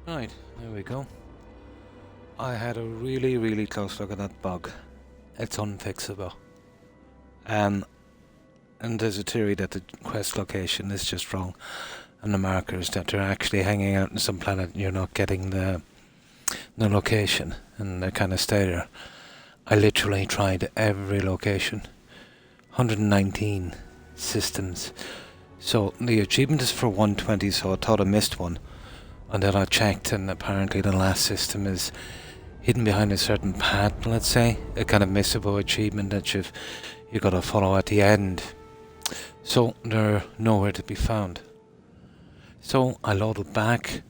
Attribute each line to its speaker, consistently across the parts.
Speaker 1: Right, there we go. I had a really close look at that bug. It's unfixable. Um, and there's a theory that the quest location is just wrong, and the markers that they're actually hanging out in some planet and you're not getting the location, and they kind of stay there. I literally tried every location. 119 systems. So the achievement is for 120, so I thought I missed one. And then I checked, and apparently the last system is hidden behind a certain path, let's say. A kind of missable achievement that you've got to follow at the end. So they're nowhere to be found. So I loaded back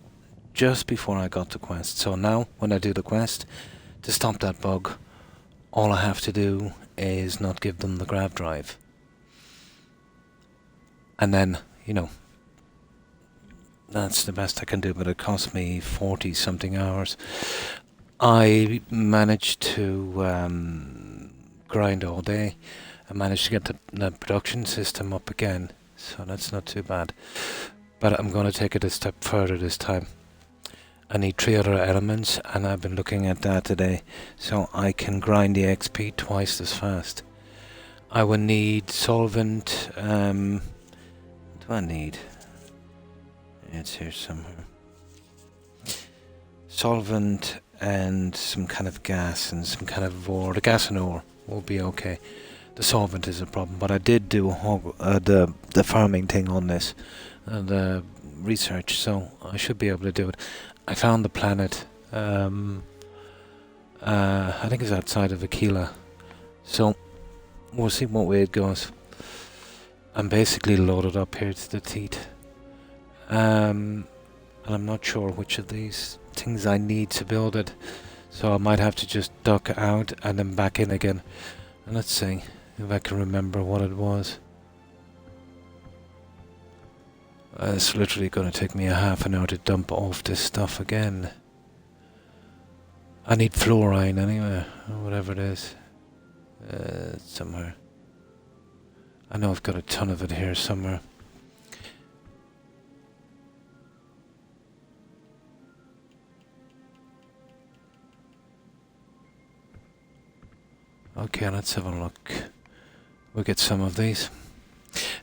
Speaker 1: just before I got the quest. So now, when I do the quest, to stop that bug, all I have to do is not give them the grav drive. And then, that's the best I can do, but it cost me 40 something hours. I managed to grind all day. I managed to get the production system up again, so that's not too bad. But I'm going to take it a step further this time. I need 3 other elements, and I've been looking at that today, so I can grind the XP twice as fast. I will need solvent. What do I need? It's here somewhere. Solvent and some kind of gas and some kind of ore. The gas and ore will be okay. The solvent is a problem, but I did do the farming thing on this, the research, so I should be able to do it. I found the planet. I think it's outside of Aquila, so we'll see what way it goes. I'm basically loaded up here to the teeth. And I'm not sure which of these things I need to build it, so I might have to just duck out and then back in again. And let's see if I can remember what it was. It's literally going to take me a half an hour to dump off this stuff again. I need fluorine anyway, or whatever it is. Somewhere. I know I've got a ton of it here somewhere. Okay, let's have a look. We'll get some of these.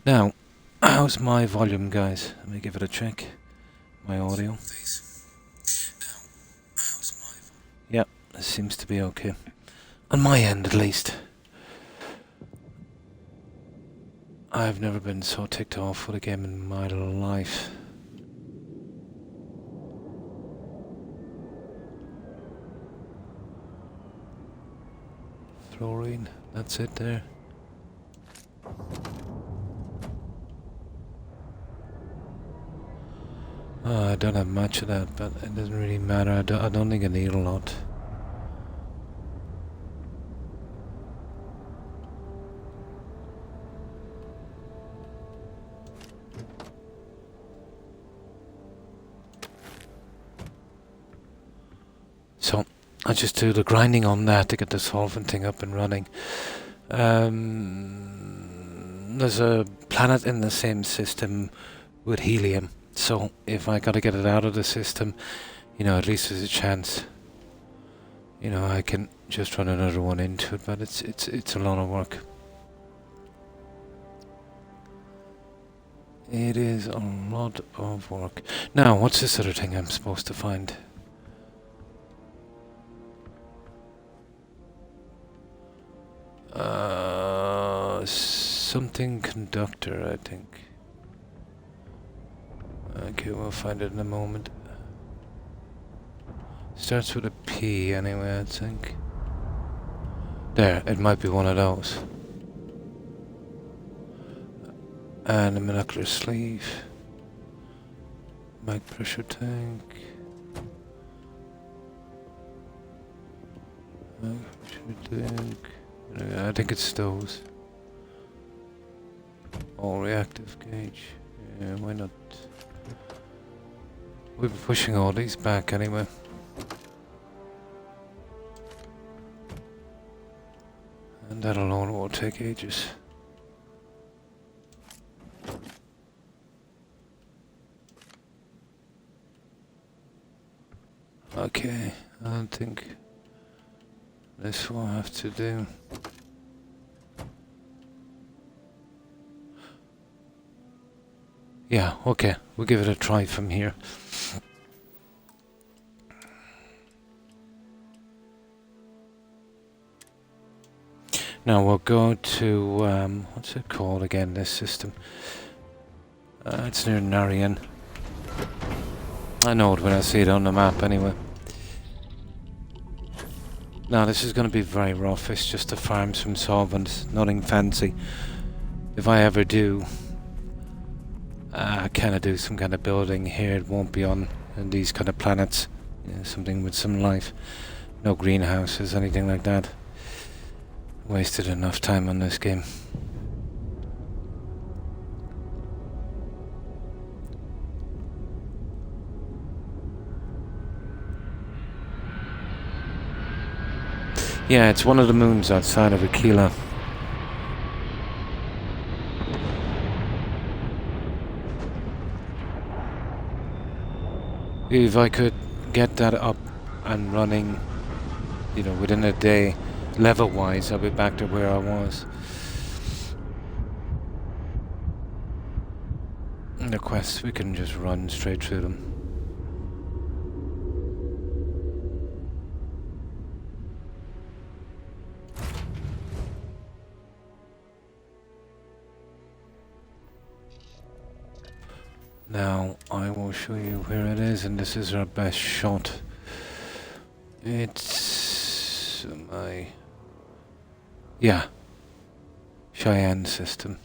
Speaker 1: Now, how's my volume, guys? Let me give it a check. My audio. Yep, this seems to be okay. On my end, at least. I've never been so ticked off with a game in my life. Fluorine, that's it there. I don't have much of that, but it doesn't really matter. I don't think I need a lot. So, I just do the grinding on that to get the solvent thing up and running. There's a planet in the same system with helium, so if I gotta get it out of the system, at least there's a chance. I can just run another one into it, but it's a lot of work. It is a lot of work. Now, what's this other thing I'm supposed to find? Something conductor, I think. Okay, we'll find it in a moment. Starts with a P anyway, I think. There, it might be one of those. And a monocular sleeve. Mag pressure tank. Mag pressure tank. I think it's those. All reactive gauge. Yeah, why not? We'll be pushing all these back anyway. And that alone will take ages. Okay, I think this will have to do. Yeah, okay, we'll give it a try from here. Now we'll go to, what's it called again, this system? It's near Narian. I know it when I see it on the map anyway. Now this is going to be very rough, it's just a farm some solvent, nothing fancy. If I ever do kind of do some kind of building here, it won't be on these kind of planets. Something with some life. No greenhouses, anything like that. Wasted enough time on this game. Yeah, it's one of the moons outside of Aquila. If I could get that up and running, you know, within a day, level-wise, I'll be back to where I was. And the quests, we can just run straight through them. Now, I will show you where it is, and this is our best shot. It's yeah, Cheyenne system.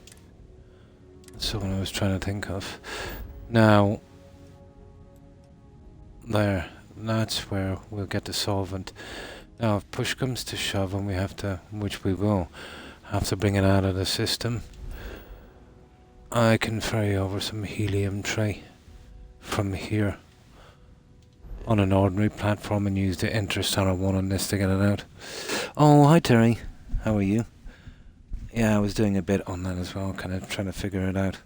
Speaker 1: That's the one I was trying to think of. Now, there, that's where we'll get the solvent. Now, if push comes to shove and we have to, which we will, have to bring it out of the system, I can ferry over some helium tray from here on an ordinary platform and use the Interstellar one on this to get it out. Oh, hi Terry. How are you? Yeah, I was doing a bit on that as well, kind of trying to figure it out.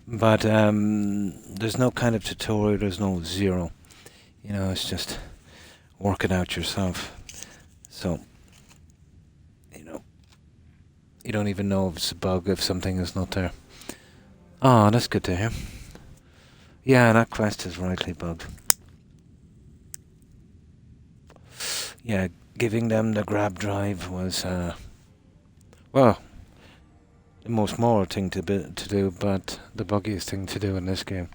Speaker 1: But there's no kind of tutorial, there's no zero. You know, it's just work it out yourself. So, you know, you don't even know if it's a bug if something is not there. Oh, that's good to hear. Yeah, that quest is rightly bugged. Yeah, giving them the grab drive was, well, the most moral thing to do, but the buggiest thing to do in this game,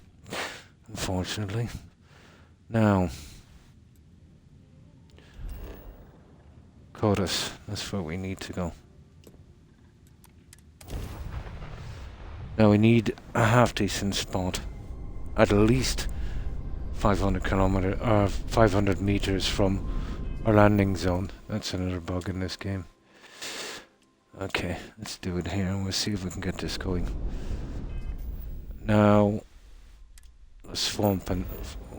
Speaker 1: unfortunately. Now, Codus, that's where we need to go. Now we need a half-decent spot, at least 500 meters from our landing zone. That's another bug in this game. Okay, let's do it here and we'll see if we can get this going. Now, the swamp, and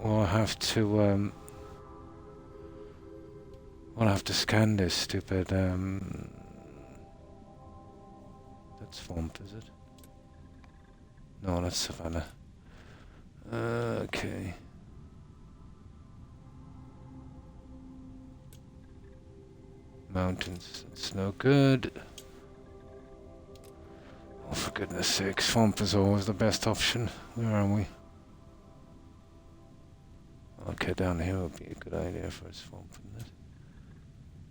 Speaker 1: we'll have to scan this stupid that's swamp, is it? No, that's savannah. Okay. Mountains, it's no good. Oh, for goodness sake, swamp is always the best option. Where are we? Okay, down here would be a good idea for a swamp, isn't it?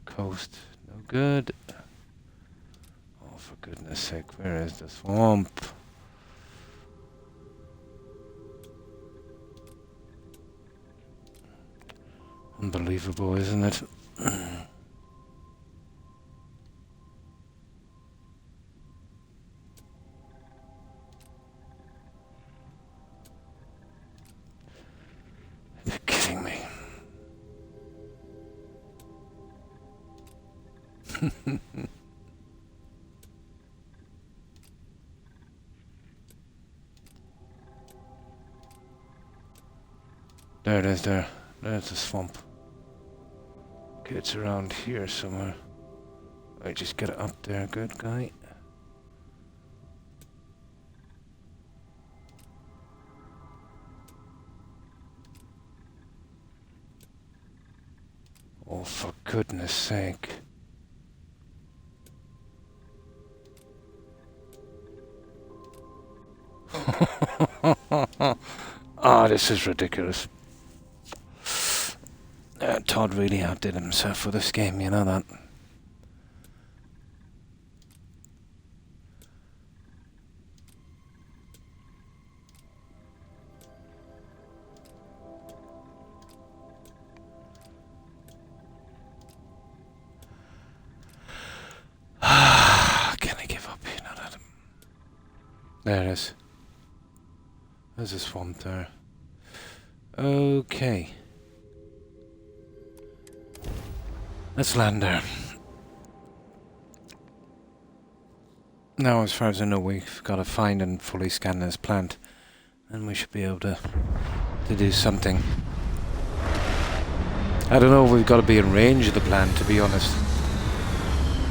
Speaker 1: Coast, no good. Oh, for goodness sake, where is the swamp? Unbelievable, isn't it? You're kidding me. There it is, there. There's the swamp. Okay, it's around here somewhere. I just get it up there, good guy. Oh, for goodness sake. Ah, this is ridiculous. Todd really outdid himself for this game, you know that. Can I give up? You know that. There it is. There's a swamp there. Okay. Let's land there. Now, as far as I know, we've got to find and fully scan this plant. And we should be able to do something. I don't know if we've got to be in range of the plant, to be honest.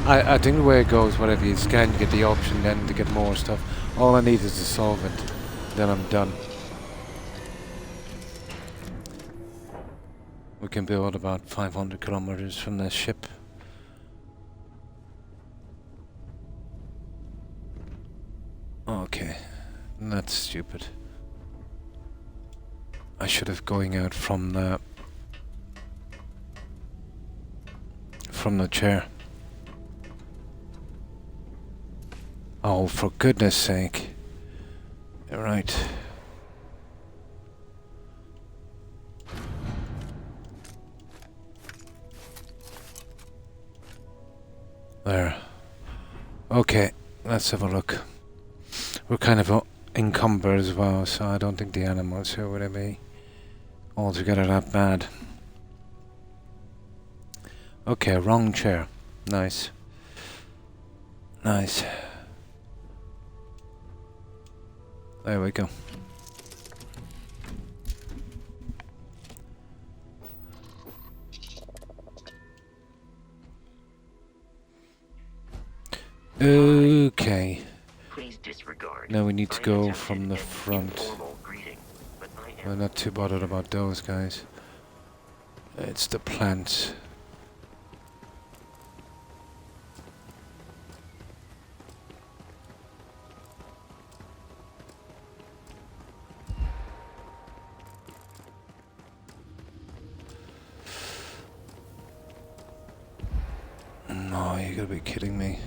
Speaker 1: I think the way it goes, whatever you scan, you get the option then to get more stuff. All I need is the solvent. Then I'm done. We can build about 500 kilometers from this ship. Okay, that's stupid. I should have going out from the chair. Oh, for goodness sake. You're right. There. Okay, let's have a look. We're kind of encumbered as well, so I don't think the animals here would be altogether that bad. Okay, wrong chair. Nice. Nice. There we go. Okay. Now we need to go from the front. We're not too bothered about those guys. It's the plants. No, you gotta be kidding me.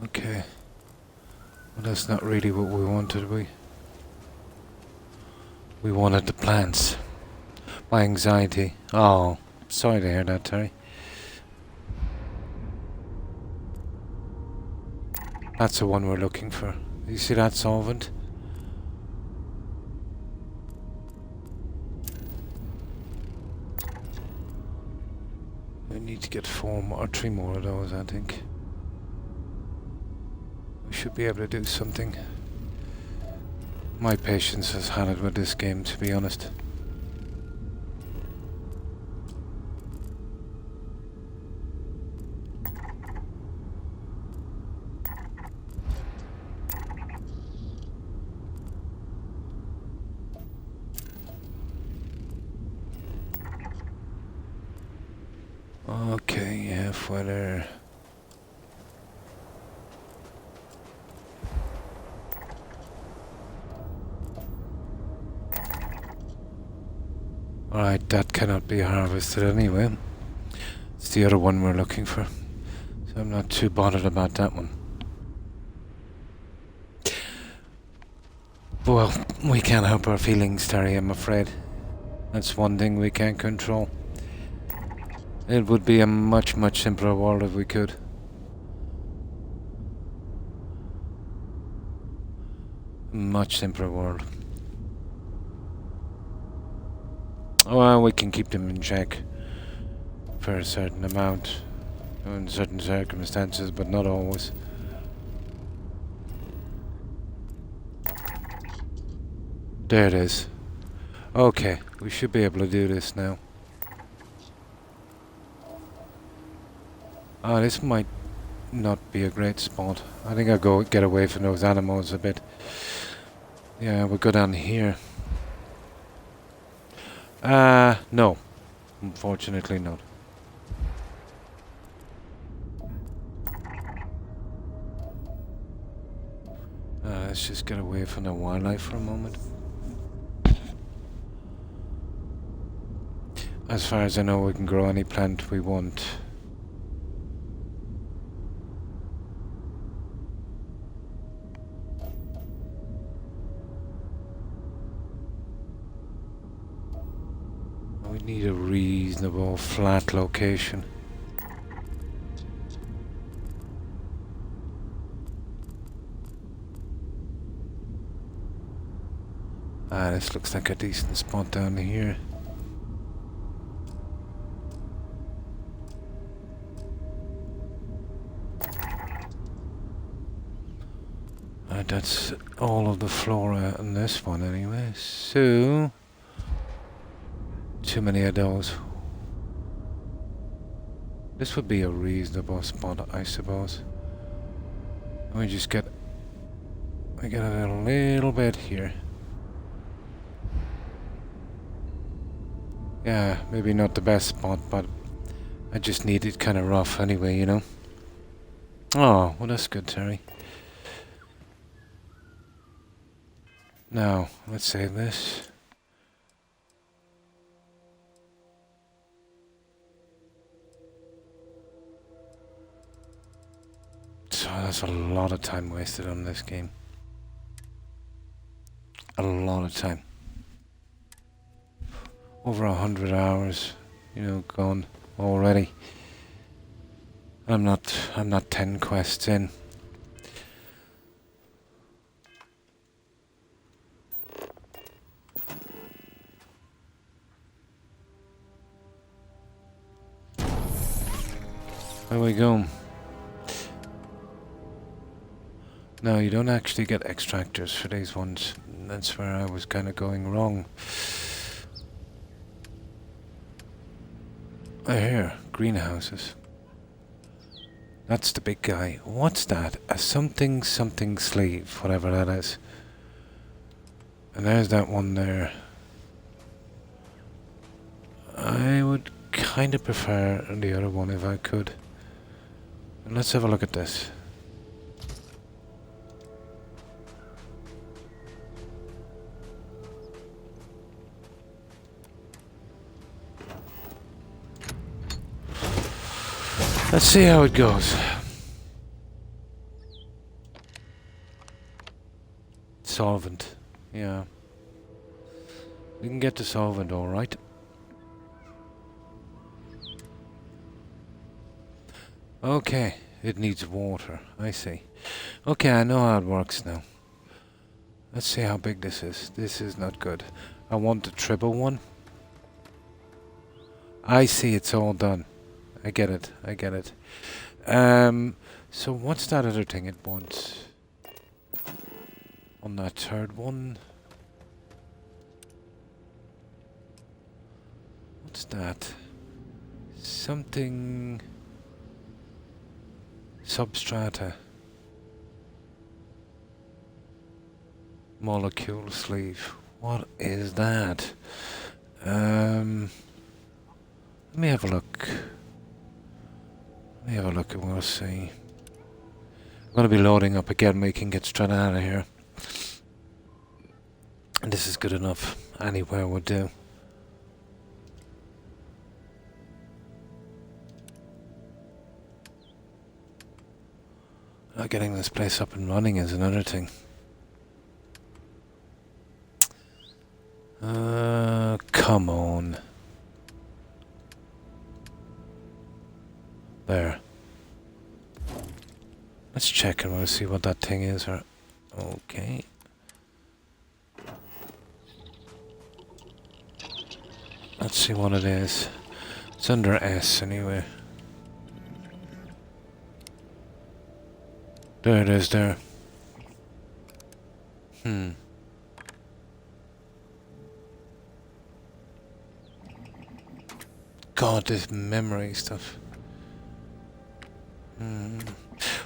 Speaker 1: Okay. Well, that's not really what we wanted, we wanted the plants. My anxiety. Oh, sorry to hear that, Terry. That's the one we're looking for. You see that solvent? We need to get 4 more, or 3 more of those, I think. We should be able to do something. My patience has had it with this game, to be honest. Okay, halfway there. Alright, that cannot be harvested anyway. It's the other one we're looking for. So I'm not too bothered about that one. Well, we can't help our feelings, Terry, I'm afraid. That's one thing we can't control. It would be a much, much simpler world if we could. Much simpler world. Well, we can keep them in check for a certain amount in certain circumstances, but not always. There it is. Okay, we should be able to do this now. Ah, this might not be a great spot. I think I'll go get away from those animals a bit. Yeah, we'll go down here. No. Unfortunately not. Let's just get away from the wildlife for a moment. As far as I know, we can grow any plant we want. We need a reasonable flat location. This looks like a decent spot down here. That's all of the flora in this one anyway, so... Too many of those. This would be a reasonable spot, I suppose. Let me just get... I get a little bit here. Yeah, maybe not the best spot, but I just need it kind of rough anyway, you know? Oh, well that's good, Terry. Now, let's save this. So that's a lot of time wasted on this game. A lot of time. Over 100 hours, you know, gone already. I'm not 10 quests in. There we go. No, you don't actually get extractors for these ones. That's where I was kind of going wrong. Here, greenhouses. That's the big guy. What's that? A something sleeve, whatever that is. And there's that one there. I would kind of prefer the other one if I could. Let's have a look at this. Let's see how it goes. Solvent. Yeah. We can get to solvent, alright. Okay, it needs water. I see. Okay, I know how it works now. Let's see how big this is. This is not good. I want the triple one. I see, it's all done. I get it. I get it. So what's that other thing it wants? On that third one? What's that? Something... Substrata. Molecule sleeve. What is that? Let me have a look. Let me have a look and we'll see. I'm going to be loading up again. We can get straight out of here. And this is good enough. Anywhere would do. Getting this place up and running is another thing. Come on. There. Let's check and we'll see what that thing is. Okay. Let's see what it is. It's under S anyway. There it is there. God, this memory stuff.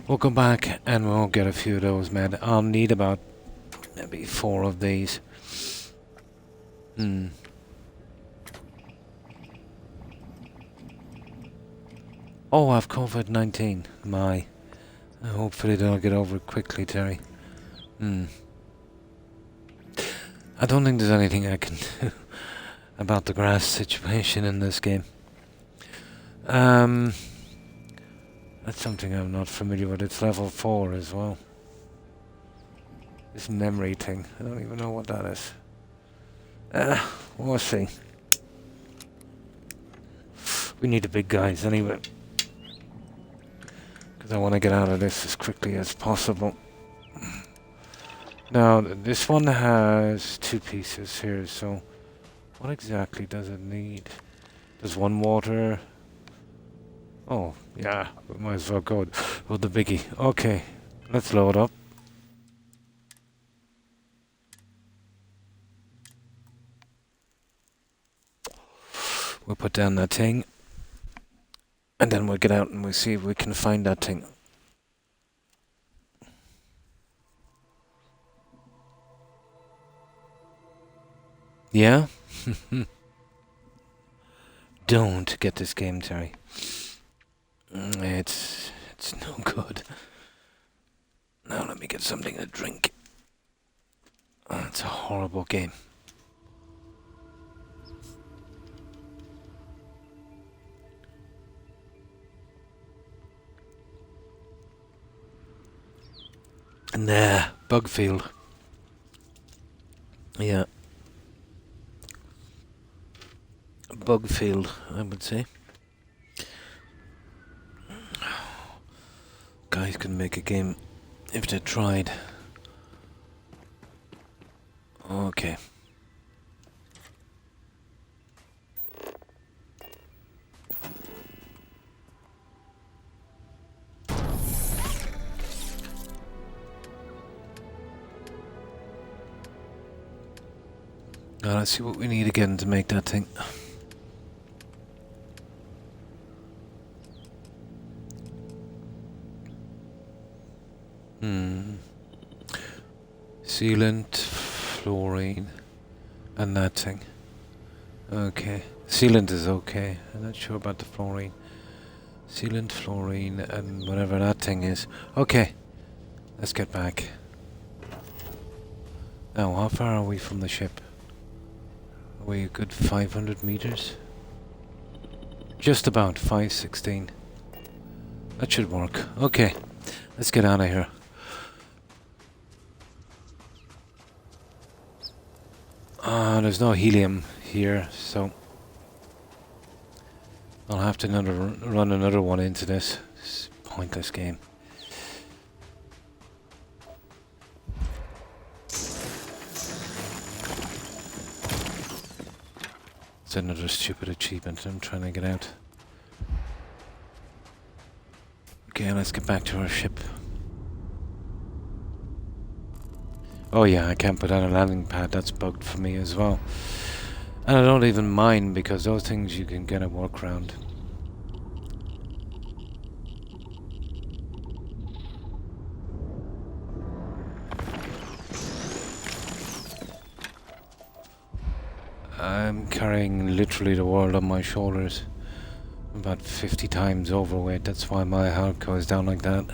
Speaker 1: We'll go back and we'll get a few of those made. I'll need about maybe 4 of these. Oh, I've COVID-19. My. Hopefully they'll get over it quickly, Terry. I don't think there's anything I can do about the grass situation in this game. That's something I'm not familiar with. It's level 4 as well. This memory thing. I don't even know what that is. We'll see. We need the big guys anyway. Because I want to get out of this as quickly as possible. Now, this one has 2 pieces here, so what exactly does it need? Does 1 water? Oh, yeah, we might as well go with the biggie. Okay, let's load up. We'll put down that thing, and then we'll get out and we'll see if we can find that thing. Yeah? Don't get this game, Terry. It's no good. Now let me get something to drink. Oh, it's a horrible game. Nah, Bugfield. Yeah. Bugfield, I would say. Guys can make a game if they tried. Okay. Now let's see what we need again to make that thing. Sealant, fluorine, and that thing. Okay. Sealant is okay. I'm not sure about the fluorine. Sealant, fluorine, and whatever that thing is. Okay. Let's get back. Now, how far are we from the ship? Are we a good 500 meters? Just about 516. That should work. Okay. Let's get out of here. There's no helium here, so I'll have to run another one into this. It's a pointless game. It's another stupid achievement I'm trying to get out. Okay, let's get back to our ship. Oh yeah, I can't put down a landing pad, that's bugged for me as well. And I don't even mind because those things you can get a workaround. I'm carrying literally the world on my shoulders. About 50 times overweight, that's why my heart goes down like that.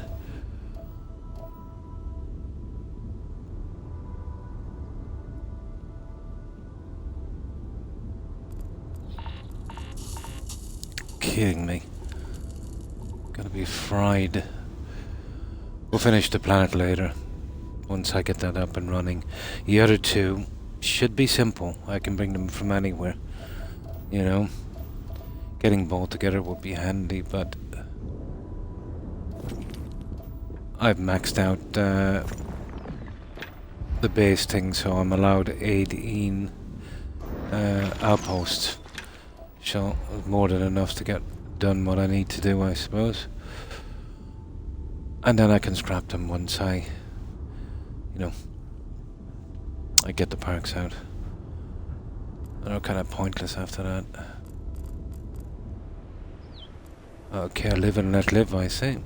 Speaker 1: Kidding me. Gonna be fried. We'll finish the planet later. Once I get that up and running. The other 2 should be simple. I can bring them from anywhere. You know? Getting both together would be handy, but I've maxed out the base thing, so I'm allowed 18 outposts. So more than enough to get done what I need to do, I suppose. And then I can scrap them once I get the parks out. They're kind of pointless after that. Okay, live and let live, I say.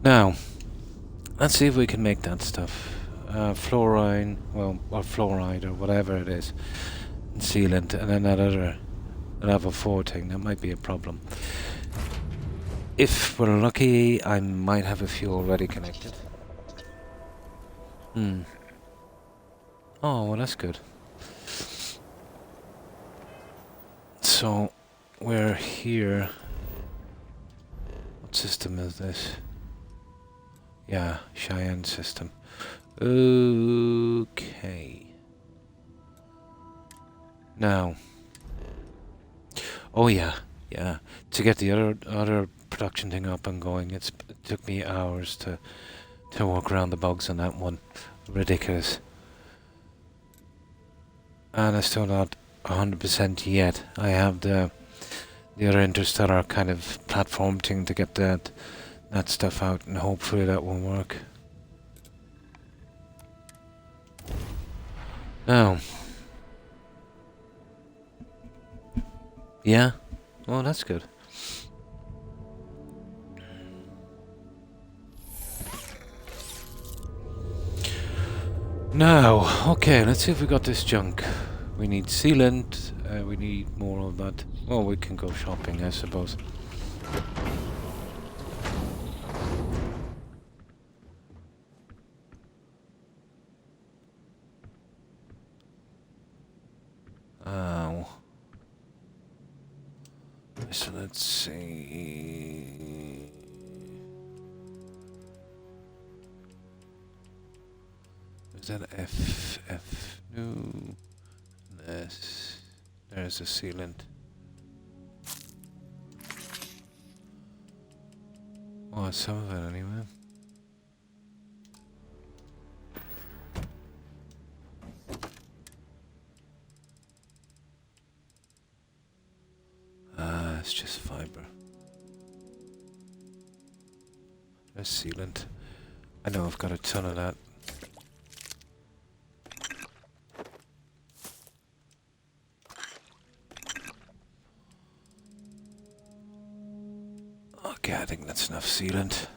Speaker 1: Now, let's see if we can make that stuff. Fluorine, well, or fluoride, or whatever it is. And sealant, and then that other level 4 thing. That might be a problem. If we're lucky, I might have a few already connected. Oh, well, that's good. So, we're here. What system is this? Yeah, Cheyenne system. Okay. Now. Oh yeah, yeah. To get the other production thing up and going, it took me hours to work around the bugs on that one. Ridiculous. And I'm still not 100% yet. I have the other interstellar kind of platform thing to get that stuff out, and hopefully that will work. Now. Yeah? Oh, that's good. Now, okay, let's see if we got this junk. We need sealant, we need more of that. Well, we can go shopping, I suppose. So let's see. Is that F? No. This. There's a sealant. Oh, some of it anyway. It's just fiber. There's sealant. I know I've got a ton of that. Okay, I think that's enough sealant.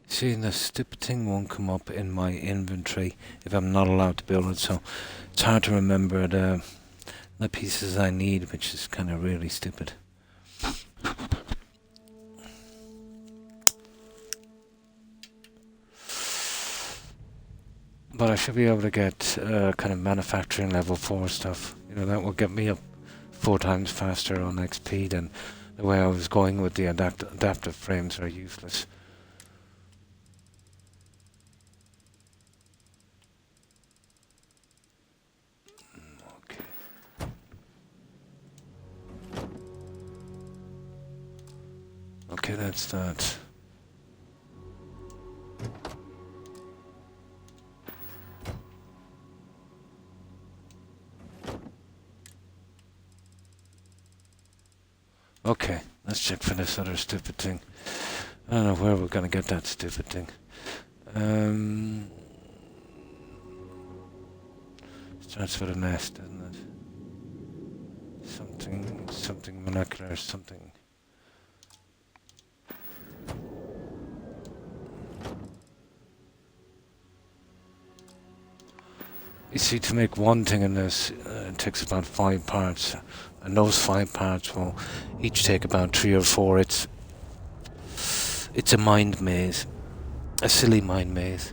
Speaker 1: See, the stupid thing won't come up in my inventory if I'm not allowed to build it, so it's hard to remember the pieces I need, which is kind of really stupid. But I should be able to get kind of manufacturing level 4 stuff. You know, that will get me up 4 times faster on XP than the way I was going with the adaptive frames are useless. Okay. Okay, that's that. Okay, let's check for this other stupid thing. I don't know where we're gonna get that stupid thing. Starts with an S, doesn't it? Something molecular, something. You see, to make one thing in this, it takes about 5 parts, and those 5 parts will each take about 3 or 4. It's a mind maze, a silly mind maze.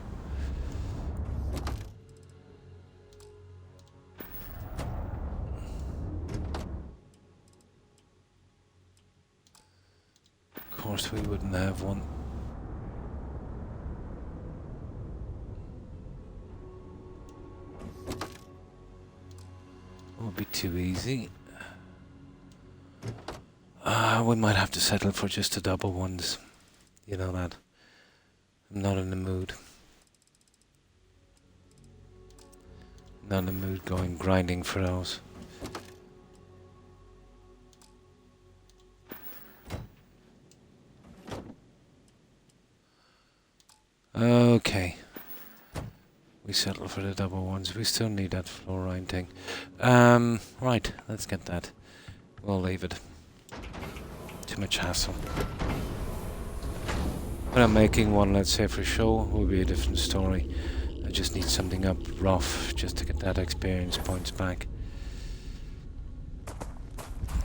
Speaker 1: Of course, we wouldn't have one. It would be too easy. We might have to settle for just the double ones. You know that. I'm not in the mood. Not in the mood going grinding for those. Okay, We settle for the double ones. We still need that fluorine thing. Right, let's get that. We'll leave it. Too much hassle. When I'm making one, let's say for show, will be a different story. I just need something up rough just to get that experience points back.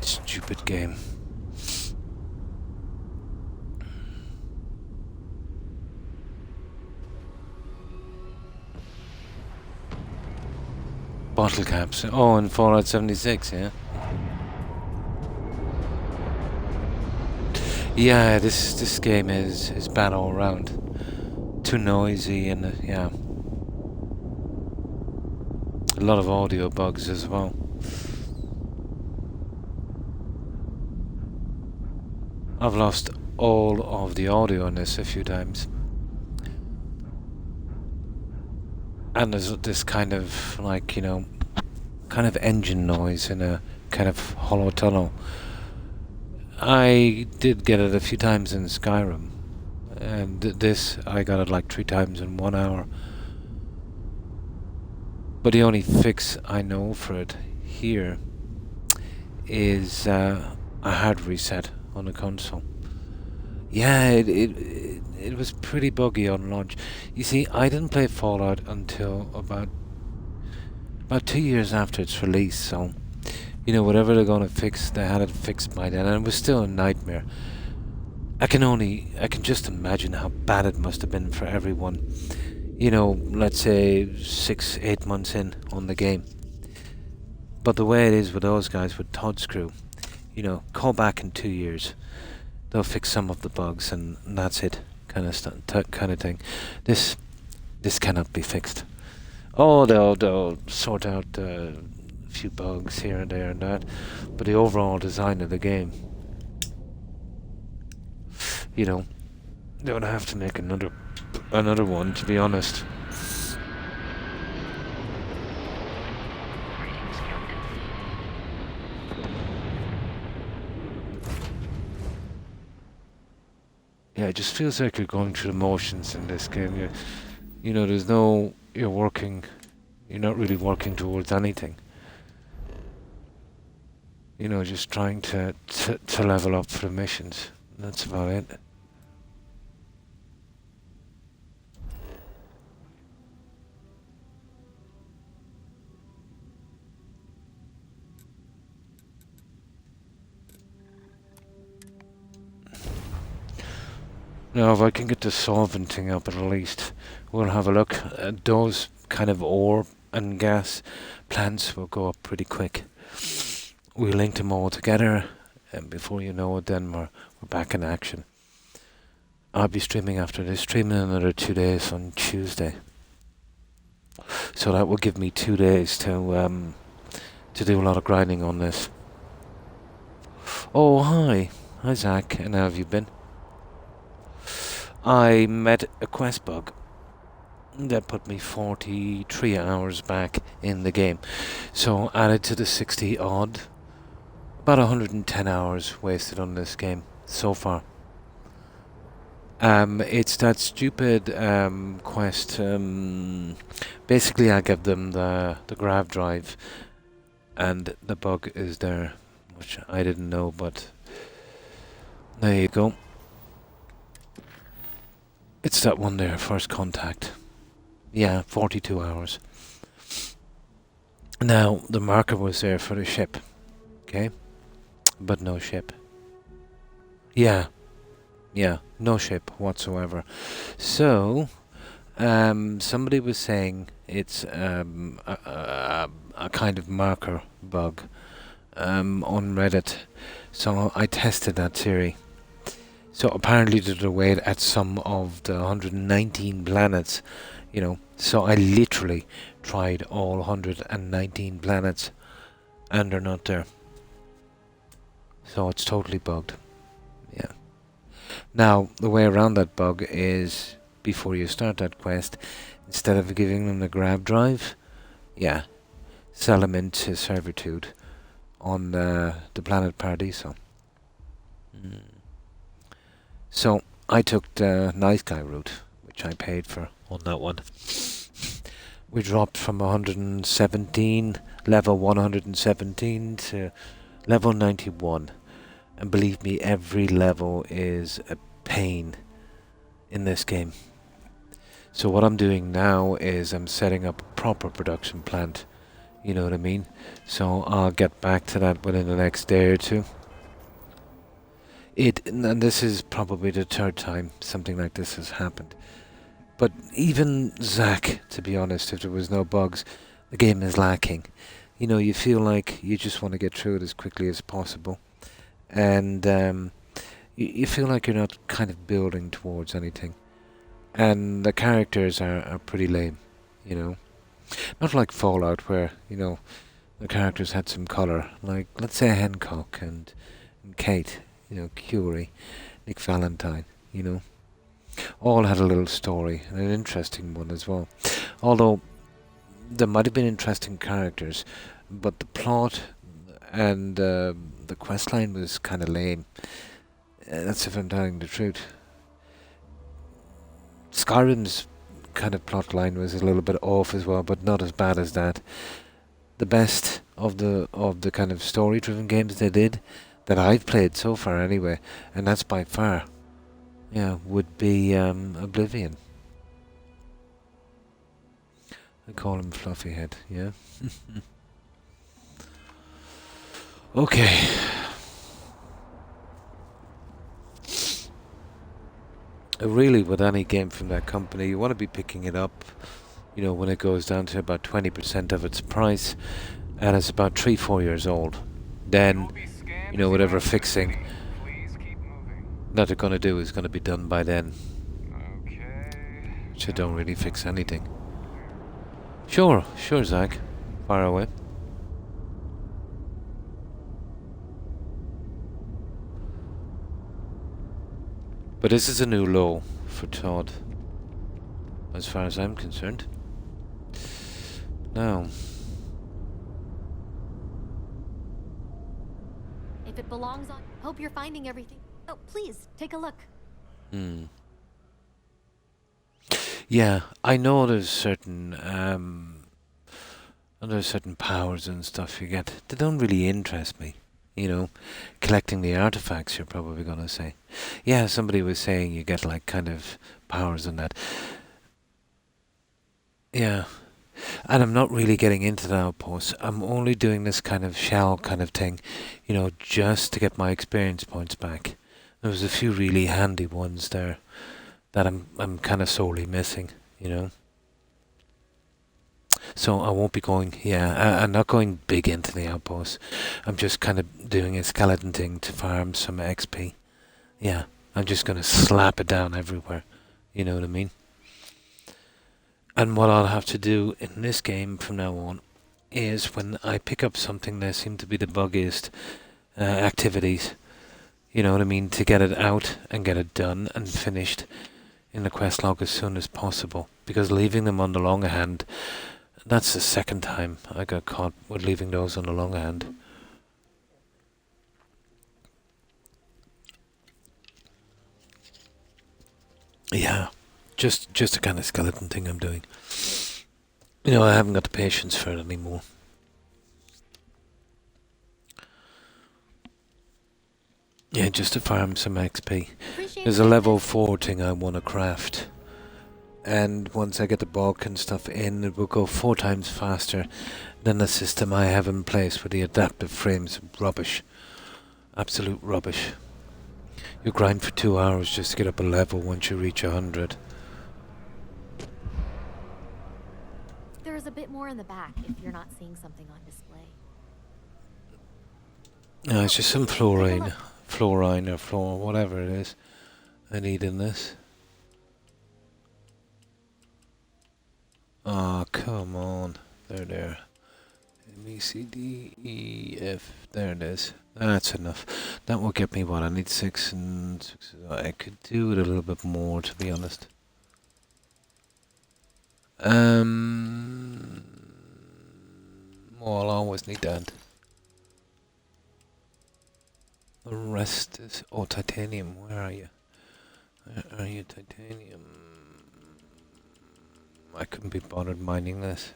Speaker 1: Stupid game. Bottle caps. Oh, and Fallout 76, yeah? Yeah, this game is bad all around. Too noisy and yeah. A lot of audio bugs as well. I've lost all of the audio on this a few times. And there's this kind of, like, you know, kind of engine noise in a kind of hollow tunnel. I did get it a few times in Skyrim. And this, I got it like 3 times in 1 hour. But the only fix I know for it here is a hard reset on the console. Yeah, it was pretty buggy on launch. You see, I didn't play Fallout until about 2 years after its release, so you know, whatever they're gonna fix, they had it fixed by then, and it was still a nightmare. I can just imagine how bad it must have been for everyone. You know, let's say 6-8 months in on the game. But the way it is with those guys, with Todd's crew, you know, call back in 2 years. They'll fix some of the bugs and that's it, kind of thing. This cannot be fixed. Oh, they'll sort out a few bugs here and there and that, but the overall design of the game, you know, they would have to make another one, to be honest. Yeah, it just feels like you're going through the motions in this game. You know, there's no, you're not really working towards anything. You know, just trying to level up for the missions. That's about it. Now, if I can get the solvent thing up at least, we'll have a look. Those kind of ore and gas plants will go up pretty quick. We linked them all together, and before you know it, then we're back in action. I'll be streaming after this, streaming another 2 days on Tuesday. So that will give me 2 days to do a lot of grinding on this. Oh, hi. Hi, Zach. And how have you been? I met a quest bug that put me 43 hours back in the game. So added to the 60 odd, about 110 hours wasted on this game so far. It's that stupid quest. Basically, I give them the grav drive, and the bug is there, which I didn't know, but there you go. It's that one there, first contact. Yeah, 42 hours. Now, the marker was there for the ship, okay? But no ship. Yeah, no ship whatsoever. So, somebody was saying it's a kind of marker bug on Reddit. So I tested that theory. So apparently they're away at some of the 119 planets, you know. So I literally tried all 119 planets and they're not there. So it's totally bugged. Yeah. Now, the way around that bug is, before you start that quest, instead of giving them the grab drive, yeah, sell them into servitude on the planet Paradiso. So I took the nice guy route, which I paid for on that one. We dropped from 117, level 117 to level 91. And believe me, every level is a pain in this game. So what I'm doing now is I'm setting up a proper production plant. You know what I mean? So I'll get back to that within the next day or two. And this is probably the third time something like this has happened. But even Zach, to be honest, if there was no bugs, the game is lacking. You know, you feel like you just want to get through it as quickly as possible. And you feel like you're not kind of building towards anything. And the characters are pretty lame, you know. Not like Fallout where, you know, the characters had some colour. Like, let's say Hancock and Kate, you know, Curie, Nick Valentine, you know. All had a little story, and an interesting one as well. Although, there might have been interesting characters, but the plot and the questline was kind of lame. That's if I'm telling the truth. Skyrim's kind of plot line was a little bit off as well, but not as bad as that. The best of the kind of story-driven games they did, that I've played so far anyway, and that's by far, yeah, would be Oblivion. I call him Fluffyhead, yeah. Okay. Really, with any game from that company, you want to be picking it up, you know, when it goes down to about 20% of its price, and it's about 3-4 years old. Then, you know, whatever fixing that they're going to do is going to be done by then. Which I don't really fix anything. Sure, Zach. Fire away. But this is a new low for Todd, as far as I'm concerned. Now,
Speaker 2: if it belongs on, hope you're finding everything. Oh, please take a look.
Speaker 1: Yeah, I know there's certain powers and stuff you get. They don't really interest me. You know, collecting the artifacts, you're probably going to say. Yeah, somebody was saying you get like kind of powers and that. Yeah. And I'm not really getting into the outposts. I'm only doing this kind of shell kind of thing, you know, just to get my experience points back. There was a few really handy ones there that I'm kind of sorely missing, you know. So I won't be going, I'm not going big into the outposts. I'm just kind of doing a skeleton thing to farm some XP. Yeah, I'm just going to slap it down everywhere. You know what I mean? And what I'll have to do in this game from now on is when I pick up something that seem to be the buggiest activities, you know what I mean, to get it out and get it done and finished in the quest log as soon as possible. Because leaving them on the long hand, that's the second time I got caught with leaving those on the long hand. Yeah, just a kind of skeleton thing I'm doing. You know, I haven't got the patience for it anymore. Yeah, just to farm some XP. There's a level 4 thing I want to craft. And once I get the bulk and stuff in, it will go 4 times faster than the system I have in place with the adaptive frames. Rubbish. Absolute rubbish. You grind for 2 hours just to get up a level once you reach 100.
Speaker 2: There is a bit more in the back if you're not seeing something on display.
Speaker 1: No, it's just some fluorine or fluor, whatever it is I need in this. Oh, come on. There. M, E, C, D, E, F. There it is. That's enough. That will get me what? I need 6 and 6. I could do it a little bit more, to be honest. Well, I'll always need that. The rest is... Oh, titanium. Where are you? Where are you, titanium? I couldn't be bothered minding this.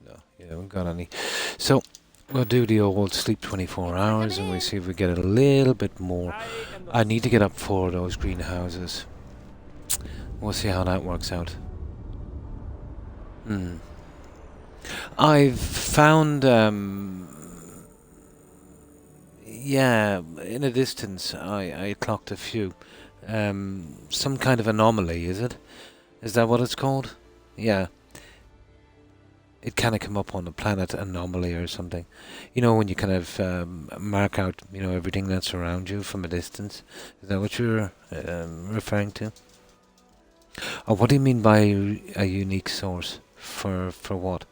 Speaker 1: No, you haven't got any. So, we'll do the old sleep 24 hours and we'll see if we get a little bit more. I need to get up 4 of those greenhouses. We'll see how that works out. I've found, yeah, in a distance, I clocked a few. Some kind of anomaly, is it? Is that what it's called? Yeah. It kind of come up on the planet anomaly or something. You know, when you kind of mark out, you know, everything that's around you from a distance. Is that what you're referring to? Oh, what do you mean by a unique source? For what?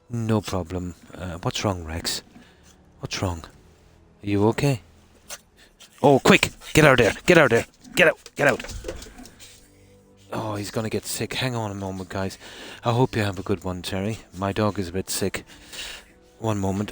Speaker 1: No problem. What's wrong, Rex? What's wrong? Are you okay? Oh, quick! Get out of there! Get out of there! Get out! Get out! Oh, he's gonna get sick. Hang on a moment, guys. I hope you have a good one, Terry. My dog is a bit sick. One moment.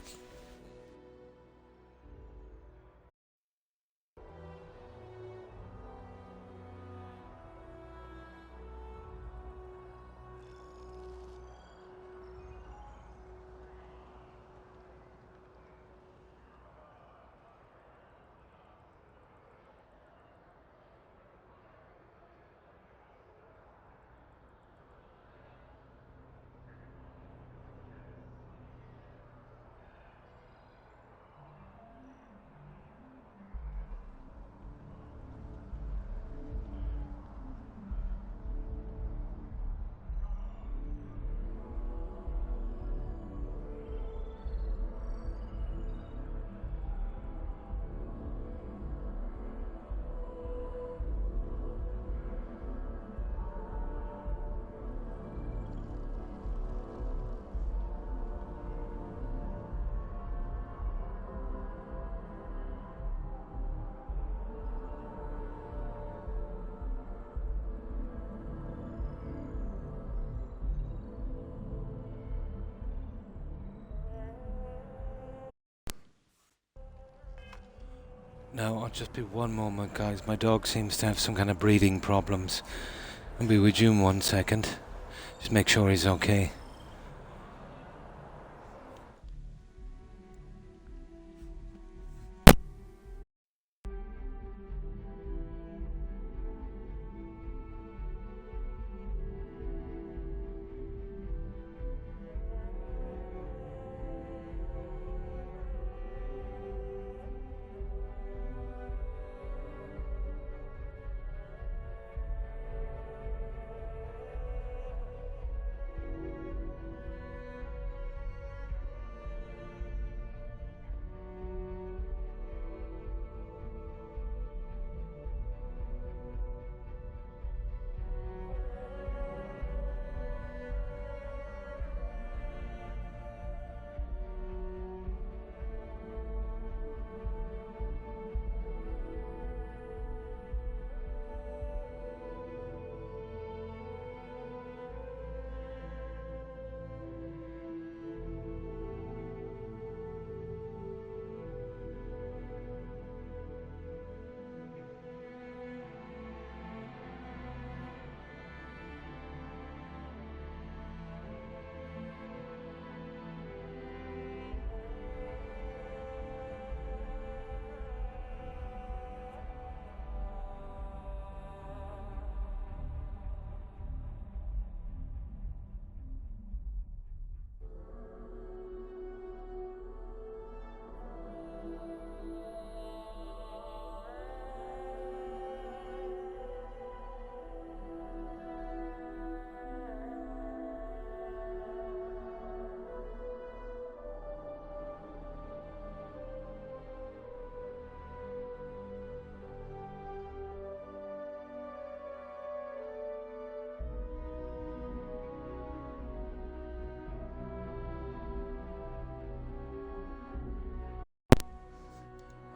Speaker 1: Now, I'll just be one moment, guys. My dog seems to have some kind of breathing problems. I'll be with you in 1 second. Just make sure he's okay.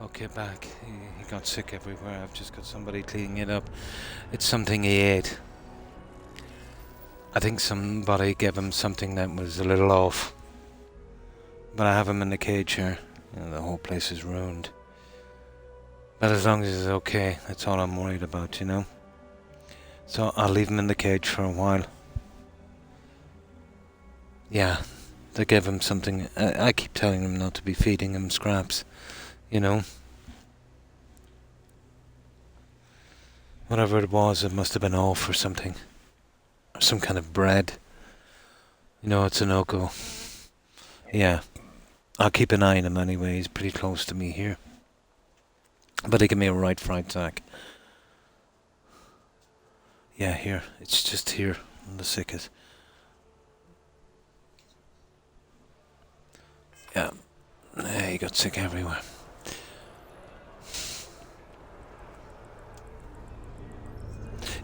Speaker 1: Okay, back. He got sick everywhere. I've just got somebody cleaning it up. It's something he ate. I think somebody gave him something that was a little off. But I have him in the cage here. You know, the whole place is ruined. But as long as he's okay, that's all I'm worried about, you know? So I'll leave him in the cage for a while. Yeah, they gave him something. I keep telling him not to be feeding him scraps, you know. Whatever it was, it must have been off or something. Or some kind of bread. You know, it's a no-go. Yeah. I'll keep an eye on him anyway. He's pretty close to me here. But he gave me a right fright sack. Yeah, here. It's just here on the sickest. Yeah. He got sick everywhere.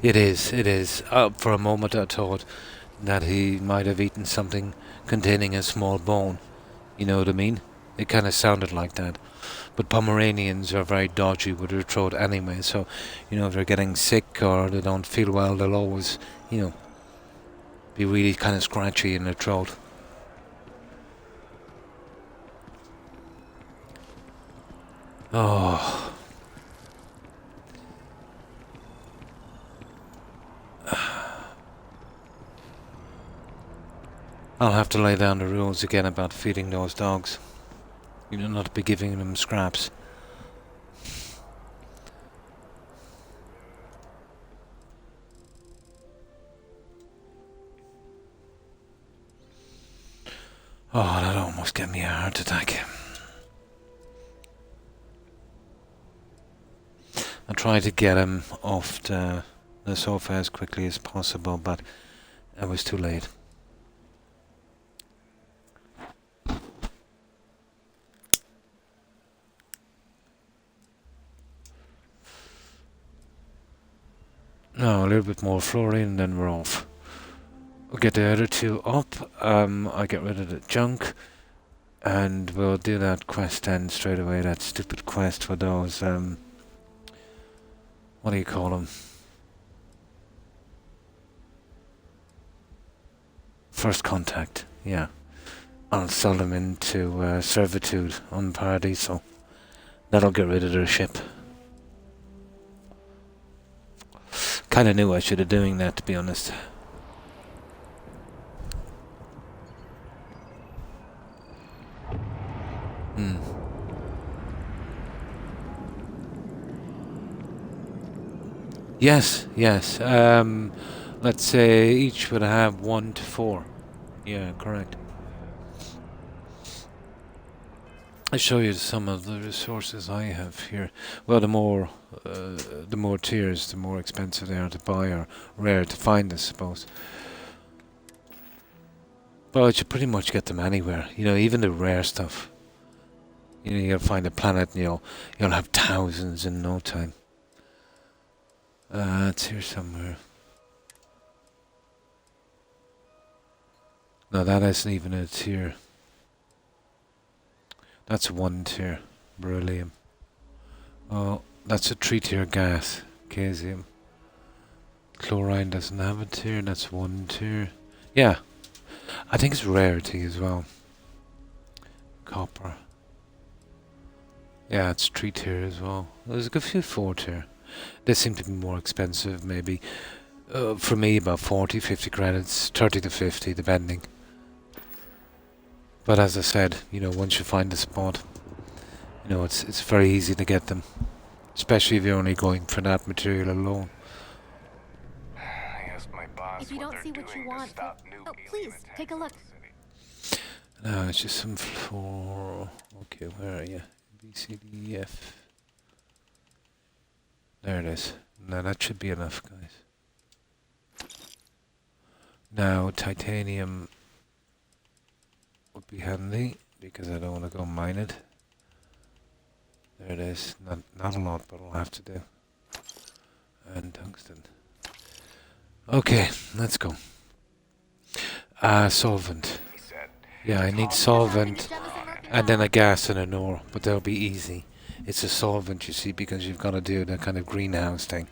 Speaker 1: It is. For a moment I thought that he might have eaten something containing a small bone. You know what I mean? It kind of sounded like that. But Pomeranians are very dodgy with their throat anyway, so, you know, if they're getting sick or they don't feel well, they'll always, you know, be really kind of scratchy in their throat. Oh. I'll have to lay down the rules again about feeding those dogs. You know, not to be giving them scraps. Oh, that almost gave me a heart attack. I tried to get him off the sofa as quickly as possible, but it was too late. No, a little bit more fluorine and then we're off. We'll get the other two up. I get rid of the junk. And we'll do that quest then straight away. That stupid quest for those, what do you call them? First contact, yeah. I'll sell them into servitude on Paradiso. That'll get rid of their ship. Kinda knew I should have doing that, to be honest. Yes. Let's say each would have 1 to 4. Yeah, correct. I'll show you some of the resources I have here. Well, the more tiers, the more expensive they are to buy or rare to find, I suppose. But you pretty much get them anywhere. You know, even the rare stuff. You know, you'll find a planet and you'll have thousands in no time. It's here somewhere. No, that isn't even a tier. That's 1 tier. Beryllium. Oh, that's a 3-tier gas. Casium. Chlorine doesn't have a tier. That's 1 tier. Yeah. I think it's rarity as well. Copper. Yeah, it's 3-tier as well. There's a good few 4-tier. They seem to be more expensive, maybe. For me, about 40, 50 credits, 30 to 50, depending. But as I said, you know, once you find the spot, you know, it's very easy to get them. Especially if you're only going for that material alone.
Speaker 3: I asked my boss
Speaker 2: If you don't see what you want, please take a look.
Speaker 1: No, it's just some floor. Okay, where are you? B, C, D, E, F. There it is. Now that should be enough, guys. Now, titanium would be handy because I don't want to go mine it. There it is. Not a lot, but I'll have to do. And tungsten. Okay, let's go. Solvent. Yeah, I need solvent and then a gas and an ore, but that'll be easy. It's a solvent, you see, because you've got to do that kind of greenhouse thing.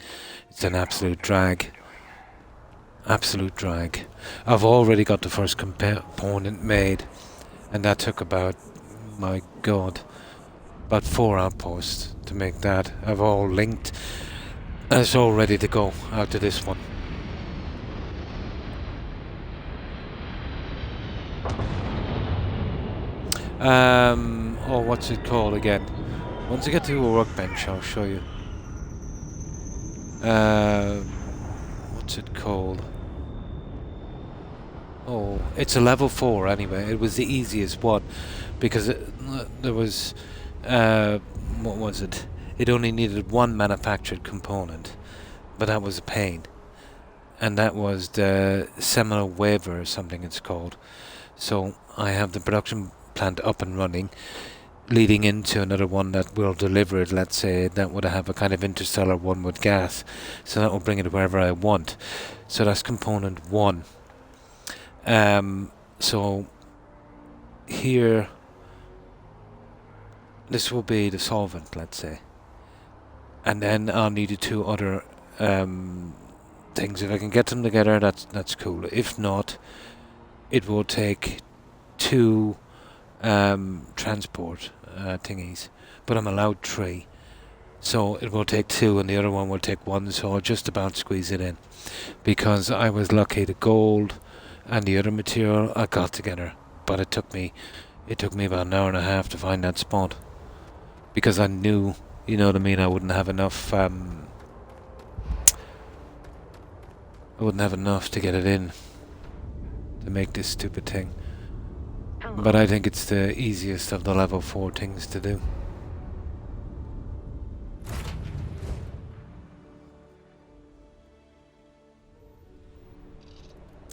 Speaker 1: It's an absolute drag. Absolute drag. I've already got the first component made, and that took about, my god, about 4 outposts to make that. I've all linked, and it's all ready to go after this one. Oh, what's it called again? Once I get to a workbench, I'll show you. What's it called? Oh, it's a level 4 anyway. It was the easiest one because there was, what was it? It only needed one manufactured component, but that was a pain. And that was the Seminole Waver or something it's called. So I have the production plant up and running, leading into another one that will deliver it, let's say, that would have a kind of interstellar one with gas. So that will bring it wherever I want. So that's component 1. So here, this will be the solvent, let's say. And then I'll need the 2 other things. If I can get them together, that's cool. If not, it will take 2 transport thingies, but I'm allowed 3. So it will take 2 and the other one will take 1, so I'll just about squeeze it in. Because I was lucky, the gold and the other material I got together, but it took me about an hour and a half to find that spot. Because I knew, you know what I mean, I wouldn't have enough to get it in to make this stupid thing. But I think it's the easiest of the level 4 things to do.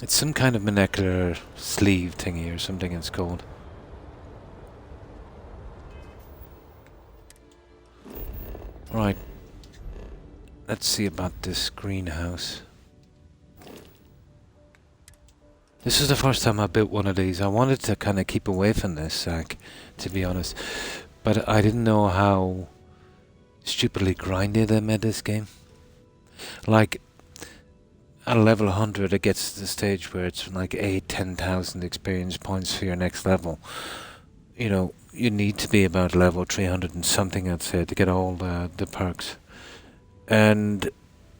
Speaker 1: It's some kind of molecular sleeve thingy or something it's called. Right. Let's see about this greenhouse. This is the first time I built one of these. I wanted to kind of keep away from this sack, to be honest. But I didn't know how stupidly grindy they made this game. Like, at level 100 it gets to the stage where it's like 10,000 experience points for your next level. You know, you need to be about level 300 and something, I'd say, to get all the perks. And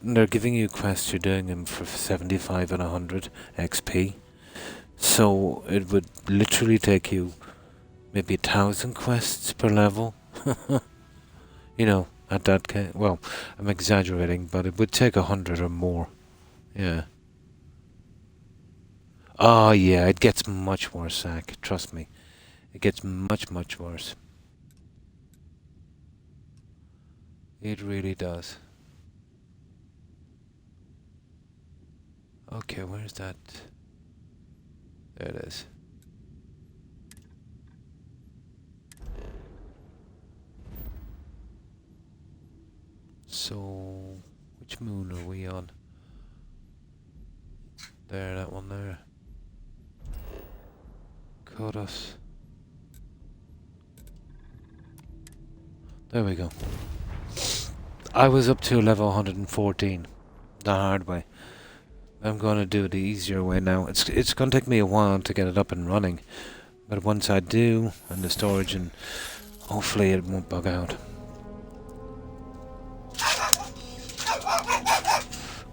Speaker 1: they're giving you quests, you're doing them for 75 and 100 XP. So it would literally take you maybe 1,000 quests per level. You know, at that kind. Well, I'm exaggerating, but it would take 100 or more. Yeah. Oh yeah, it gets much worse, Zach. Trust me. It gets much, much worse. It really does. Okay, where's that? There it is. So, which moon are we on? There, that one there. Caught us. There we go. I was up to level 114, the hard way. I'm gonna do it the easier way now. It's gonna take me a while to get it up and running, but once I do, and the storage, and hopefully it won't bug out.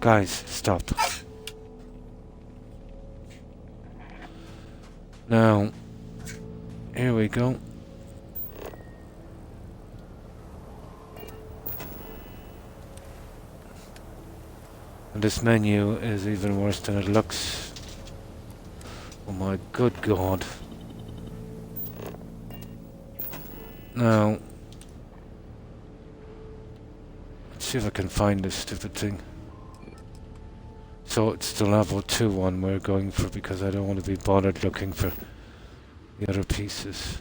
Speaker 1: Guys, stop. Now, here we go. And this menu is even worse than it looks. Oh my good god. Now, let's see if I can find this stupid thing. So it's the level 2 one we're going for because I don't want to be bothered looking for the other pieces.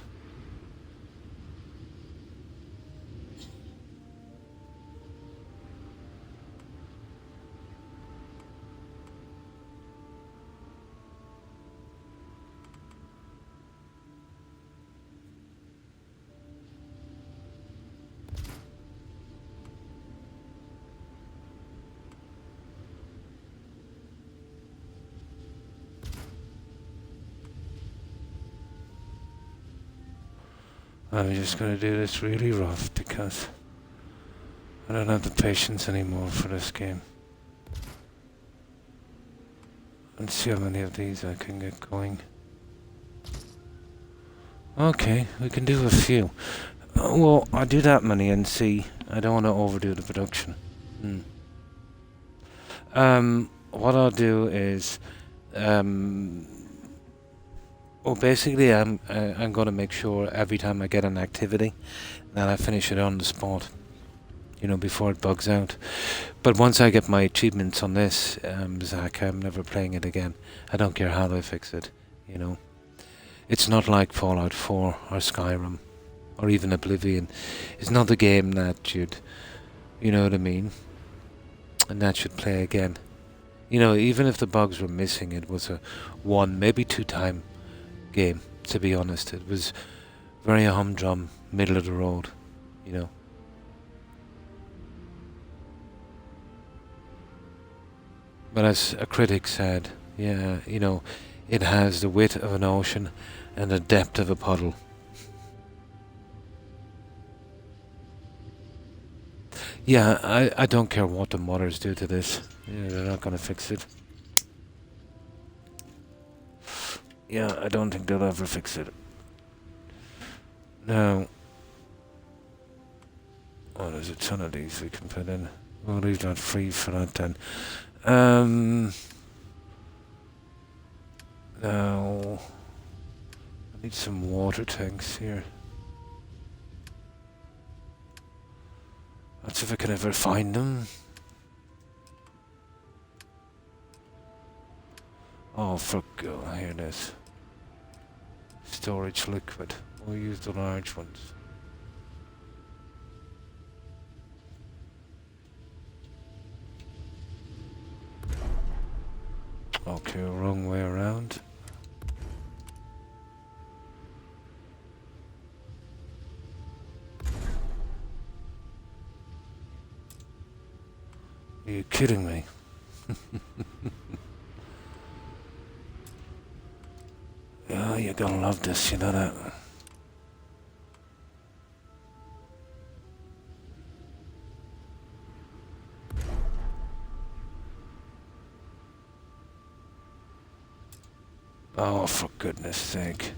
Speaker 1: I'm just going to do this really rough because I don't have the patience anymore for this game. Let's see how many of these I can get going. Okay, we can do a few. Well, I do that many and see. I don't want to overdo the production. What I'll do is, well, basically, I'm going to make sure every time I get an activity that I finish it on the spot. You know, before it bugs out. But once I get my achievements on this, Zach, I'm never playing it again. I don't care how they fix it. You know, it's not like Fallout 4 or Skyrim or even Oblivion. It's not the game that you'd, you know what I mean, and that should play again. You know, even if the bugs were missing, it was a 1, maybe 2 time game, to be honest. It was very humdrum, middle of the road, you know. But as a critic said, yeah, you know, it has the width of an ocean and the depth of a puddle. Yeah, I don't care what the modders do to this. Yeah, they're not gonna fix it. Yeah, I don't think they'll ever fix it. Now, oh, there's a ton of these we can put in. We'll leave that free for that then. Now, I need some water tanks here. Let's see if I can ever find them. Oh, fuck, oh, here it is. Storage liquid. We'll use the large ones. Okay, wrong way around. Are you kidding me? Oh, you're gonna love this, you know that. Oh, for goodness sake.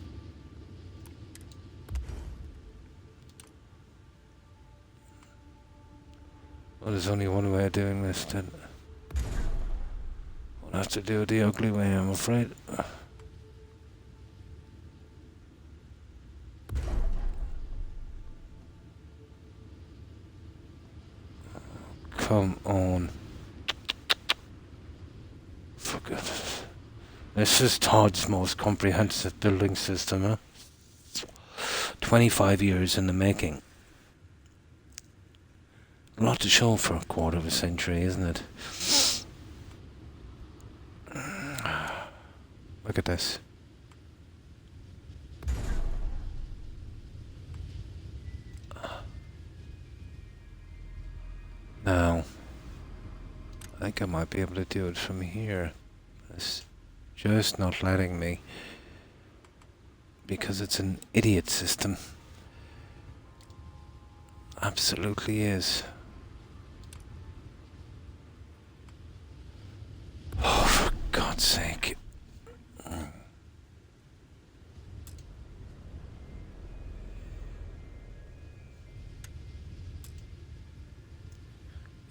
Speaker 1: Well, there's only one way of doing this, then. We'll have to do it the ugly way, I'm afraid. Come on. For goodness. This is Todd's most comprehensive building system, huh? 25 years in the making. A lot to show for a quarter of a century, isn't it? Look at this. Now, I think I might be able to do it from here. It's just not letting me. Because it's an idiot system. Absolutely is. Oh, for God's sake.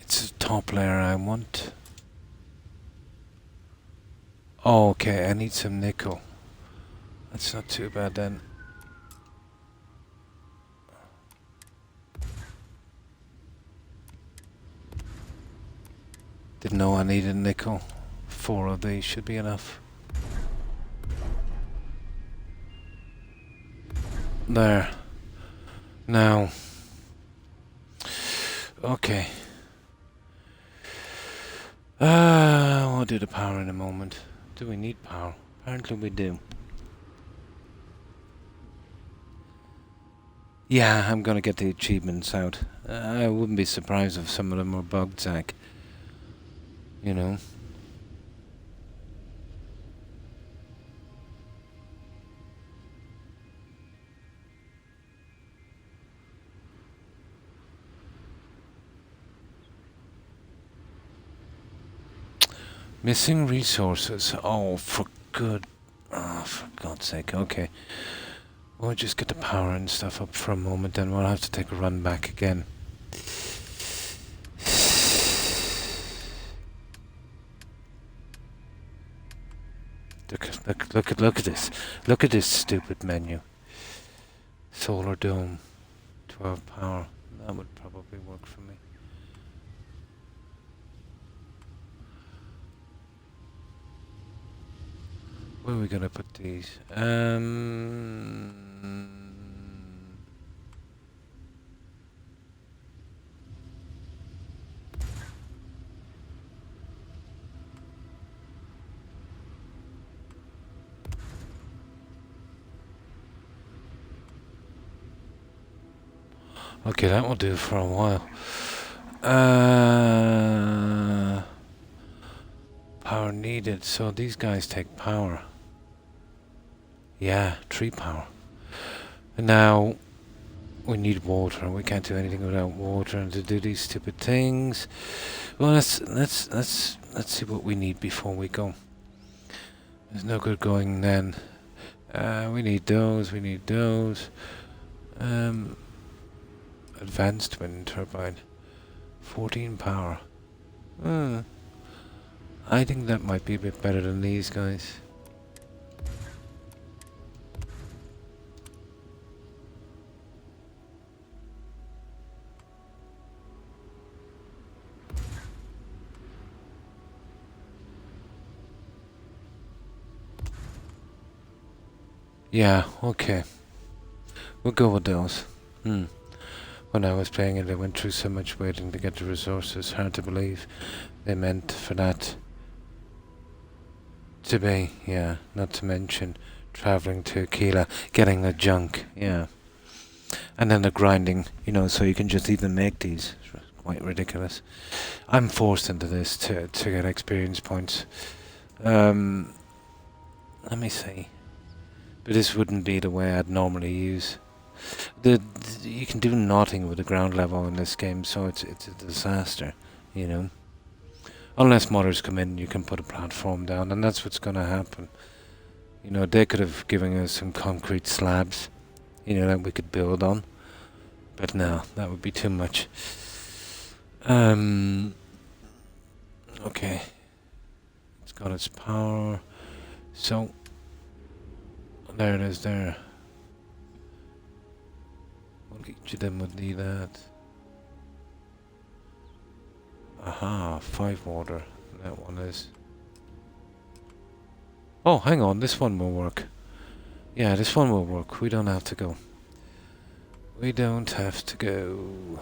Speaker 1: It's a top layer I want. Oh, okay, I need some nickel. That's not too bad then. Didn't know I needed nickel. 4 of these should be enough. There. Now. Okay. We'll do the power in a moment. Do we need power? Apparently we do. Yeah, I'm gonna get the achievements out. I wouldn't be surprised if some of them were bugged, Zach. You know. Missing resources. Oh, for God's sake. Okay. We'll just get the power and stuff up for a moment, then we'll have to take a run back again. Look at this. Look at this stupid menu. Solar dome. 12 power. That would probably work for me. Where are we gonna put these? Okay, that will do for a while. Power needed. So these guys take power. Yeah, 3 power. And now we need water. We can't do anything without water, and to do these stupid things. Well, let's see what we need before we go. There's no good going then. We need those. We need those. Advanced wind turbine. 14 power. I think that might be a bit better than these guys. Yeah, okay. We'll go with those. When I was playing it, I went through so much waiting to get the resources. Hard to believe they meant for that to be, yeah. Not to mention traveling to Aquila, getting the junk, yeah. And then the grinding, you know, so you can just even make these. It's quite ridiculous. I'm forced into this to get experience points. Let me see. But this wouldn't be the way I'd normally use. You can do nothing with the ground level in this game, so it's a disaster, you know. Unless modders come in, you can put a platform down, and that's what's going to happen. You know, they could have given us some concrete slabs, you know, that we could build on. But no, that would be too much. Okay. It's got its power. So, there it is there. Well, each of them would need that. Aha, 5 water. That one is. Oh, hang on, this one will work. Yeah, this one will work. We don't have to go. We don't have to go.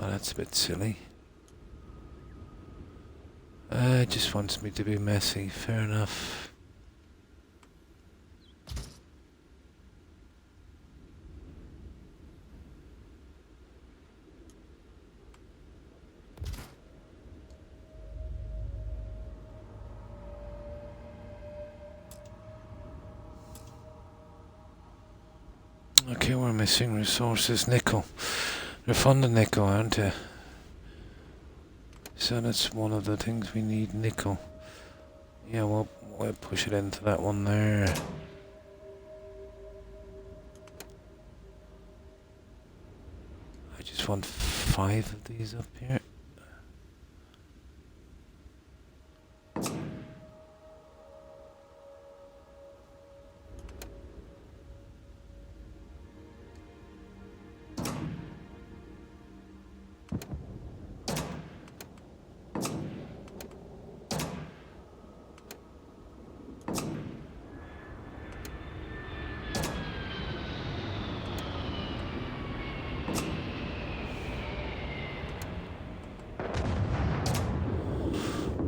Speaker 1: Oh, that's a bit silly. It just wants me to be messy. Fair enough. Okay, we're missing resources. Nickel. They're fond of nickel, aren't they? So that's one of the things we need, nickel. Yeah, we'll push it into that one there. I just want 5 of these up here.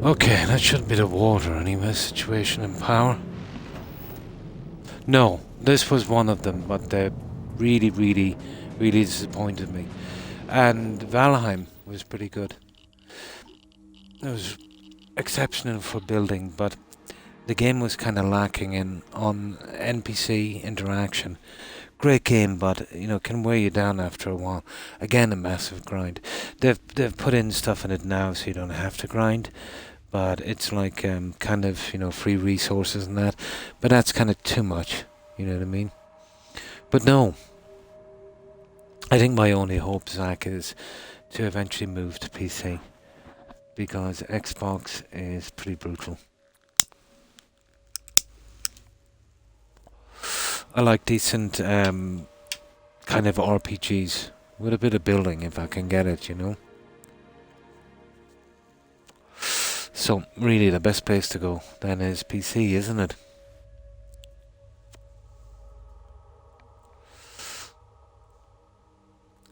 Speaker 1: Okay, that should be the water anyway, situation and power. No, this was one of them, but they really disappointed me. And Valheim was pretty good. It was exceptional for building, but the game was kind of lacking on NPC interaction. Great game, but you know, can wear you down after a while. Again, a massive grind. They've put in stuff in it now, so you don't have to grind. But it's like kind of, you know, free resources and that. But that's kind of too much. You know what I mean? But no, I think my only hope, Zach, is to eventually move to PC, because Xbox is pretty brutal. I like decent kind of RPGs with a bit of building if I can get it, you know. So really the best place to go then is PC, isn't it?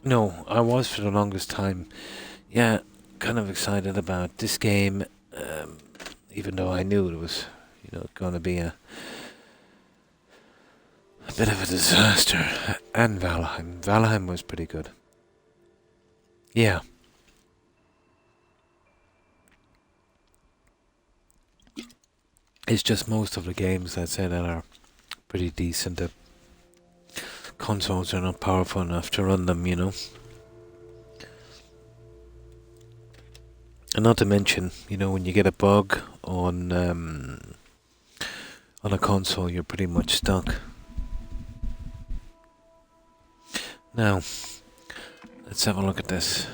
Speaker 1: No, I was for the longest time, yeah, kind of excited about this game, even though I knew it was, you know, going to be a bit of a disaster. And Valheim. Valheim was pretty good. Yeah. It's just most of the games, I'd say, that are pretty decent. The consoles are not powerful enough to run them, you know. And not to mention, you know, when you get a bug on a console, you're pretty much stuck. Now, let's have a look at this.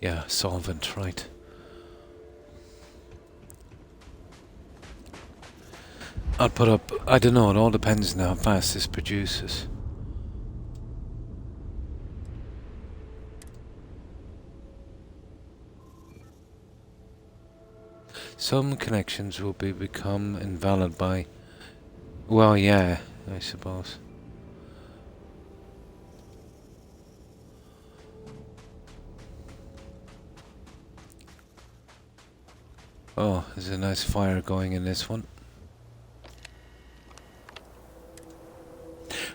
Speaker 1: Yeah, solvent, right. I'll put up, I don't know, it all depends on how fast this produces. Some connections will become invalid by, well, yeah, I suppose. Oh, there's a nice fire going in this one.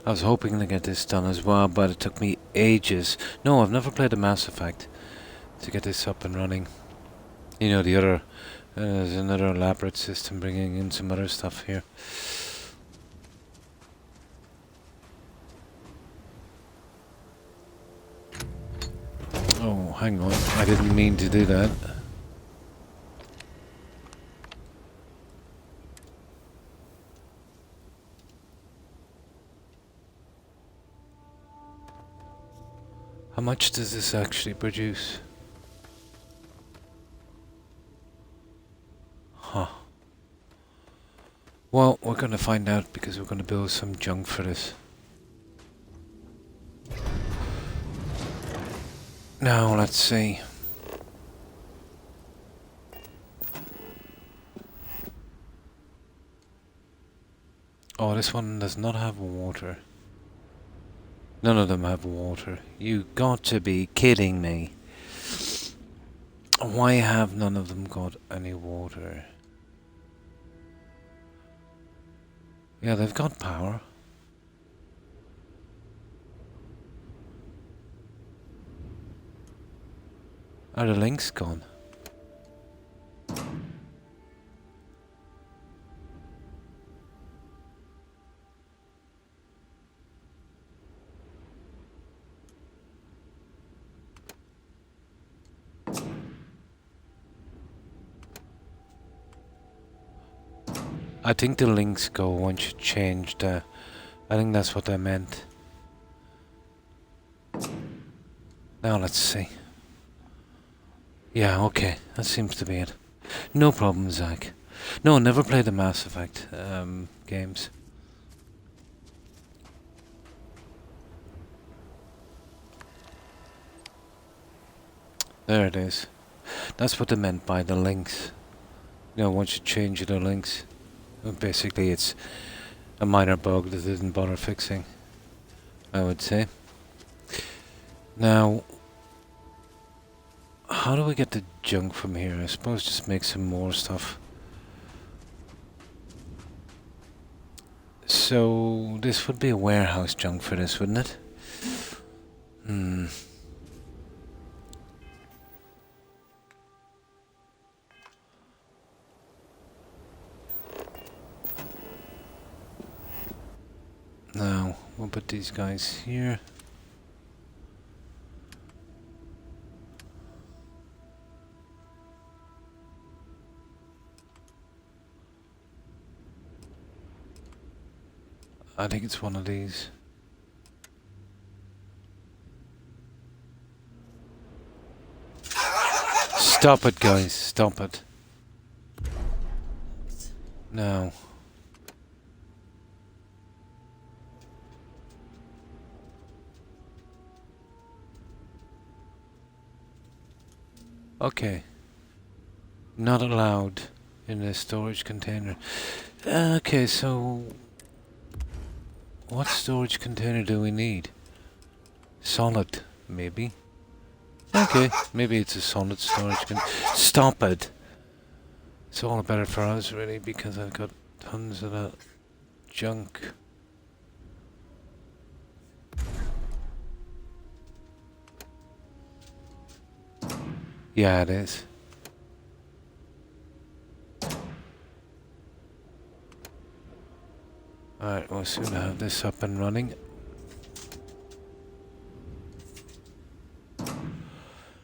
Speaker 1: I was hoping to get this done as well, but it took me ages. No, I've never played a Mass Effect to get this up and running. You know, the other, there's another elaborate system bringing in some other stuff here. Oh, hang on, I didn't mean to do that. How much does this actually produce? Huh. Well, we're gonna find out because we're gonna build some junk for this. Now, let's see. Oh, this one does not have water. None of them have water. You got to be kidding me. Why have none of them got any water? Yeah, they've got power. Are the links gone? I think the links go once you change the... I think that's what I meant. Now let's see. Yeah, okay. That seems to be it. No problem, Zach. No, never played the Mass Effect games. There it is. That's what they meant by the links. You know, once you change the links. Basically, it's a minor bug that didn't bother fixing, I would say. Now, How do we get the junk from here? I suppose just make some more stuff. So this would be a warehouse junk for this, wouldn't it? Hmm. Now, we'll put these guys here. I think it's one of these. Stop it, guys. Stop it. No. Okay. Not allowed in the storage container. Okay, so what storage container do we need? Solid, maybe. Okay, maybe it's a solid storage container. Stop it! It's all the better for us, really, because I've got tons of that junk. Yeah, it is. Alright, we'll soon have this up and running.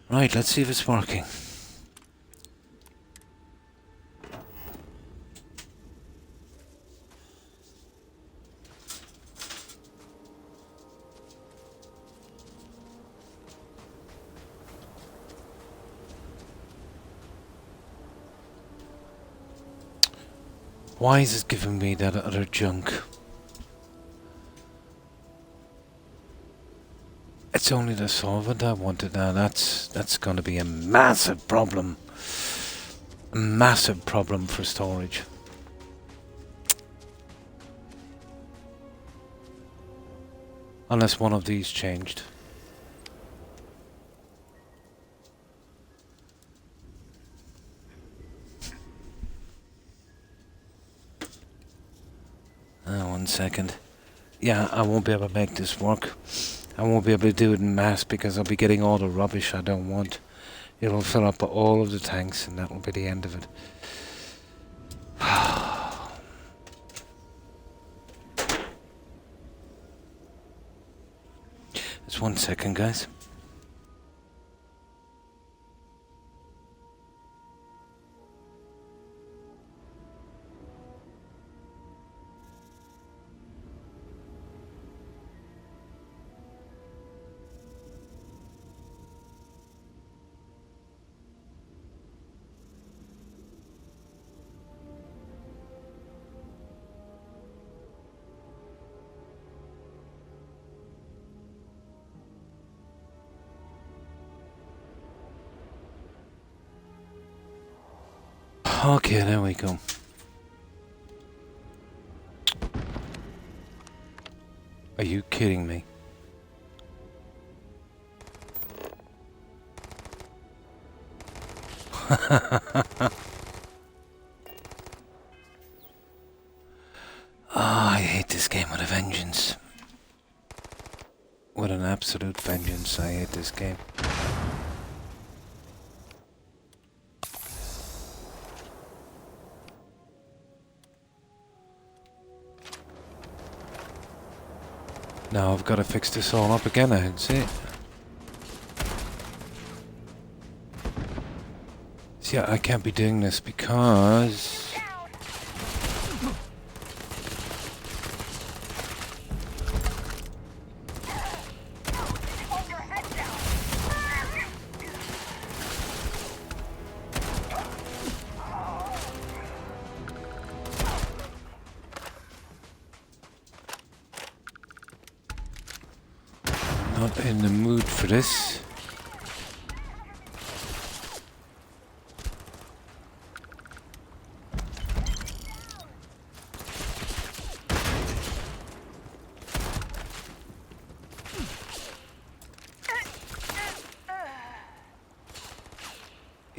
Speaker 1: Right, let's see if it's working. Why is it giving me that other junk? It's only the solvent I wanted now. That's going to be a massive problem. A massive problem for storage. Unless one of these changed. One second. Yeah, I won't be able to make this work. I won't be able to do it in mass because I'll be getting all the rubbish I don't want. It will fill up all of the tanks and that will be the end of it. Just 1 second, guys. Okay, there we go. Are you kidding me? I hate this game with a vengeance. With an absolute vengeance, I hate this game. Now I've got to fix this all up again, I see. See, I can't be doing this because... not in the mood for this.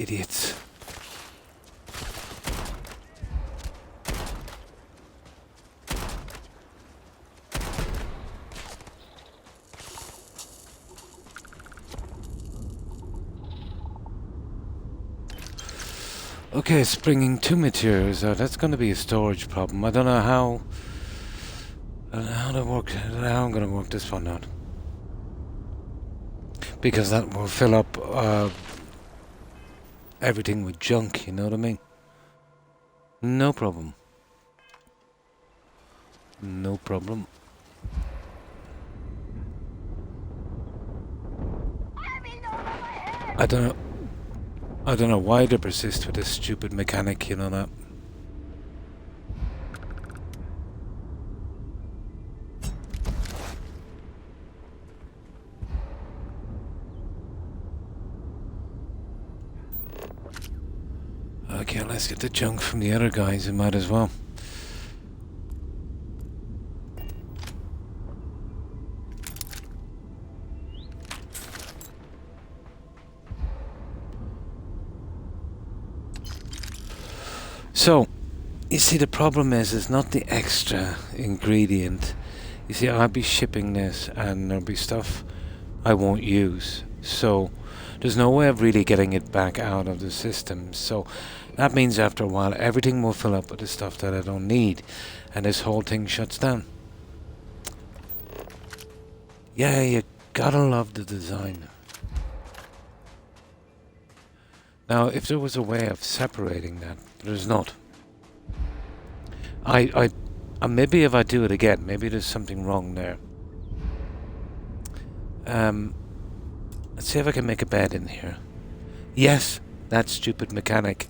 Speaker 1: Idiots. Okay, it's bringing 2 materials out. That's going to be a storage problem. I don't know how. I don't know how to work. I don't know how I'm going to work this one out. Because that will fill up everything with junk. You know what I mean? No problem. No problem. I don't know. I don't know why they persist with this stupid mechanic, you know that. Okay, let's get the junk from the other guys, we might as well. So, you see, the problem is not the extra ingredient. You see, I'll be shipping this and there'll be stuff I won't use. So, there's no way of really getting it back out of the system. So, that means after a while, everything will fill up with the stuff that I don't need. And this whole thing shuts down. Yeah, you gotta love the design. Now, if there was a way of separating that, there's not. Maybe if I do it again, maybe there's something wrong there. Let's see if I can make a bed in here. Yes, that stupid mechanic.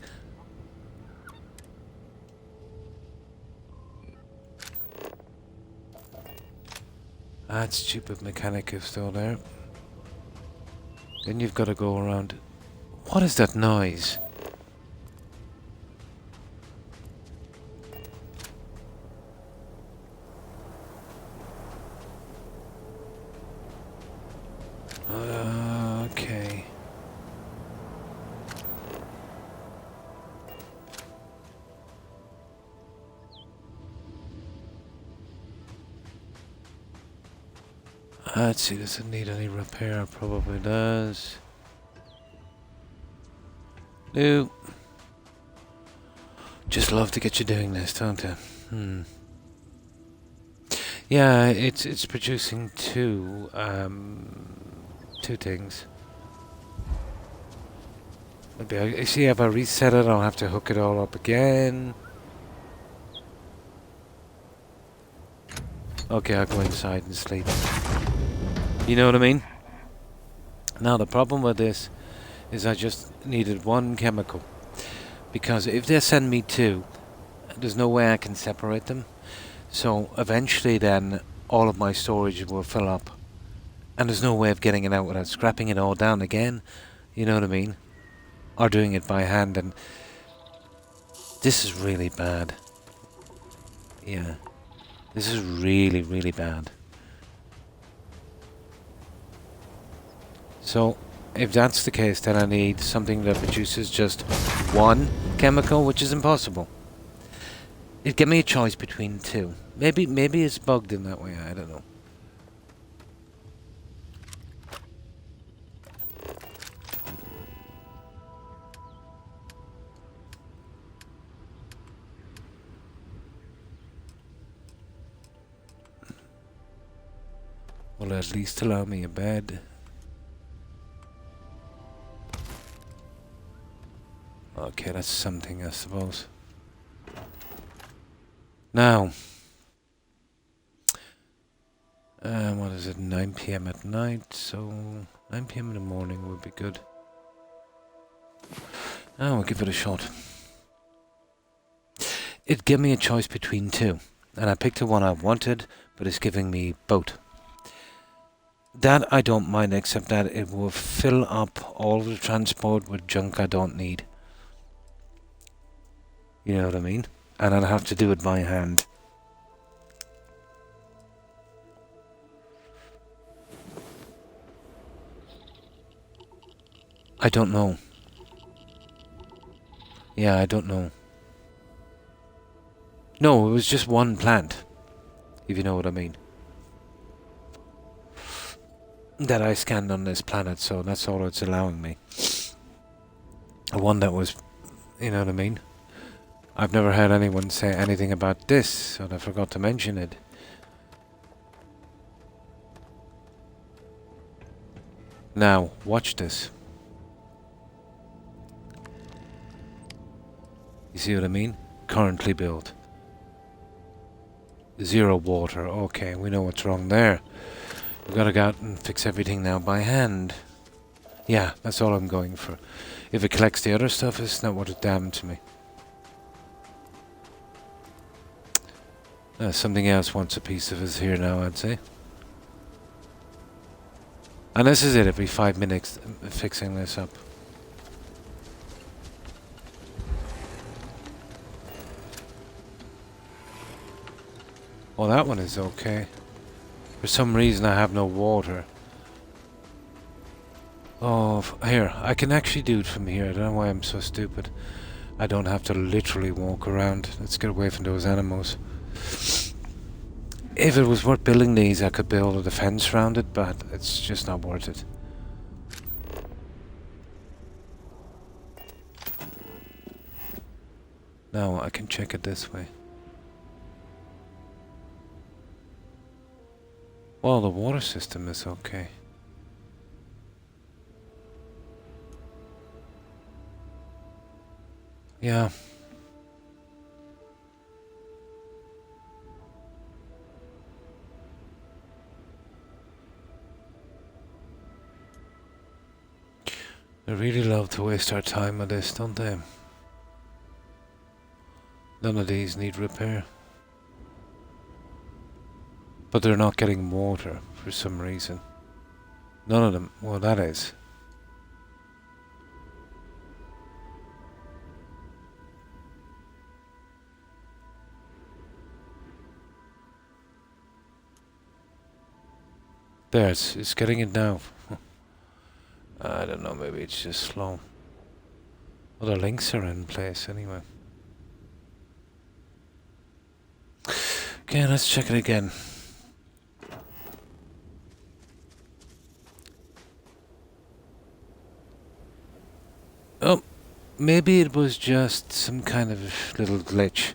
Speaker 1: That stupid mechanic is still there. Then you've got to go around. What is that noise? Okay. Let's see, does it need any repair? Probably does. No. Just love to get you doing this, don't I? Yeah, it's producing two things. Maybe I see if I reset it, I'll have to hook it all up again. Okay, I'll go inside and sleep. You know what I mean? Now the problem with this is I just needed one chemical. Because if they send me two, there's no way I can separate them. So eventually then all of my storage will fill up. And there's no way of getting it out without scrapping it all down again. You know what I mean? Or doing it by hand, and this is really bad. Yeah. This is really, really bad. So, if that's the case, then I need something that produces just one chemical, which is impossible. It'd give me a choice between two. Maybe it's bugged in that way, I don't know. Will at least allow me a bed. Okay, that's something, I suppose. Now, what is it, 9 PM at night, so 9 PM in the morning would be good. Oh, we'll give it a shot. It gave me a choice between two, and I picked the one I wanted, but it's giving me both. That I don't mind, except that it will fill up all the transport with junk I don't need. You know what I mean? And I'll have to do it by hand. I don't know. Yeah, I don't know. No, it was just one plant, if you know what I mean, that I scanned on this planet, so that's all it's allowing me. One that was, you know what I mean? I've never heard anyone say anything about this, and I forgot to mention it. Now, watch this. You see what I mean? Currently built. 0 water. Okay, we know what's wrong there. We've got to go out and fix everything now by hand. Yeah, that's all I'm going for. If it collects the other stuff, it's not worth a damn to me. Something else wants a piece of us here now, I'd say. And this is it, every 5 minutes fixing this up. Oh, that one is okay. For some reason I have no water. Oh, here, I can actually do it from here. I don't know why I'm so stupid. I don't have to literally walk around. Let's get away from those animals. If it was worth building these, I could build a defense around it, but it's just not worth it. Now I can check it this way. Well, the water system is okay. Yeah. They really love to waste our time with this, don't they? None of these need repair. But they're not getting water for some reason. None of them. Well, that is. There, it's getting it now. I don't know, maybe it's just slow. Well, the links are in place anyway. Okay, let's check it again. Oh, maybe it was just some kind of little glitch.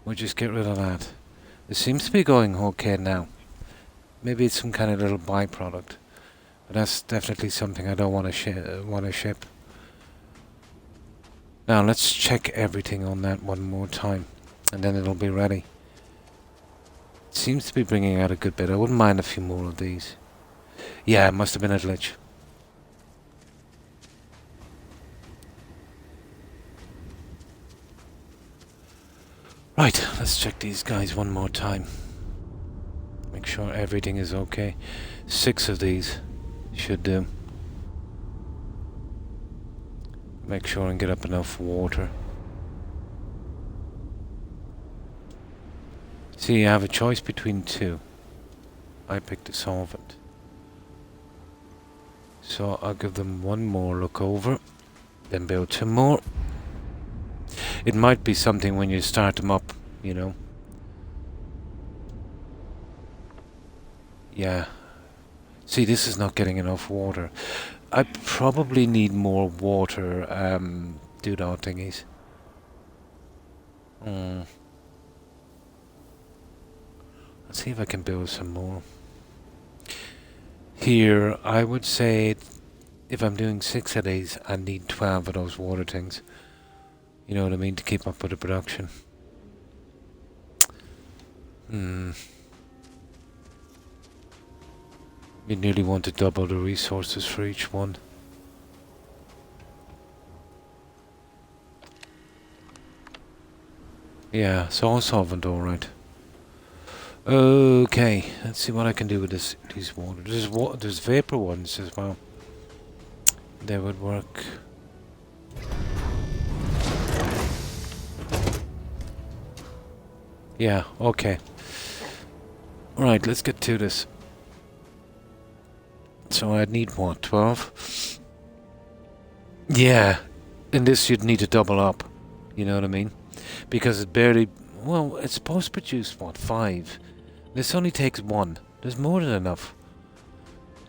Speaker 1: We'll just get rid of that. It seems to be going okay now. Maybe it's some kind of little byproduct. But that's definitely something I don't want to ship. Now let's check everything on that one more time, and then it'll be ready. It seems to be bringing out a good bit. I wouldn't mind a few more of these. Yeah, it must have been a glitch. Right, let's check these guys one more time. Make sure everything is okay. 6 of these should do. Make sure and get up enough water. See, you have a choice between 2. I picked the solvent. So I'll give them one more look over, then build 2 more. It might be something when you start them up, you know. Yeah. See, this is not getting enough water. I probably need more water, doodah thingies. Let's see if I can build some more. Here, I would say, if I'm doing 6 of these, I need 12 of those water things. You know what I mean, to keep up with the production. You nearly want to double the resources for each one. Yeah, it's all solvent, alright. Okay, let's see what I can do with these water. There's vapor ones as well. They would work. Yeah, okay. Alright, let's get to this. So I'd need what, 12? Yeah, in this you'd need to double up. You know what I mean? Because it barely... Well, it's supposed to produce, what, 5? This only takes 1. There's more than enough.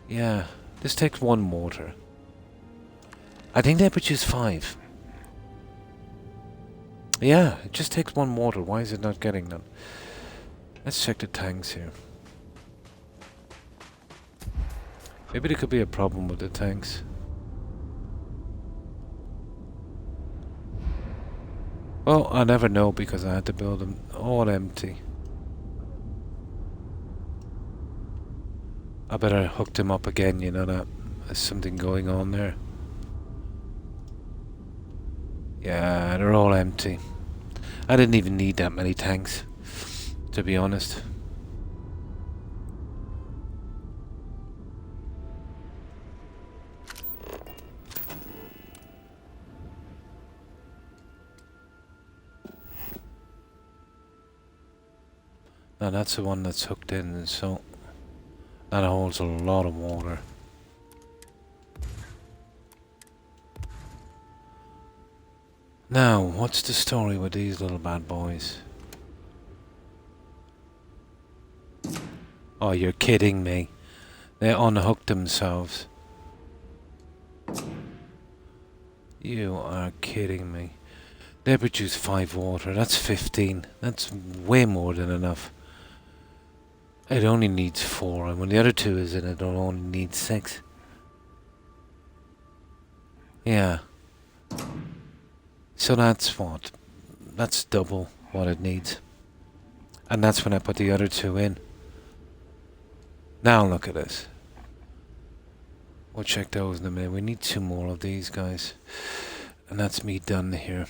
Speaker 1: Yeah, this takes 1 mortar. I think they produce 5. Yeah, it just takes 1 mortar. Why is it not getting none? Let's check the tanks here. Maybe there could be a problem with the tanks. Well, I never know because I had to build them all empty. I better hook them up again, you know, that there's something going on there. Yeah, they're all empty. I didn't even need that many tanks, to be honest. Now that's the one that's hooked in, so that holds a lot of water. Now, what's the story with these little bad boys? Oh, you're kidding me. They unhooked themselves. You are kidding me. They produce 5 water. That's 15. That's way more than enough. It only needs 4, and when the other 2 is in it, it'll only need 6. Yeah. So that's what? That's double what it needs. And that's when I put the other 2 in. Now look at this. We'll check those in a minute. We need 2 more of these guys. And that's me done here.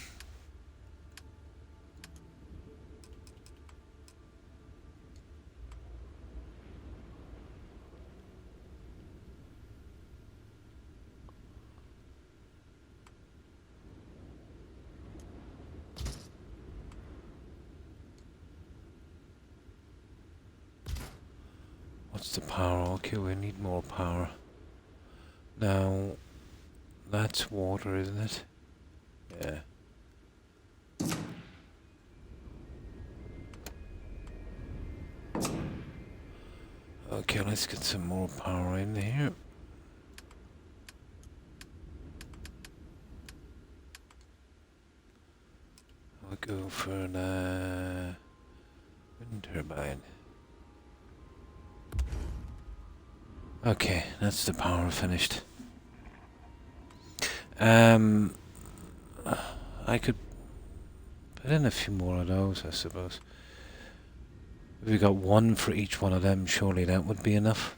Speaker 1: What's the power? Okay, we need more power. Now, that's water, isn't it? Yeah. Okay, let's get some more power in here. I'll go for the wind turbine. Okay, that's the power finished. I could put in a few more of those, I suppose. If we got 1 for each one of them, surely that would be enough.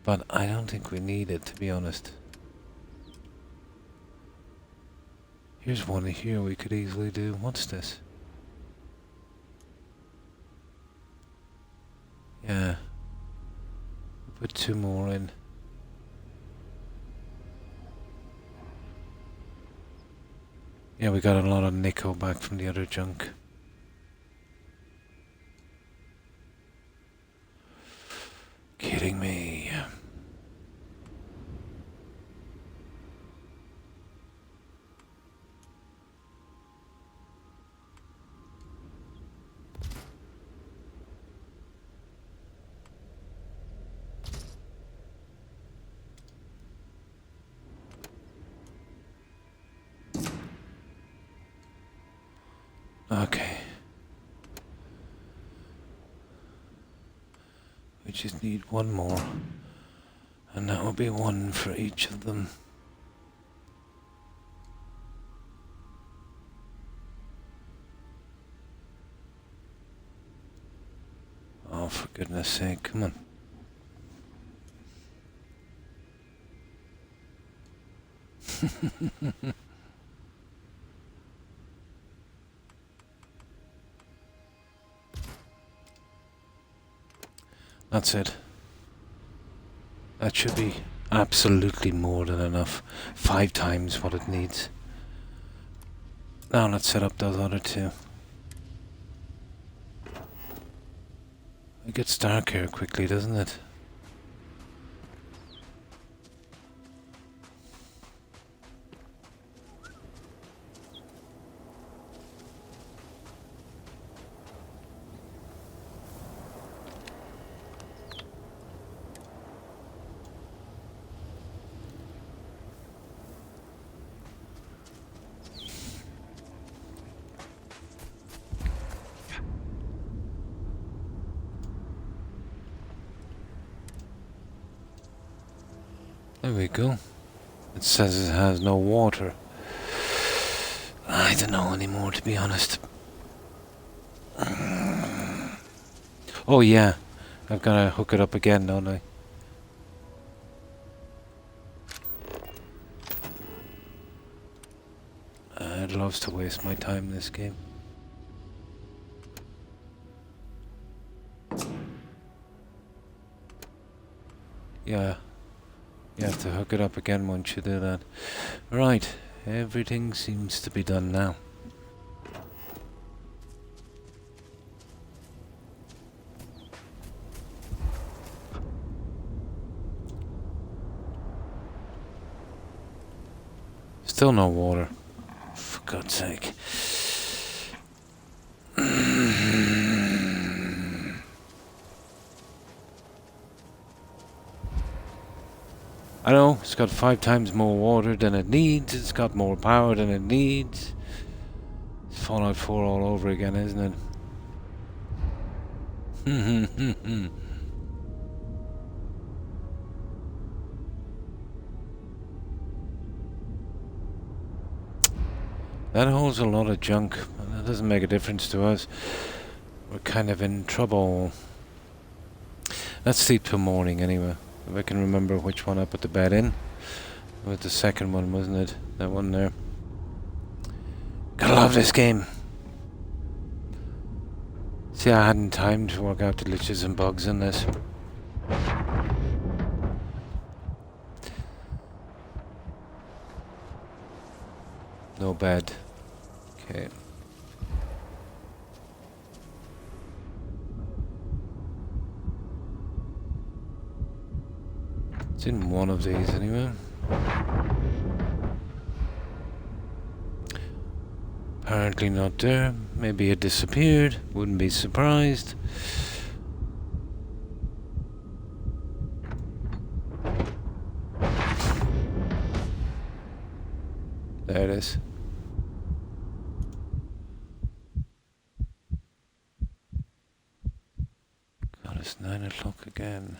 Speaker 1: But I don't think we need it, to be honest. Here's one here we could easily do. What's this? Yeah. Put 2 more in. Yeah, we got a lot of nickel back from the other junk. Kidding me. Okay. We just need 1 more. And that will be 1 for each of them. Oh, for goodness sake, come on. That's it. That should be absolutely more than enough. 5 times what it needs. Now let's set up those other 2. It gets dark here quickly, doesn't it? There we go. It says it has no water. I don't know anymore, to be honest. Oh yeah, I've got to hook it up again, don't I? It loves to waste my time in this game. Yeah, you have to hook it up again once you do that. Right, everything seems to be done now. Still no water. For God's sake. I know, it's got 5 times more water than it needs, it's got more power than it needs. It's Fallout 4 all over again, isn't it? That holds a lot of junk, and that doesn't make a difference to us. We're kind of in trouble. Let's sleep till morning anyway. If I can remember which one I put the bed in. It was the second one, wasn't it? That one there. Gotta love this game. See, I hadn't time to work out the glitches and bugs in this. No bed. Okay. It's in one of these anyway. Apparently not there. Maybe it disappeared. Wouldn't be surprised. There it is. God, it's 9 o'clock again.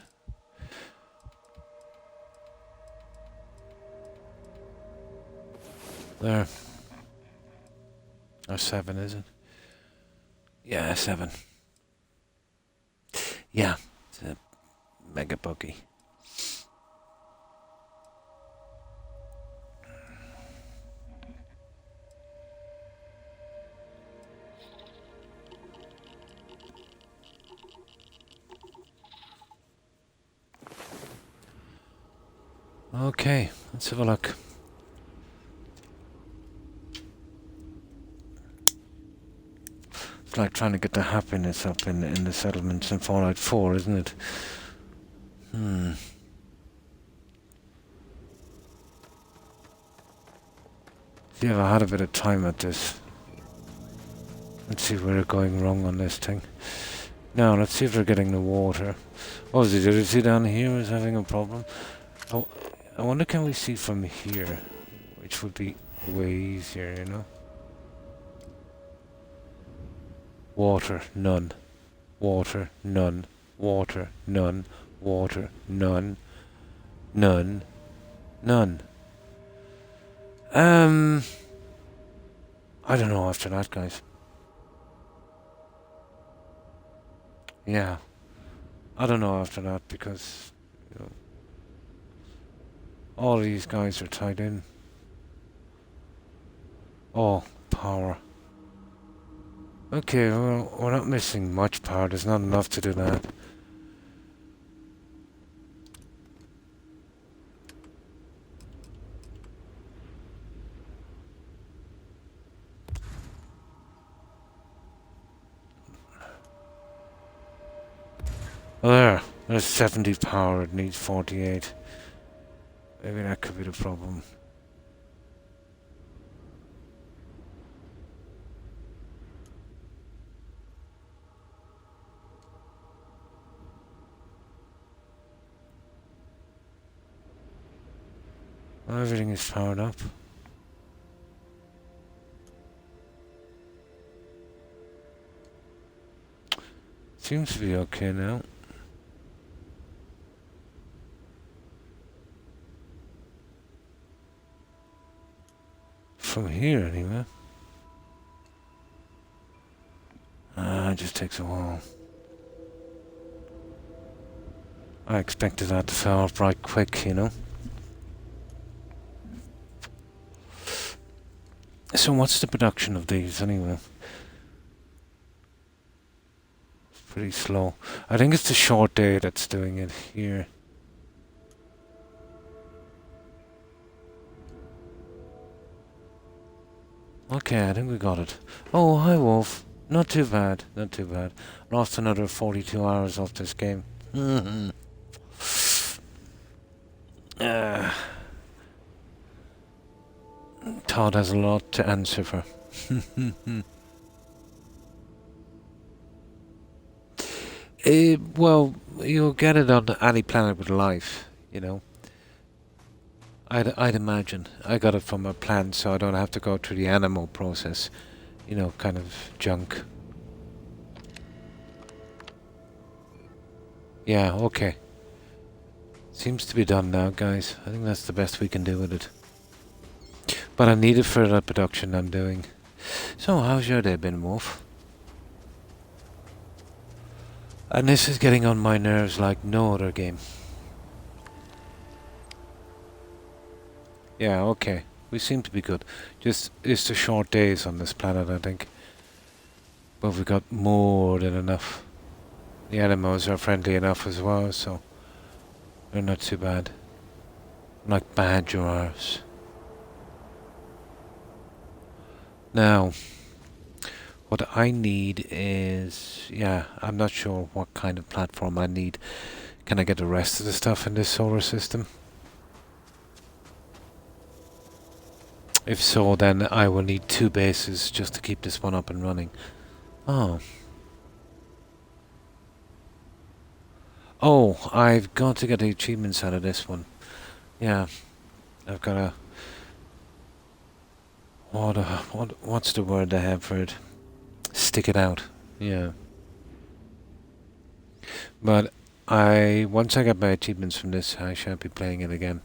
Speaker 1: There. Or 7, is it? Yeah, 7. Yeah, it's a mega buggy. Okay, let's have a look. It's like trying to get the happiness up in the settlements in Fallout 4, isn't it? See if I had a bit of time at this. Let's see where we're going wrong on this thing. Now, let's see if we're getting the water. Oh, is it see down here is having a problem? Oh, I wonder can we see from here? Which would be way easier, you know? Water, none. Water, none. Water, none. Water, none. None. None. I don't know after that, guys. Yeah. I don't know after that because, you know, all these guys are tied in. Oh, power. Okay, well, we're not missing much power. There's not enough to do that. Oh, there's 70 power. It needs 48. Maybe that could be the problem. Well, everything is powered up. Seems to be okay now. from here anyway. It just takes a while. I expected that to fall off right quick, you know. So what's the production of these anyway? It's pretty slow. I think it's the short day that's doing it here. Okay, I think we got it. Oh, hi Wolf. Not too bad, not too bad. Lost another 42 hours off this game. Todd has a lot to answer for. Well, you'll get it on any planet with life, you know. I'd imagine. I got it from a plant, so I don't have to go through the animal process. You know, kind of junk. Yeah, okay. Seems to be done now, guys. I think that's the best we can do with it. But I need it for that production I'm doing. So, how's your day been, Wolf? And this is getting on my nerves like no other game. Yeah, okay. We seem to be good. Just, it's the short days on this planet, I think. But we've got more than enough. The animals are friendly enough as well, so they're not too bad. Like badgers. Now, what I need is... yeah, I'm not sure what kind of platform I need. Can I get the rest of the stuff in this solar system? If so, then I will need 2 bases just to keep this one up and running. Oh. Oh, I've got to get the achievements out of this one. Yeah. I've got to... what's the word they have for it? Stick it out. Yeah. But once I get my achievements from this, I shan't be playing it again.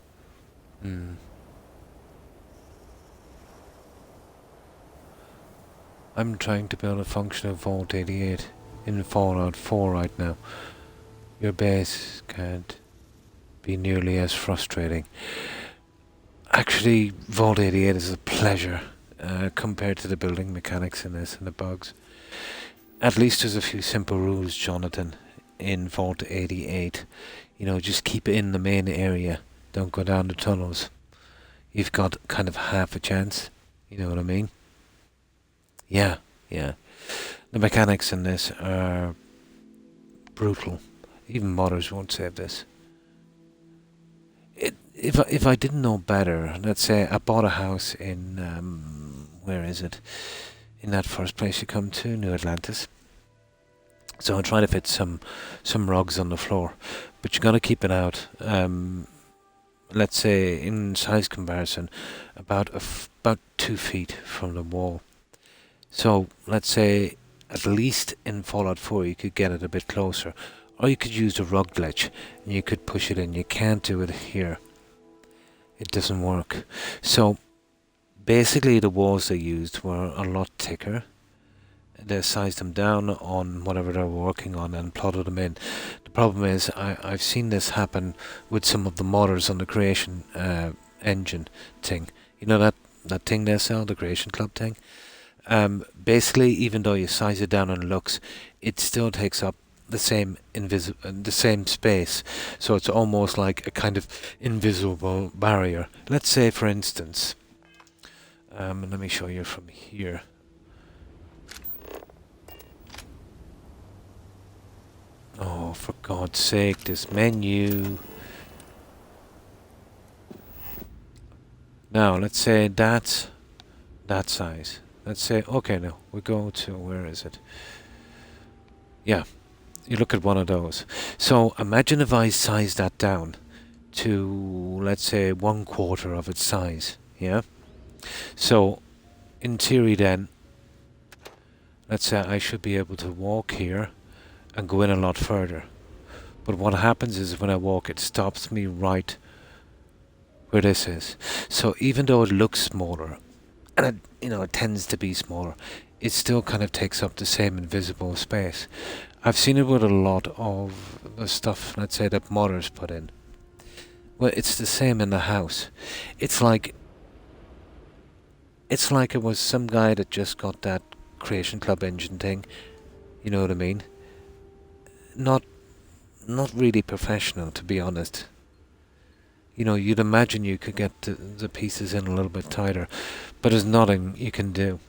Speaker 1: I'm trying to build a functional Vault 88 in Fallout 4 right now. Your base can't be nearly as frustrating. Actually, Vault 88 is a pleasure compared to the building mechanics in this and the bugs. At least there's a few simple rules, Jonathan, in Vault 88. You know, just keep it in the main area. Don't go down the tunnels. You've got kind of half a chance. You know what I mean? Yeah, yeah. The mechanics in this are brutal. Even modders won't save this. If I didn't know better, let's say I bought a house in where is it? In that first place you come to, New Atlantis. So I'm trying to fit some rugs on the floor, but you got to keep it out. Let's say in size comparison, about 2 feet from the wall. So let's say at least in Fallout 4 you could get it a bit closer, or you could use the rug glitch and you could push it in. You can't do it here. It doesn't work. So basically the walls they used were a lot thicker. They sized them down on whatever they were working on and plotted them in. The problem is I've seen this happen with some of the modders on the creation engine thing. You know that thing they sell, the creation club thing? Basically, even though you size it down on looks, it still takes up the same space. So it's almost like a kind of invisible barrier. Let's say, for instance, let me show you from here. Oh, for God's sake, this menu. Now, let's say that's that size. Let's say, okay, now we go to, where is it? Yeah, you look at one of those. So imagine if I size that down to, let's say, 1/4 of its size. Yeah. So, in theory, then, let's say I should be able to walk here and go in a lot further. But what happens is when I walk, it stops me right where this is. So even though it looks smaller, and it tends to be smaller. It still kind of takes up the same invisible space. I've seen it with a lot of the stuff, let's say, that modders put in. Well, it's the same in the house. It's like it was some guy that just got that Creation Club engine thing. You know what I mean? Not really professional, to be honest. You'd imagine you could get the pieces in a little bit tighter, but there's nothing you can do.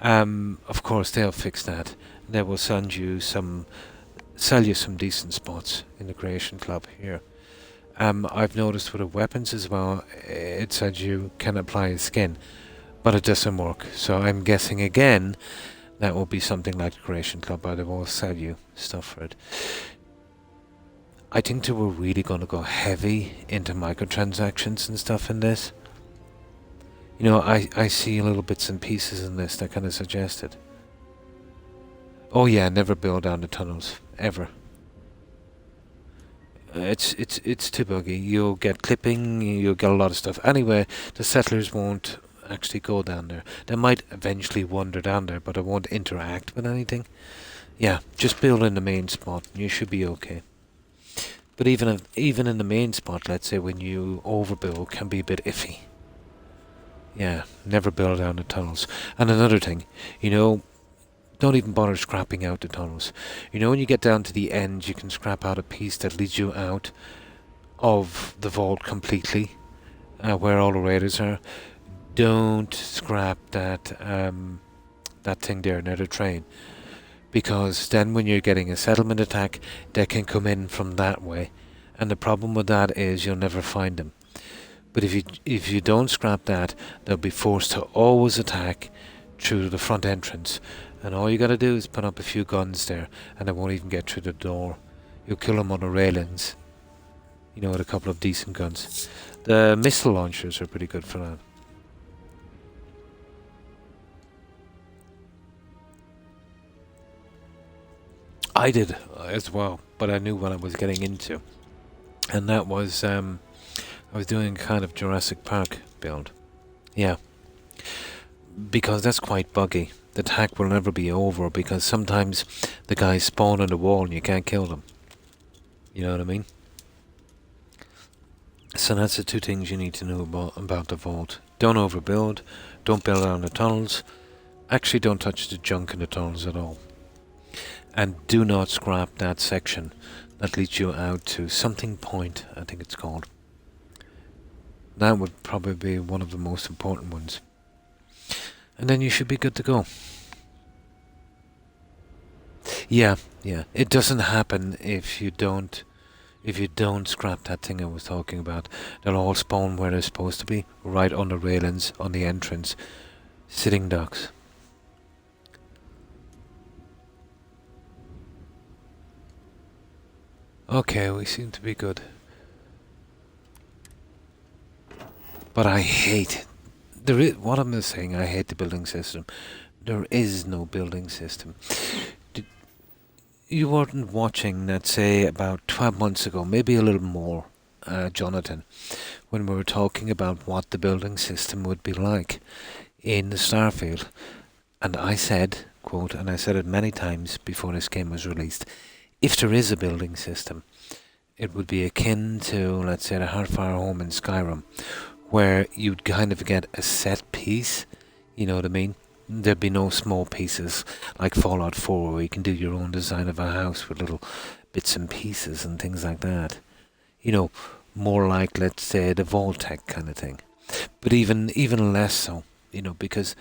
Speaker 1: Of course, they'll fix that. They will sell you some decent spots in the Creation Club here. I've noticed with the weapons as well, it said you can apply a skin, but it doesn't work. So I'm guessing again that will be something like the Creation Club, where they will sell you stuff for it. I think they were really going to go heavy into microtransactions and stuff in this. I see little bits and pieces in this that kind of suggest it. Oh yeah, never build down the tunnels, ever. It's too buggy. You'll get clipping, you'll get a lot of stuff. Anyway, the settlers won't actually go down there. They might eventually wander down there, but they won't interact with anything. Yeah, just build in the main spot, and you should be okay. But even in the main spot, let's say when you overbuild, can be a bit iffy. Yeah, never build down the tunnels. And another thing, don't even bother scrapping out the tunnels. When you get down to the end, you can scrap out a piece that leads you out of the vault completely, where all the raiders are. Don't scrap that thing there near the train, because then when you're getting a settlement attack, they can come in from that way, and the problem with that is you'll never find them. But if you don't scrap that, they'll be forced to always attack through the front entrance, and all you gotta do is put up a few guns there, and they won't even get through the door. You'll kill them on the railings, with a couple of decent guns. The missile launchers are pretty good for that. I did as well, but I knew what I was getting into, and that was I was doing a kind of Jurassic Park build. Yeah, because that's quite buggy. The attack will never be over, because sometimes the guys spawn on the wall and you can't kill them. You know what I mean? So that's the two things you need to know about the vault. Don't overbuild, don't build down the tunnels, actually don't touch the junk in the tunnels at all. And do not scrap that section that leads you out to something point, I think it's called. That would probably be one of the most important ones. And then you should be good to go. Yeah. It doesn't happen if you don't scrap that thing I was talking about. They'll all spawn where they're supposed to be, right on the railings, on the entrance. Sitting ducks. Okay, we seem to be good. But I hate... what am I saying? I hate the building system. There is no building system. You weren't watching, let's say, about 12 months ago, maybe a little more, Jonathan, when we were talking about what the building system would be like in the Starfield. And I said, quote, and I said it many times before this game was released, if there is a building system, it would be akin to, let's say, the Heartfire Home in Skyrim, where you'd kind of get a set piece, you know what I mean? There'd be no small pieces like Fallout 4, where you can do your own design of a house with little bits and pieces and things like that. More like, let's say, the Vault-Tec kind of thing. But even less so, because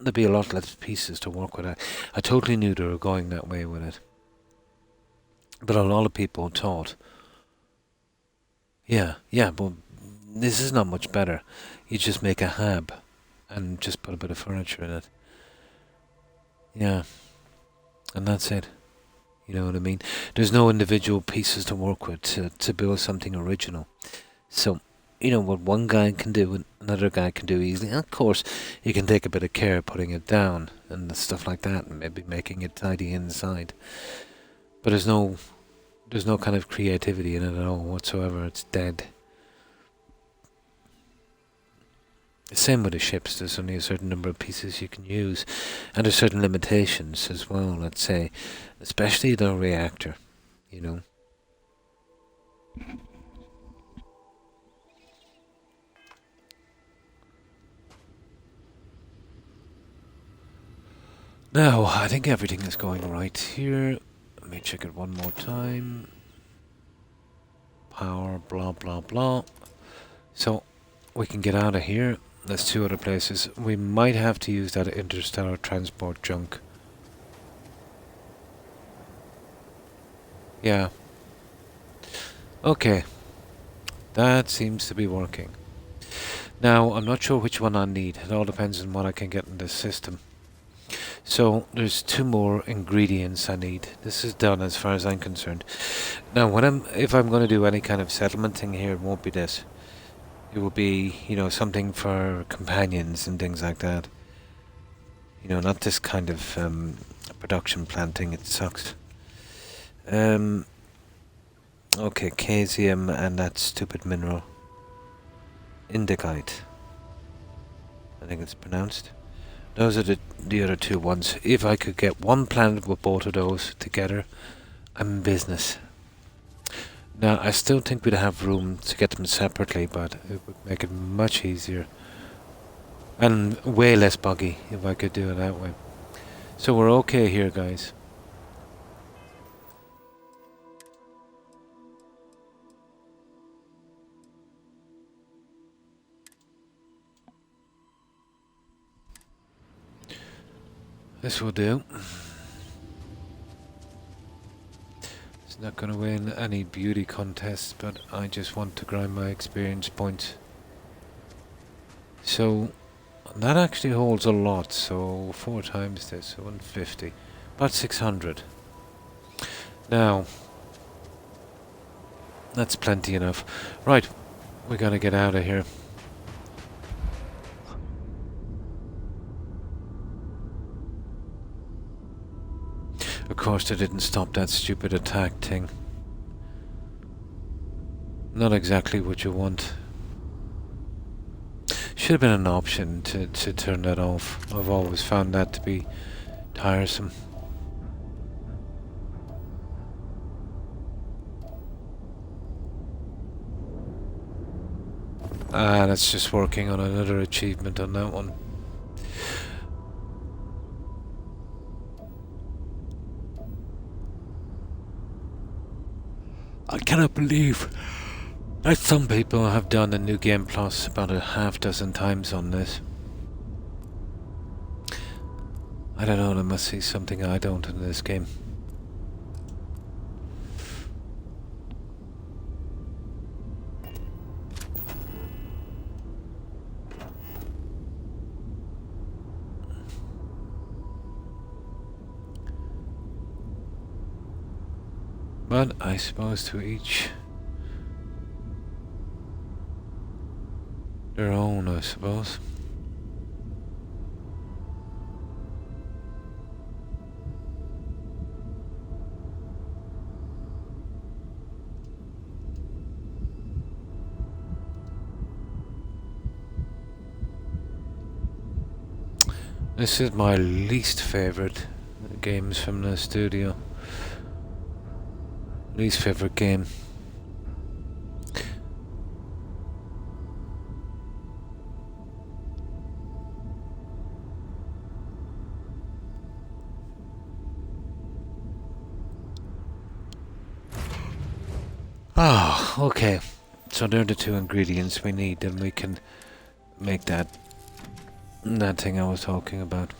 Speaker 1: there'd be a lot less pieces to work with. I totally knew they were going that way with it. But a lot of people thought, yeah, but this is not much better. You just make a hab and just put a bit of furniture in it. Yeah, and that's it. You know what I mean? There's no individual pieces to work with to build something original. So, what one guy can do, another guy can do easily. And of course, you can take a bit of care putting it down and stuff like that, and maybe making it tidy inside. But there's no kind of creativity in it at all whatsoever. It's dead. Same with the ships, there's only a certain number of pieces you can use, and there's certain limitations as well, let's say, especially the reactor, you know. Now, I think everything is going right here. Let me check it one more time. Power, blah, blah, blah. So, we can get out of here. There's two other places. We might have to use that interstellar transport junk. Yeah. Okay. That seems to be working. Now, I'm not sure which one I need. It all depends on what I can get in this system. So, there's two more ingredients I need. This is done as far as I'm concerned. Now, if I'm going to do any kind of settlement thing here, it won't be this. It will be, you know, something for companions and things like that. You know, not this kind of production plant thing. It sucks. Okay, Casium and that stupid mineral. Indicite. I think it's pronounced. Those are the other two ones. If I could get one planet with both of those together, I'm in business. Now, I still think we'd have room to get them separately, but it would make it much easier. And way less buggy if I could do it that way. So we're okay here, guys. This will do. It's not going to win any beauty contests, but I just want to grind my experience points. So, that actually holds a lot, so 4 times this, 150. About 600. Now, that's plenty enough. Right, we gotta get out of here. Of course, they didn't stop that stupid attack thing. Not exactly what you want. Should have been an option to turn that off. I've always found that to be tiresome. Ah, that's just working on another achievement on that one. I cannot believe that some people have done the New Game Plus about a half dozen times on this. I don't know, they must see something I don't in this game. But I suppose to each their own, I suppose. This is my least favorite games from the studio. Least favorite game. Ah, okay. So they're the two ingredients we need, and we can make that thing I was talking about.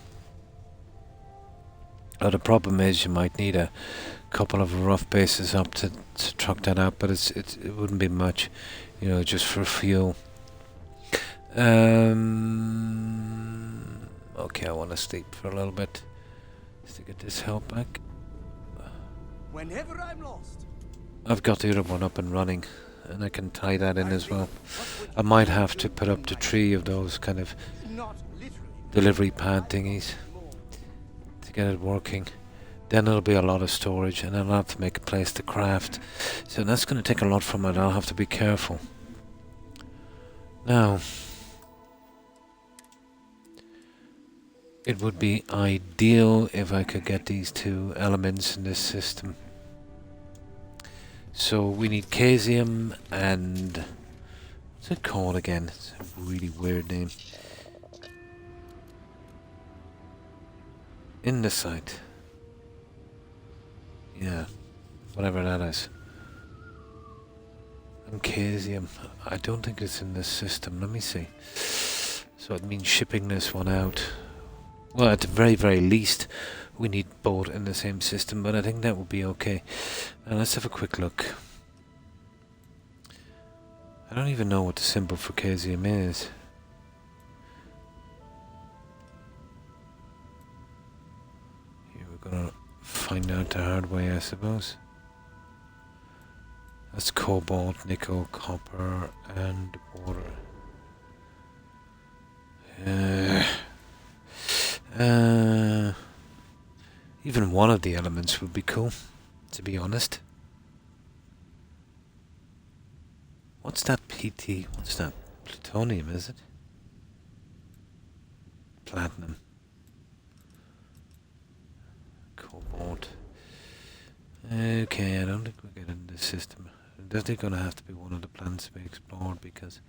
Speaker 1: Oh, the problem is you might need a couple of rough bases up to truck that out, but it wouldn't be much, you know, just for fuel. Okay, I want to sleep for a little bit just to get this health back.
Speaker 4: Whenever I'm lost,
Speaker 1: I've got the other one up and running, and I can tie that in as well. I might have to put up to 3 of those kind of
Speaker 4: not literally.
Speaker 1: delivery pad thingies to get it working. Then it'll be a lot of storage, and I'll have to make a place to craft. So that's going to take a lot from it. I'll have to be careful. Now, It would be ideal if I could get these two elements in this system. So we need Casium and... what's it called again? It's a really weird name. Indesite. Yeah, whatever that is. And Casium. I don't think it's in this system. Let me see. So it means shipping this one out. Well, at the very, very least, we need both in the same system, but I think that would be okay. Now let's have a quick look. I don't even know what the symbol for Casium is. Here we're gonna find out the hard way, I suppose. That's cobalt, nickel, copper, and water. Even one of the elements would be cool, to be honest. What's that PT? What's that? Plutonium, is it? Platinum. Cobalt. Okay, I don't think we'll get into this system. It's definitely going to have to be one of the planets we explored because...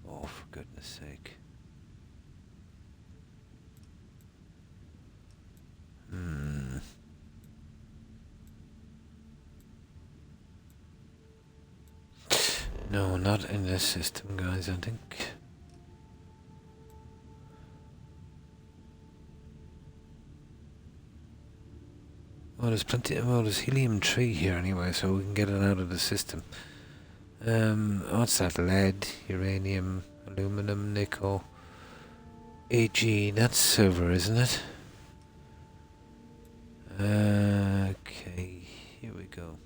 Speaker 1: oh, for goodness sake. No, not in this system, guys, I think. Well, there's plenty. Well, there's helium-3 here anyway, so we can get it out of the system. What's that? Lead, uranium, aluminum, nickel, Ag. That's silver, isn't it? Okay, here we go.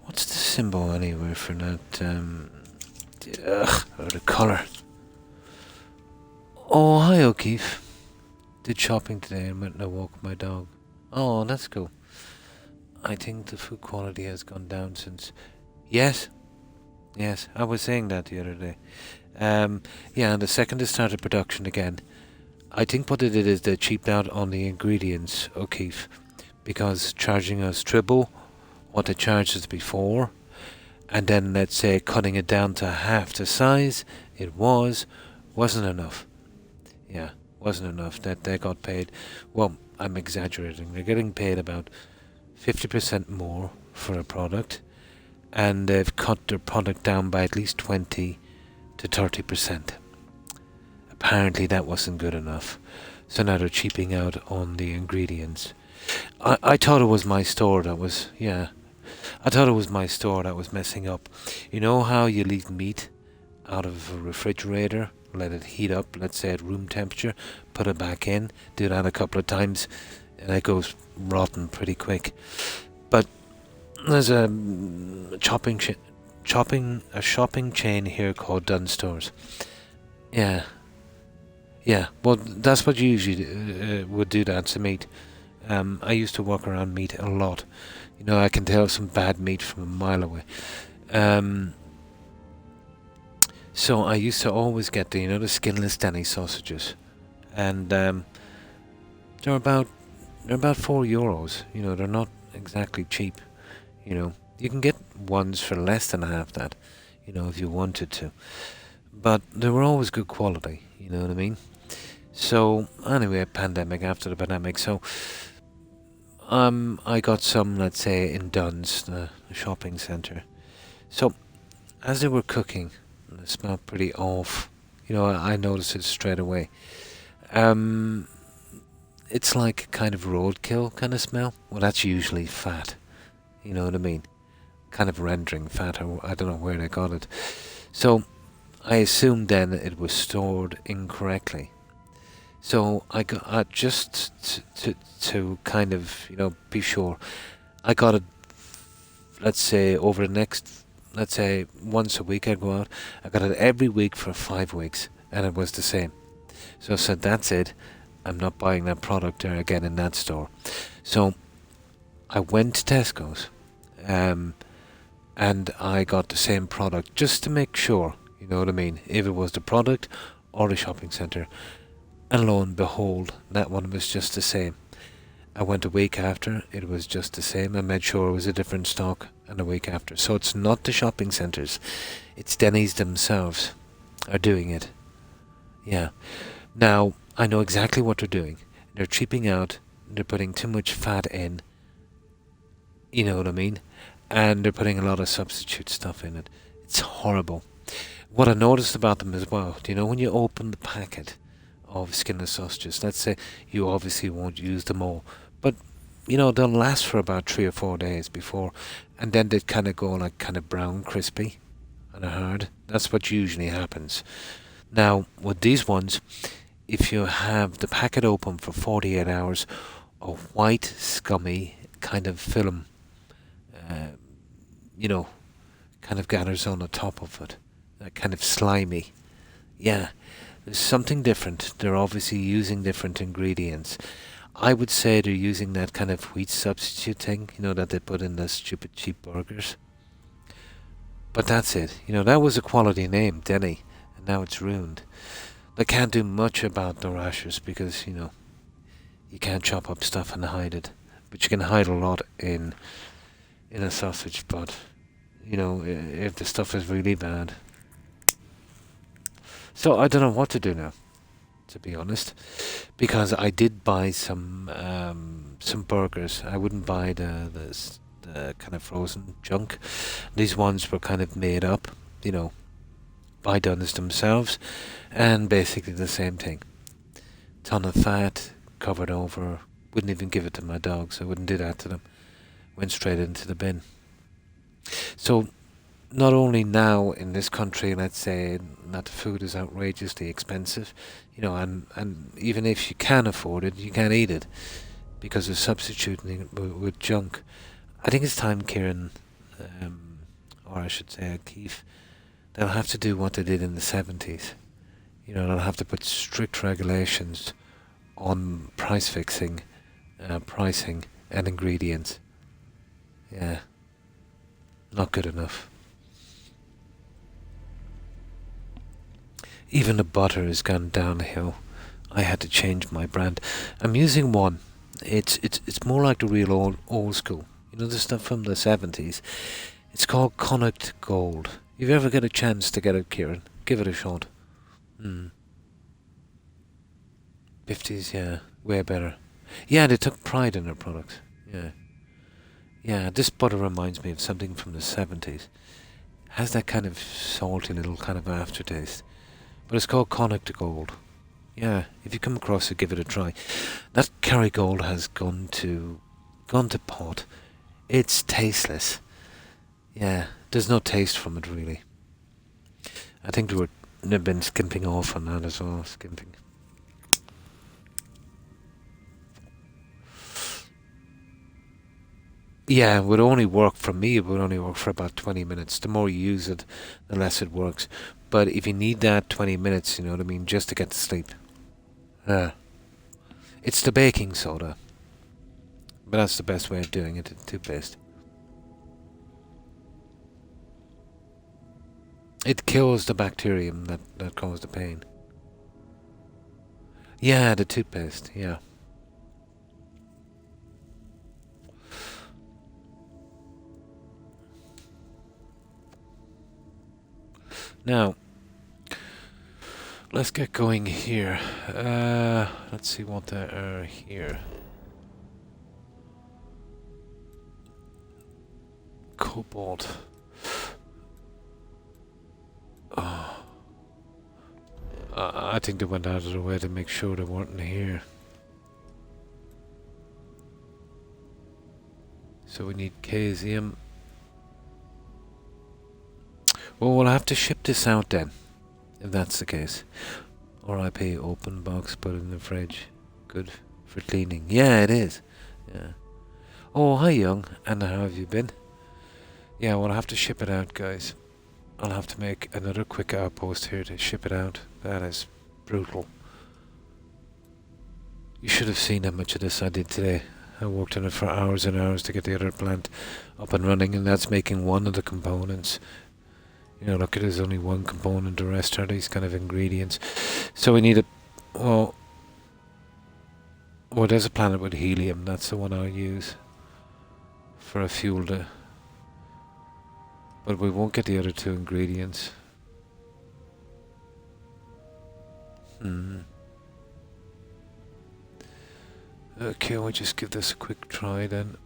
Speaker 1: What's the symbol anyway for that? Or the color. Oh, hi, O'Keefe. Did shopping today and went on a walk with my dog. Oh, that's cool. I think the food quality has gone down since... Yes. Yes, I was saying that the other day. Yeah, and the second they started production again, I think what they did is they cheaped out on the ingredients, O'Keefe, because charging us triple what they charged us before, and then, let's say, cutting it down to half the size it wasn't enough. Yeah. Wasn't enough that they got paid. Well, I'm exaggerating. They're getting paid about 50% more for a product, and they've cut their product down by at least 20 to 30%. Apparently that wasn't good enough, so now they're cheaping out on the ingredients. I thought it was my store that was, yeah, I thought it was my store that was messing up. You know how you leave meat out of a refrigerator, let it heat up, let's say at room temperature, put it back in, do that a couple of times, and it goes rotten pretty quick. But there's a shopping chain here called Dunn Stores. Yeah. Yeah, well, that's what you usually would do that to meat. I used to walk around meat a lot. You know, I can tell some bad meat from a mile away. So I used to always get the, you know, the skinless Denny sausages, and they're about €4. You know, they're not exactly cheap. You know, you can get ones for less than half that, you know, if you wanted to. But they were always good quality. You know what I mean? So anyway, pandemic after the pandemic. So I got some, let's say, in Dunn's, the shopping centre. So as they were cooking, it smelled pretty off. You know, I noticed it straight away. It's like kind of roadkill kind of smell. Well, that's usually fat. You know what I mean? Kind of rendering fat. I don't know where they got it. So I assumed then it was stored incorrectly. So I got just to kind of, you know, be sure. I got it. Let's say over the next. Let's say once a week I'd go out. I got it every week for 5 weeks, and it was the same. So I said, that's it. I'm not buying that product there again in that store. So I went to Tesco's, and I got the same product just to make sure, you know what I mean, if it was the product or the shopping centre. And lo and behold, that one was just the same. I went a week after, it was just the same. I made sure it was a different stock, and a week after. So it's not the shopping centres, it's Denny's themselves are doing it. Yeah. Now, I know exactly what they're doing. They're cheaping out, they're putting too much fat in, you know what I mean? And they're putting a lot of substitute stuff in it. It's horrible. What I noticed about them as well, do you know when you open the packet of skinless sausages, let's say you obviously won't use them all, but you know, they'll last for about 3 or 4 days before, and then they kind of go like kind of brown, crispy, and hard. That's what usually happens. Now, with these ones, if you have the packet open for 48 hours, a white, scummy kind of film, you know, kind of gathers on the top of it. Kind of slimy. Yeah, there's something different. They're obviously using different ingredients. I would say they're using that kind of wheat substitute thing, you know, that they put in the stupid cheap burgers. But that's it. You know, that was a quality name, Denny, and now it's ruined. They can't do much about the rashers because, you know, you can't chop up stuff and hide it. But you can hide a lot in a sausage, but, you know, if the stuff is really bad. So I don't know what to do now, to be honest, because I did buy some burgers. I wouldn't buy the kind of frozen junk. These ones were kind of made up, you know, by Dunners themselves, and basically the same thing. Ton of fat, covered over. Wouldn't even give it to my dogs. I wouldn't do that to them. Went straight into the bin. So not only now in this country, let's say, that the food is outrageously expensive, you know, and even if you can afford it, you can't eat it because of substituting it with junk. I think it's time, Kieran, or I should say Keith, they'll have to do what they did in the 70s. You know, they'll have to put strict regulations on price fixing, pricing and ingredients. Yeah, not good enough. Even the butter has gone downhill. I had to change my brand. I'm using one. It's more like the real old school. You know, the stuff from the 70s. It's called Connacht Gold. If you ever get a chance to get it, Kieran, give it a shot. 50s, yeah, way better. Yeah, they took pride in their products. Yeah. Yeah, this butter reminds me of something from the 70s. Has that kind of salty little kind of aftertaste. But it's called Connacht Gold. Yeah, if you come across it, give it a try. That Kerrygold has gone to pot. It's tasteless. Yeah, there's no taste from it really. I think they've been skimping off on that as well. Skimping. Yeah, it would only work for me. It would only work for about 20 minutes. The more you use it, the less it works. But if you need that 20 minutes, you know what I mean, just to get to sleep. It's the baking soda. But that's the best way of doing it, toothpaste. It kills the bacterium that causes the pain. Yeah, the toothpaste, yeah. Now, let's get going here. Let's see what there are here. Cobalt. Oh. I think they went out of their way to make sure they weren't in here. So we need Casium. Well, we'll have to ship this out then, if that's the case. R.I.P. open box, put it in the fridge. Good for cleaning. Yeah, it is. Yeah. Oh, hi, Young. And how have you been? Yeah, we'll have to ship it out, guys. I'll have to make another quick outpost here to ship it out. That is brutal. You should have seen how much of this I did today. I worked on it for hours and hours to get the other plant up and running, and that's making one of the components. You know, look, it is only one component, the rest are these kind of ingredients. So we need a... Well, there's a planet with helium, that's the one I'll use for a fuel to... But we won't get the other two ingredients. Okay, we'll just give this a quick try then.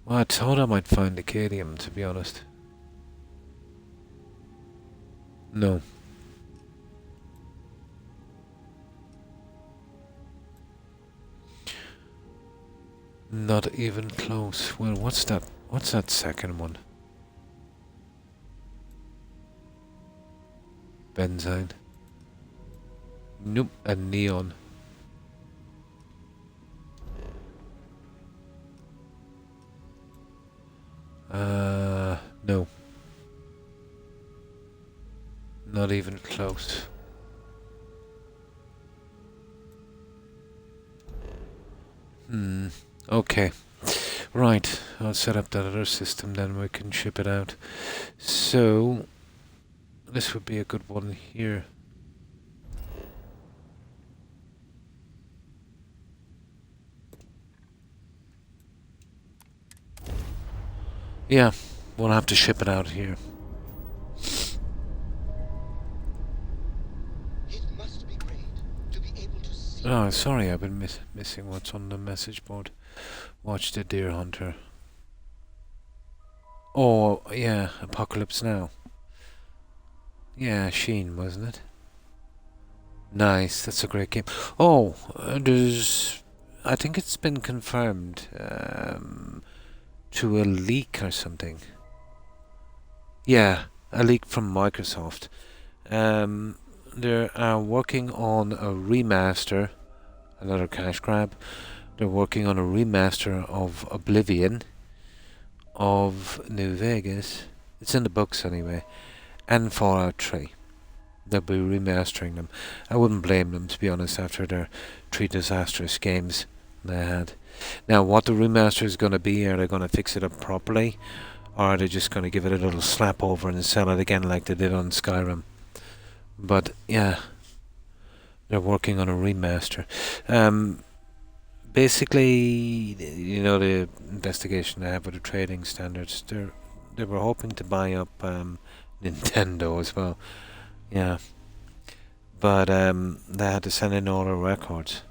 Speaker 1: Well, I thought I might find the cadmium, to be honest. No. Not even close. Well, what's that? What's that second one? Benzine. Nope, a neon. No. Not even close. Okay. Right, I'll set up that other system, then we can ship it out. So, this would be a good one here. Yeah, we'll have to ship it out here.
Speaker 5: It must be great to be able to see.
Speaker 1: Oh, sorry, I've been missing what's on the message board. Watch the deer hunter. Oh, yeah, Apocalypse Now. Yeah, Sheen, wasn't it? Nice, that's a great game. Oh, there's... I think it's been confirmed to a leak or something. Yeah, a leak from Microsoft. They are working on a remaster, another cash grab. They're working on a remaster of Oblivion, of New Vegas. It's in the books anyway, and Fallout 3. They'll be remastering them. I wouldn't blame them, to be honest, after their 3 disastrous games they had. Now, what the remaster is going to be, are they going to fix it up properly, or are they just going to give it a little slap over and sell it again like they did on Skyrim? But, yeah, they're working on a remaster. Basically, you know, the investigation they have with the trading standards, they were hoping to buy up Nintendo as well. Yeah. But they had to send in all their records.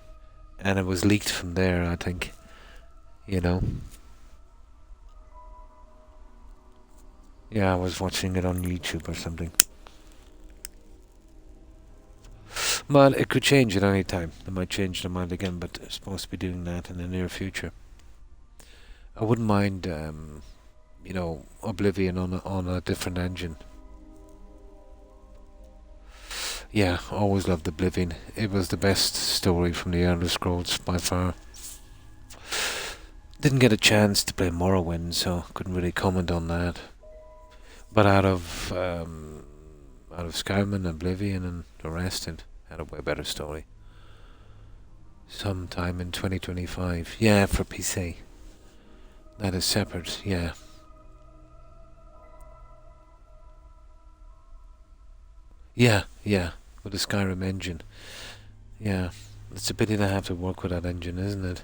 Speaker 1: And it was leaked from there, I think. You know. Yeah, I was watching it on YouTube or something. But it could change at any time. They might change their mind again, but they're supposed to be doing that in the near future. I wouldn't mind, you know, Oblivion on a different engine. Yeah, always loved Oblivion. It was the best story from the Elder Scrolls by far. Didn't get a chance to play Morrowind, so couldn't really comment on that. But out of Skyrim and Oblivion and the rest, it had a way better story. Sometime in 2025. Yeah, for PC. That is separate, yeah. Yeah, with the Skyrim engine. Yeah, it's a pity they have to work with that engine, isn't it?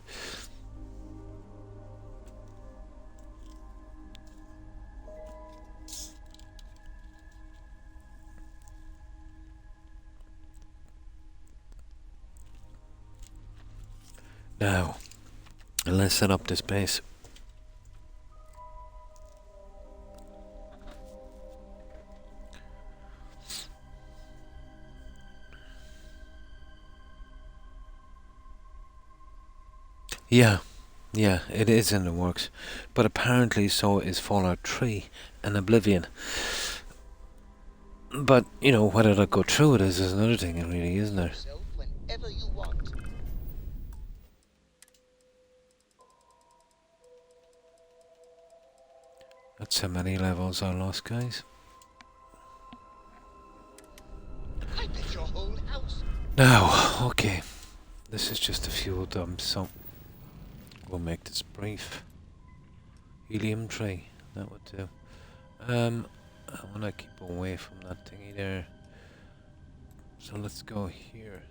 Speaker 1: Now, let's set up this base. Yeah, it is in the works. But apparently so is Fallout 3 and Oblivion. But, you know, whether they'll go through it is another thing, really, isn't there?
Speaker 5: Whenever you want.
Speaker 1: That's how many levels I lost, guys.
Speaker 5: whole house.
Speaker 1: Now, okay. This is just a fuel dump, so we'll make this brief. Helium tray, that would do. I wanna keep away from that thingy there. So let's go here.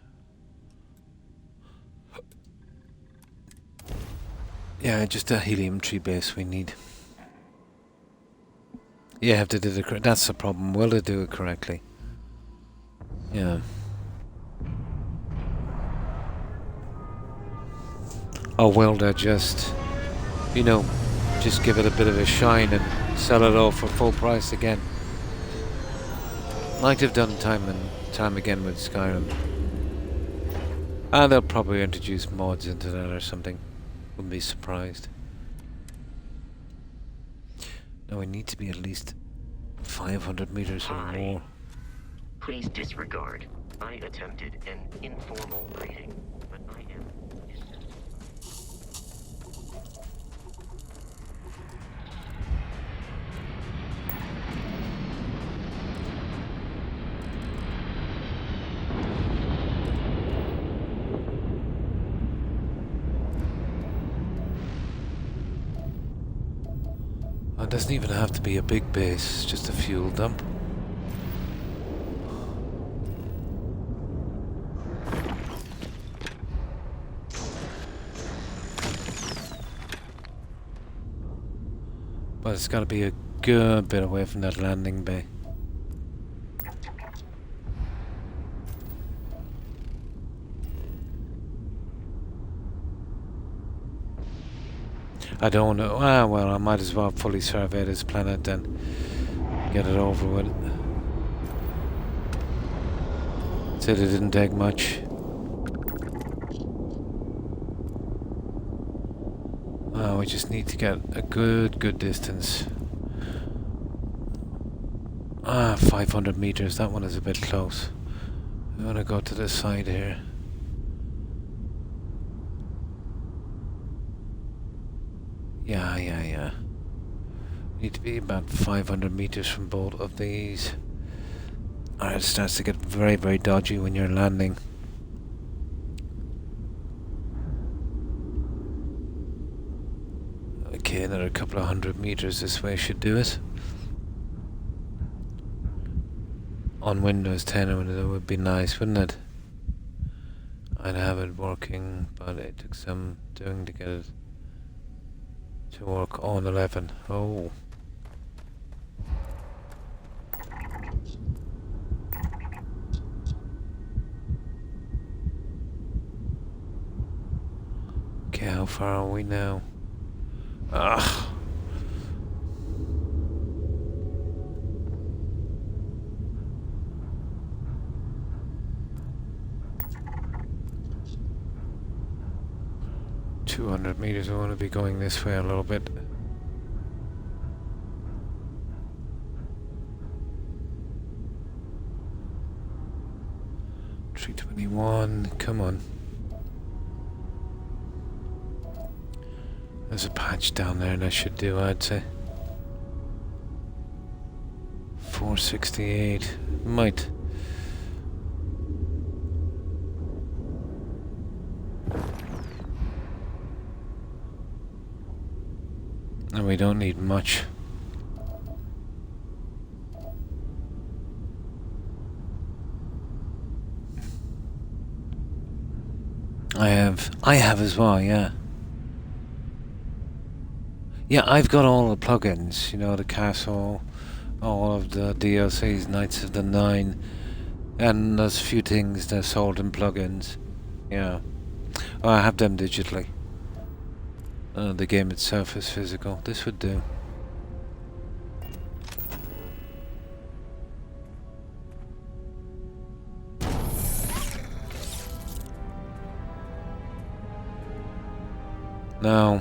Speaker 1: Yeah, just a helium tree base we need. You have to do the correct. That's the problem. Will they do it correctly? Yeah. Or will they just, you know, just give it a bit of a shine and sell it all for full price again? Like they've done time and time again with Skyrim. And they'll probably introduce mods into that or something. Wouldn't be surprised. No, we need to be at least 500 meters or more.
Speaker 6: Please disregard. I attempted an informal greeting, but I am...
Speaker 1: It doesn't even have to be a big base, just a fuel dump. But it's got to be a good bit away from that landing bay. I don't know. Ah, well, I might as well fully survey this planet and get it over with. Said it didn't take much. We just need to get a good distance. 500 meters. That one is a bit close. I'm gonna go to the side here. Yeah. Need to be about 500 meters from both of these. Alright, it starts to get very dodgy when you're landing. Okay, another couple of 100 meters this way should do it. On Windows 10 it would be nice, wouldn't it? I'd have it working, but it took some doing to get it to work on 11. Oh. Okay, how far are we now? Ugh. $200 meters. I want to be going this way a little bit. $321. Come on. There's a patch down there that should do, I'd say. 468. Might. And we don't need much. I have as well, yeah. Yeah, I've got all the plugins, you know, the castle, all of the DLCs, Knights of the Nine, and there's a few things that are sold in plugins. Yeah. I have them digitally. The game itself is physical. This would do. Now,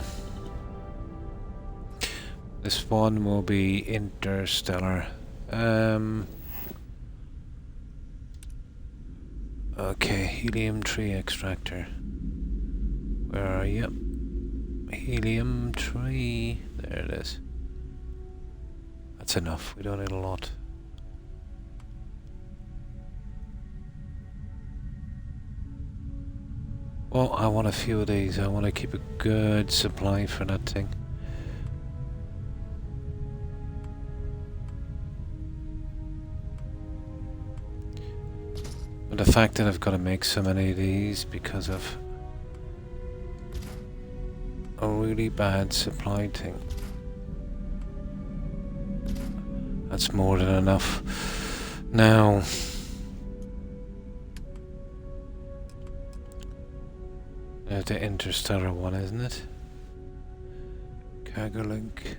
Speaker 1: this one will be interstellar. Okay, helium tree extractor. Where are you? Helium tree. There it is. That's enough. We don't need a lot. Well, I want a few of these. I want to keep a good supply for that thing. But the fact that I've got to make so many of these because of a really bad supply thing. That's more than enough. Now, there's the interstellar one, isn't it? Cargo link.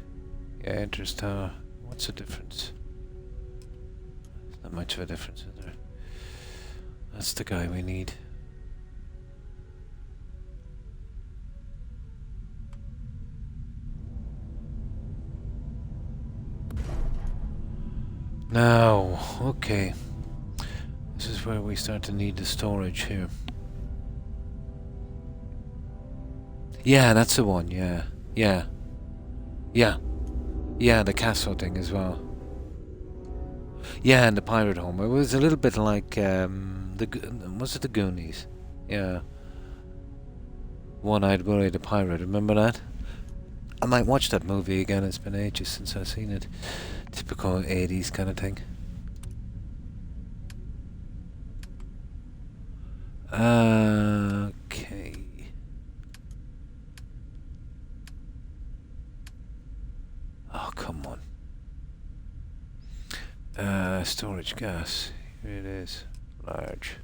Speaker 1: Yeah, interstellar. What's the difference? There's not much of a difference, is there? That's the guy we need. Now, okay. This is where we start to need the storage here. Yeah, that's the one, yeah. Yeah. Yeah. Yeah, the castle thing as well. Yeah, and the pirate home. It was a little bit like, was it the Goonies? Yeah. One-Eyed Willie the Pirate, remember that? I might watch that movie again, it's been ages since I've seen it. Typical 80s kind of thing. Okay. Oh, come on. Storage gas. Here it is. Large.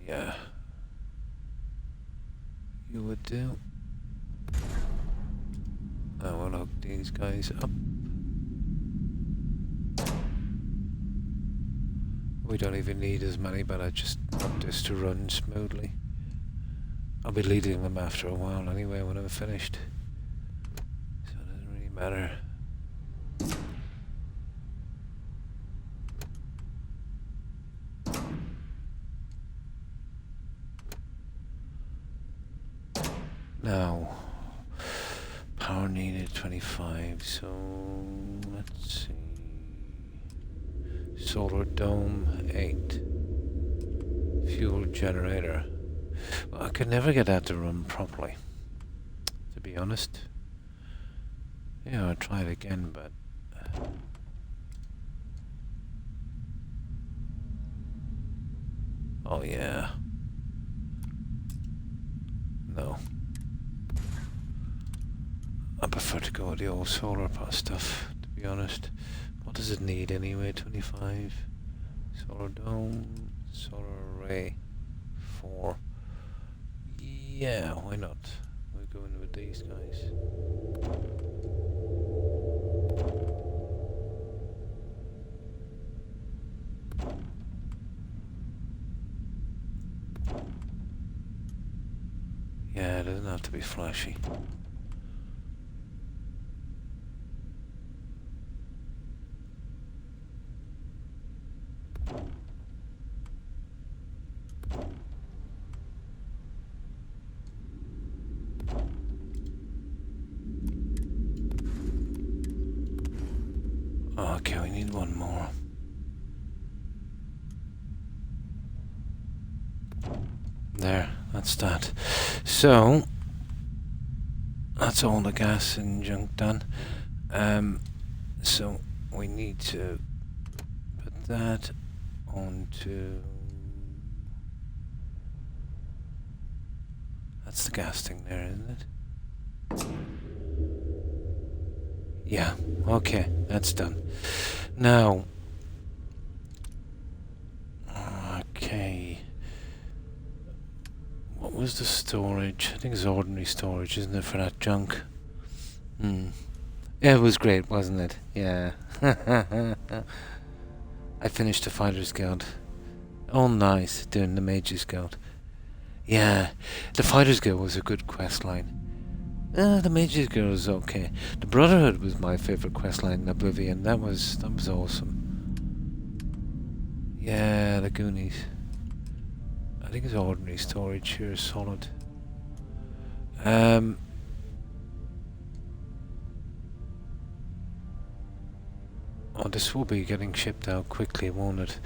Speaker 1: Yeah. You would do. I will hook these guys up. We don't even need as many, but I just want this to run smoothly. I'll be leading them after a while anyway when I'm finished. So it doesn't really matter. Now, power needed 25, so let's see. Solar dome 8. Fuel generator. Well, I could never get that to run properly, to be honest. Yeah, I'll try it again, but oh yeah. No. I prefer to go with the old solar stuff, to be honest. What does it need anyway? 25. Solar dome, solar array, 4. Yeah, why not? We're going with these guys. Yeah, it doesn't have to be flashy. Okay, we need one more. There, that's that. So, that's all the gas and junk done. So, we need to put that onto... That's the gas thing there, isn't it? Yeah, okay, that's done. Now, okay, what was the storage? I think it's ordinary storage, isn't it, for that junk? Yeah, it was great, wasn't it? Yeah. I finished the Fighter's Guild. Oh, nice, doing the Mage's Guild. Yeah, the Fighter's Guild was a good quest line. The Mage's Guild was okay. The Brotherhood was my favourite questline in Oblivion. That was awesome. Yeah, the Goonies. I think it's ordinary storage here, solid. Oh, this will be getting shipped out quickly, won't it?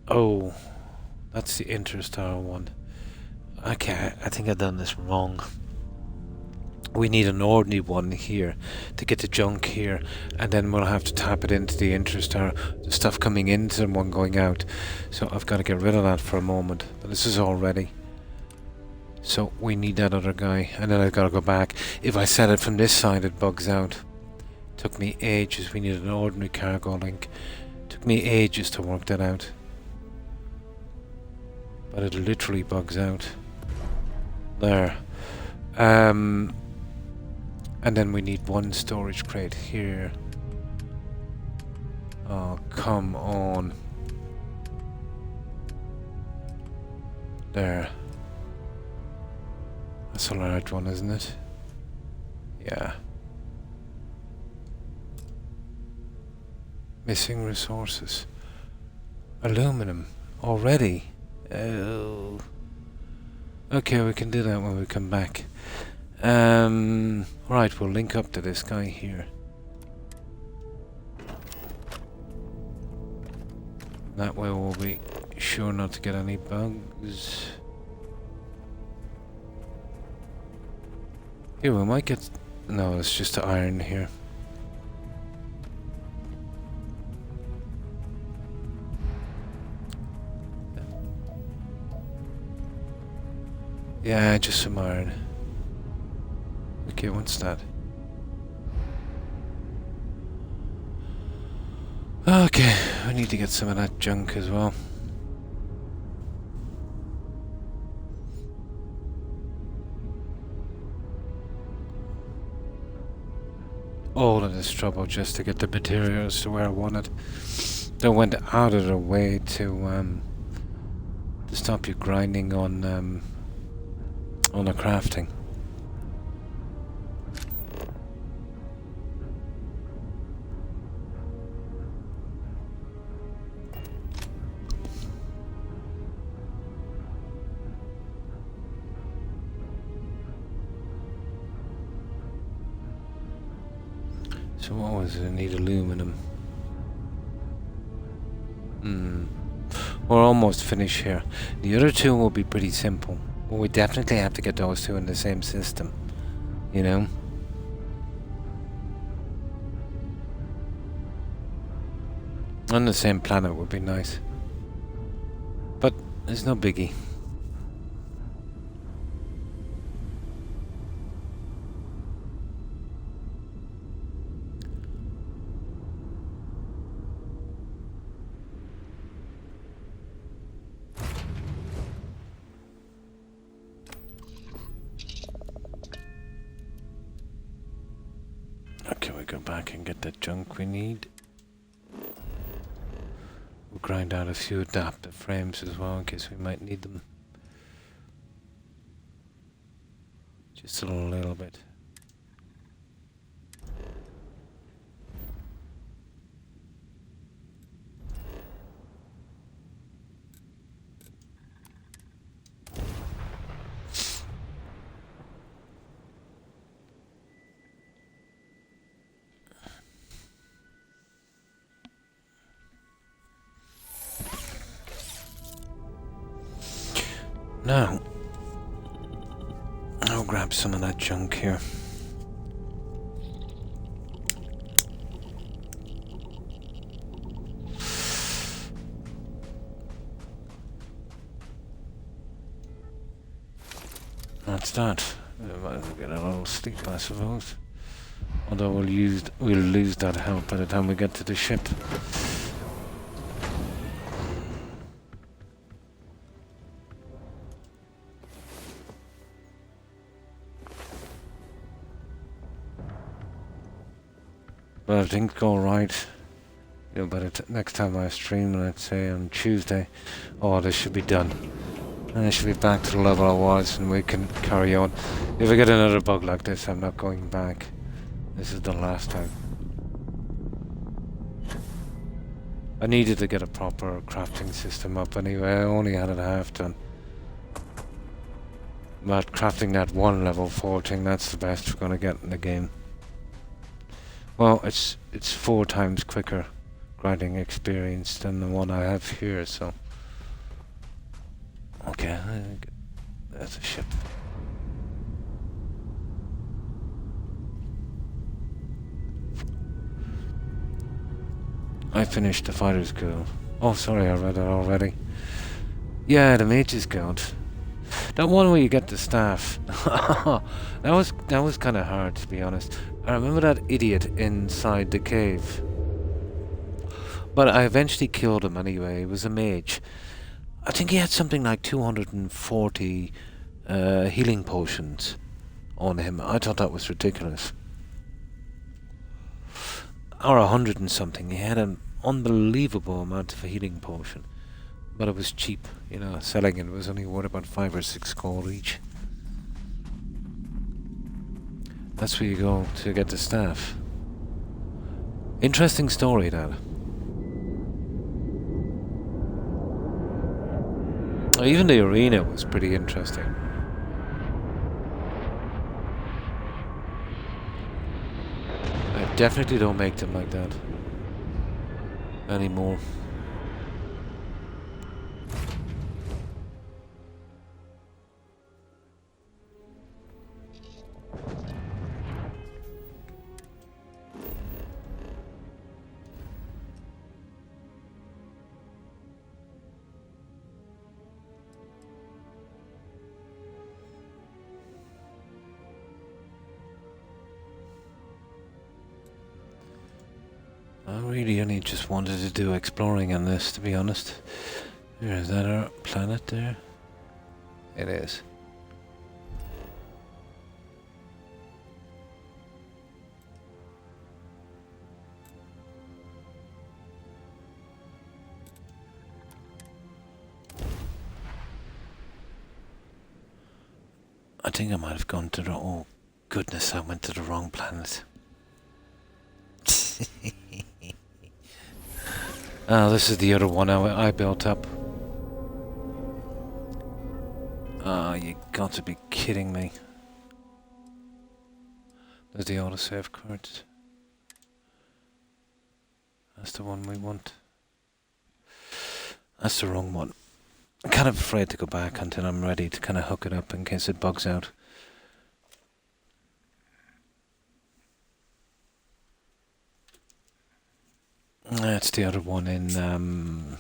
Speaker 1: Oh, that's the Interstar one. Okay, I think I've done this wrong. We need an ordinary one here to get the junk here, and then we'll have to tap it into the Interstar, the stuff coming into and one going out. So I've got to get rid of that for a moment. But this is all ready. So we need that other guy, and then I've got to go back. If I set it from this side, it bugs out. Took me ages. We need an ordinary cargo link. Took me ages to work that out. But it literally bugs out. There. And then we need one storage crate here. Oh, come on. There. That's a large one, isn't it? Yeah. Missing resources. Aluminum. Already? Oh. Okay, we can do that when we come back. Right, we'll link up to this guy here. That way we'll be sure not to get any bugs. Here, we might get... No, it's just the iron here. Yeah, just some iron. Okay, what's that? Okay, we need to get some of that junk as well. All of this trouble just to get the materials to where I wanted. They went out of their way to stop you grinding on the crafting. So what was it? I need aluminum. We're almost finished here. The other two will be pretty simple. But we definitely have to get those two in the same system. You know? On the same planet would be nice. But it's no biggie. Okay, we go back and get the junk we need. We'll grind out a few adaptive frames as well in case we might need them. Just a little bit. Now, I'll grab some of that junk here. That's that. Might as well get a little sleep, I suppose. Although we'll lose that health by the time we get to the ship. But if things go right, you know, by the next time I stream, let's say on Tuesday, oh, this should be done. And I should be back to the level I was, and we can carry on. If I get another bug like this, I'm not going back. This is the last time. I needed to get a proper crafting system up anyway. I only had it half done. But crafting that one level 14, that's the best we're gonna get in the game. Well, it's 4 times quicker grinding experience than the one I have here, so Okay, that's a ship. I finished the Fighters Guild. Oh, sorry, I read it already. Yeah, the Mages Guild. That one where you get the staff. that was kind of hard, to be honest. I remember that idiot inside the cave. But I eventually killed him anyway. He was a mage. I think he had something like 240 healing potions on him. I thought that was ridiculous. Or 100 and something. He had an unbelievable amount of a healing potion. But it was cheap, you know, selling it was only worth about 5 or 6 gold each. That's where you go to get the staff. Interesting story, that. Even the arena was pretty interesting. I definitely don't make them like that anymore. I really only just wanted to do exploring on this, to be honest. Is that our planet there? It is. I think I might have gone to the... Oh, goodness, I went to the wrong planet. Oh, this is the other one I built up. Oh, you got to be kidding me. There's the autosave card. That's the one we want. That's the wrong one. I'm kind of afraid to go back until I'm ready to kind of hook it up in case it bugs out. That's the other one in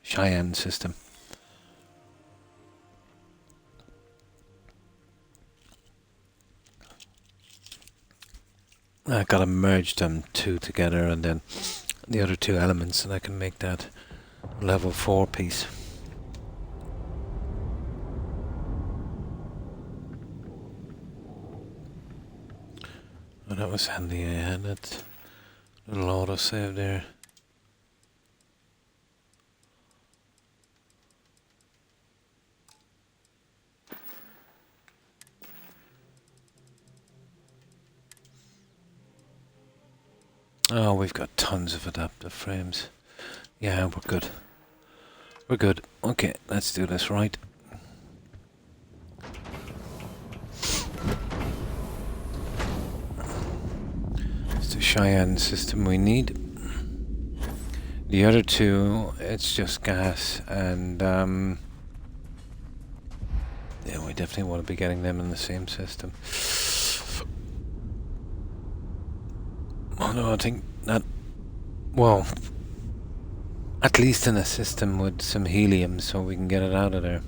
Speaker 1: Cheyenne system. I gotta merge them two together and then the other two elements, and I can make that level 4 piece. Oh, that was handy. I had that little autosave there. Oh, we've got tons of adaptive frames. Yeah, we're good. We're good. Okay, let's do this right. It's the Cheyenne system we need. The other two, it's just gas, and yeah, we definitely want to be getting them in the same system. Although I think that, well, at least in a system with some helium so we can get it out of there.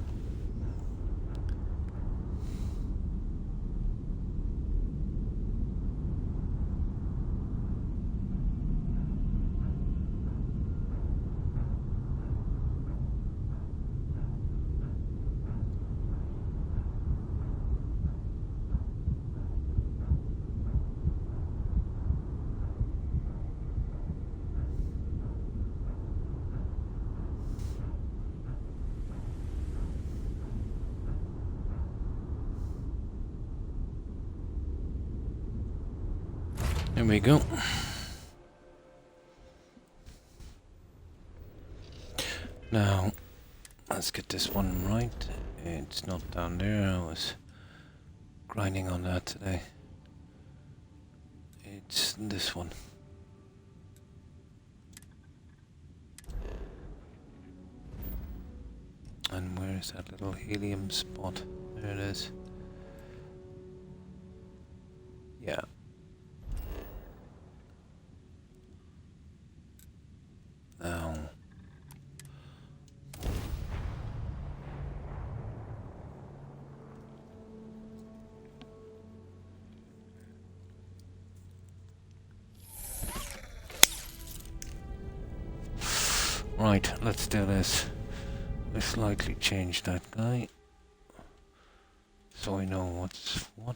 Speaker 1: There we go. Now, let's get this one right. It's not down there. I was grinding on that today. It's this one. And where Where's that little helium spot? There it is. Yeah. Now. Right, let's do this. We slightly change that guy. So I know what's what.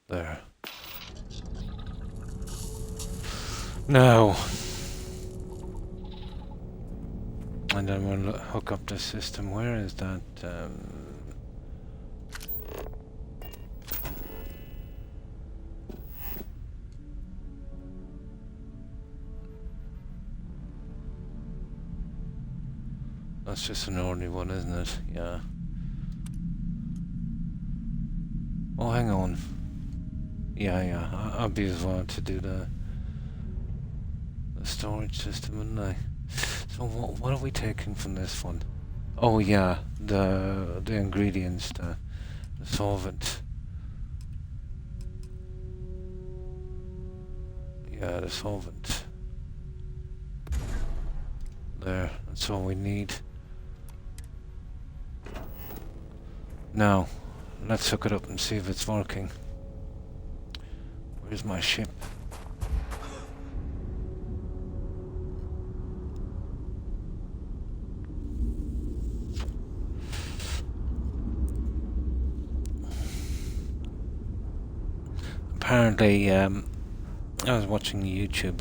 Speaker 1: There. Now. And then we'll hook up the system. Where is that? That's just an ordinary one, isn't it? Yeah. Oh, hang on. Yeah. I'll be as well to do the storage system, wouldn't I? So what are we taking from this one? Oh yeah, the ingredients, the solvent. Yeah, the solvent. There, that's all we need. Now, let's hook it up and see if it's working. Where's my ship? Apparently, I was watching YouTube,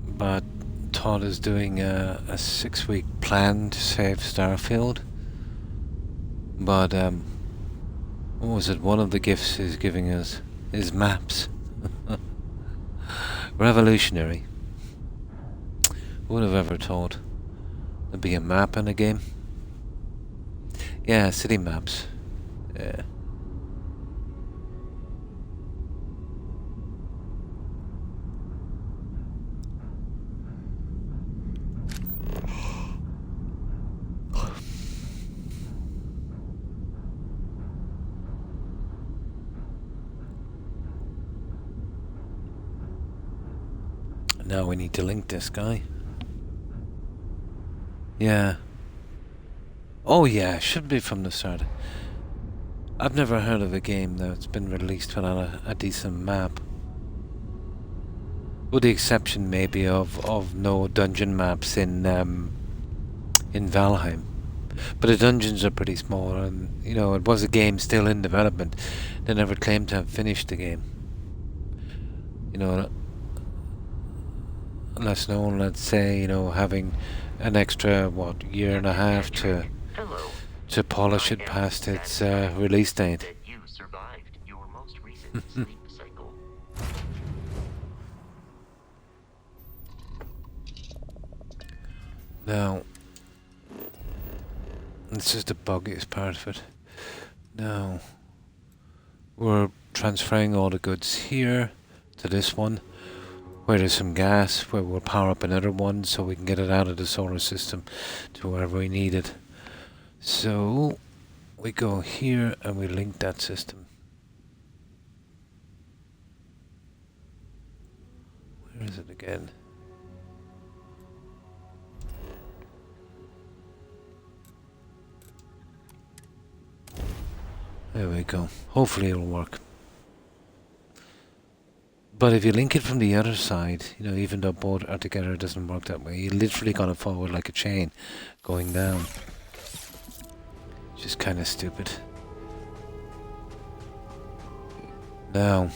Speaker 1: but Todd is doing a 6-week plan to save Starfield. But what was it? One of the gifts he's giving us is maps. Revolutionary. Who would have ever thought there'd be a map in a game? Yeah, city maps. Yeah. Now we need to link this guy. Yeah. Oh yeah, should be from the start. I've never heard of a game that's been released without a decent map. With the exception maybe of no dungeon maps in Valheim. But the dungeons are pretty small, and you know, it was a game still in development. They never claimed to have finished the game. You know, unless no one, let's say, you know, having an extra year and a half to polish it past its release date.
Speaker 6: That you survived your most recent sleep cycle.
Speaker 1: Now, this is the buggiest part of it. Now, we're transferring all the goods here to this one, where there's some gas, where we'll power up another one so we can get it out of the solar system to wherever we need it. So we go here and we link that system. Where is it again? There we go. Hopefully it'll work. But if you link it from the other side, you know, even though both are together, it doesn't work that way. You're literally gonna forward like a chain going down. Which is kind of stupid. Now.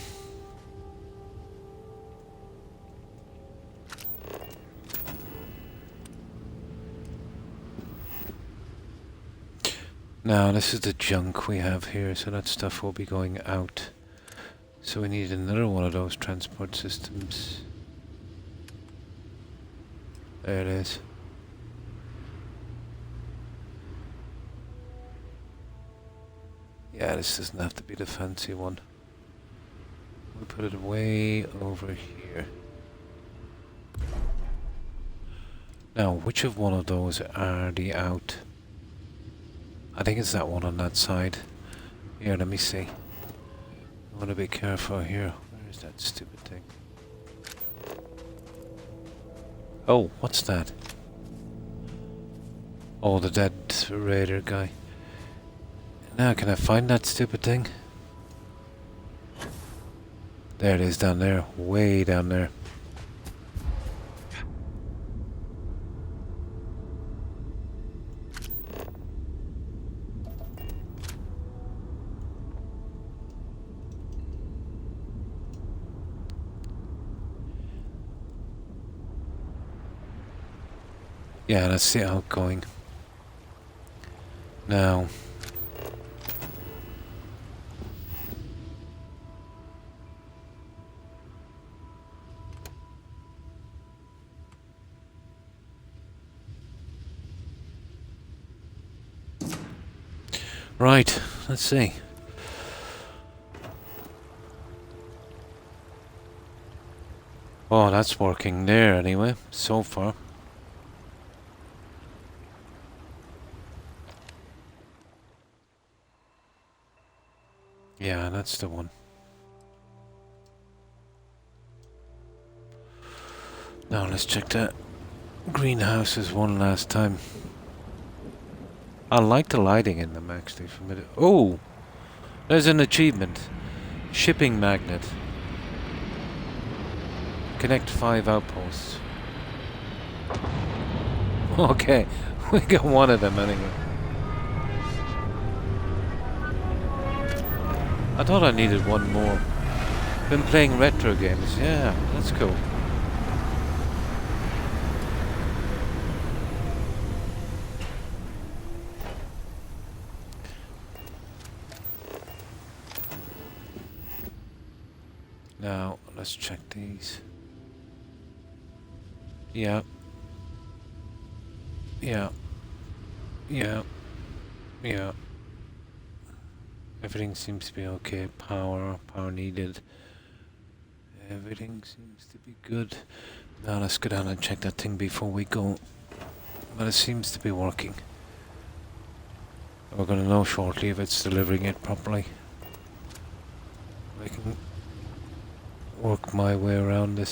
Speaker 1: Now, this is the junk we have here, so that stuff will be going out. So we need another one of those transport systems. There it is. Yeah, this doesn't have to be the fancy one. We put it way over here. Now, which of one of those are the out? I think it's that one on that side. Here, let me see. I want to be careful here. Where is that stupid thing? Oh, what's that? Oh, the dead raider guy. Now, can I find that stupid thing? There it is down there. Way down there. Yeah, that's the outgoing. Now. Right, let's see. Oh, that's working there anyway, so far. Yeah, that's the one. Now let's check the greenhouses one last time. I like the lighting in them actually. From it. Oh, there's an achievement. Shipping magnet. Connect 5 outposts. Okay, we got one of them anyway. I thought I needed one more. Been playing retro games. Yeah, that's cool. Now, let's check these. Yeah. Yeah. Yeah. Yeah. Everything seems to be okay. Power needed. Everything seems to be good. Now let's go down and check that thing before we go. But it seems to be working. We're going to know shortly if it's delivering it properly. I can work my way around this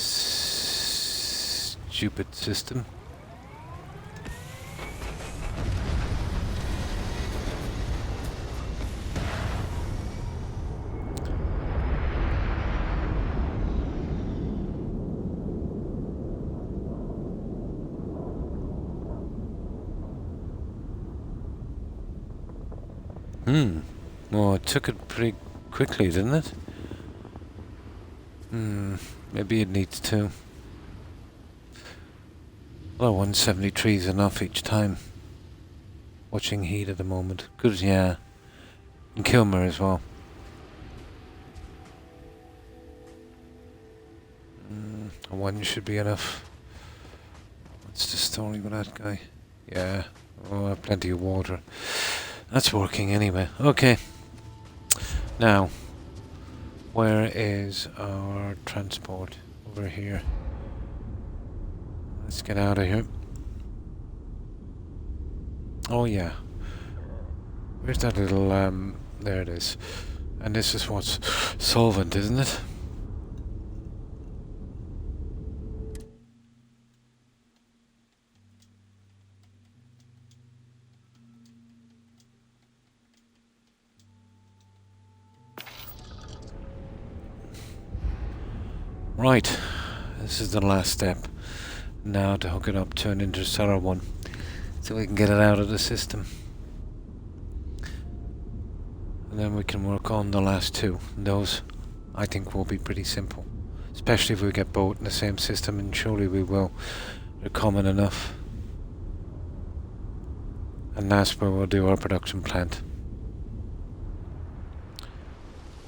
Speaker 1: stupid system. Well, it took it pretty quickly, didn't it? Maybe it needs to. Well, 173 is enough each time. Watching heat at the moment. Good, yeah. And Kilmer as well. One should be enough. What's the story with that guy? Yeah. Oh, I have plenty of water. That's working anyway. Okay. Now, where is our transport? Over here. Let's get out of here. Oh yeah. Where's that little, there it is. And this is what's solvent, isn't it? Right, this is the last step. Now to hook it up to an interstellar one, so we can get it out of the system. And then we can work on the last two. And those, I think, will be pretty simple. Especially if we get both in the same system, and surely we will. They're common enough. And that's where we'll do our production plant.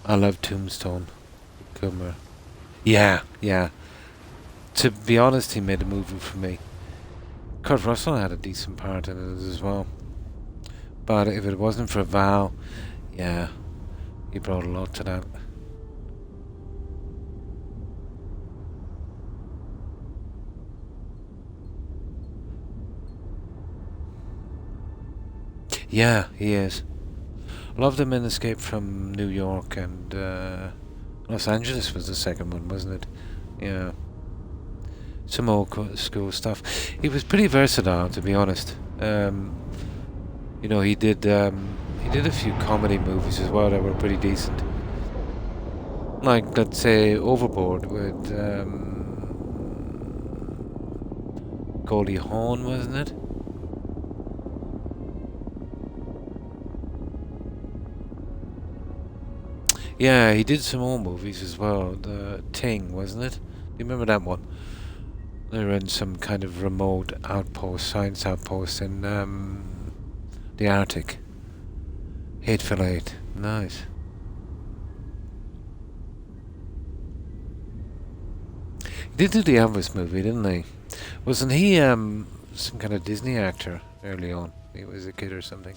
Speaker 1: I love Tombstone. Kummer. Yeah, yeah. To be honest, he made a movie for me. Kurt Russell had a decent part in it as well. But if it wasn't for Val, yeah, He brought a lot to that. Yeah, he is. Loved him in Escape from New York, and Los Angeles was the second one, wasn't it? Yeah. Some old school stuff. He was pretty versatile, to be honest. You know, he did a few comedy movies as well that were pretty decent. Like, let's say, Overboard with Goldie Hawn, wasn't it? Yeah, he did some more movies as well. The Ting, wasn't it? You remember that one? They were in some kind of remote outpost, science outpost in the Arctic. Hateful Eight. Nice. He did do the Elvis movie, didn't he? Wasn't he some kind of Disney actor early on? He was a kid or something.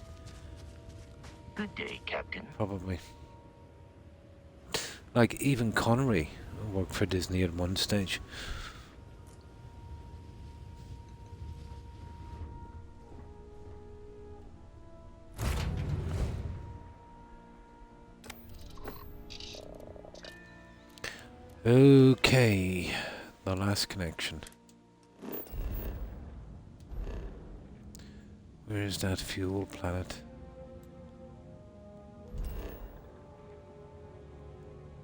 Speaker 6: Good day, Captain.
Speaker 1: Probably. Like, even Connery worked for Disney at one stage. Okay, the last connection. Where is that fuel planet?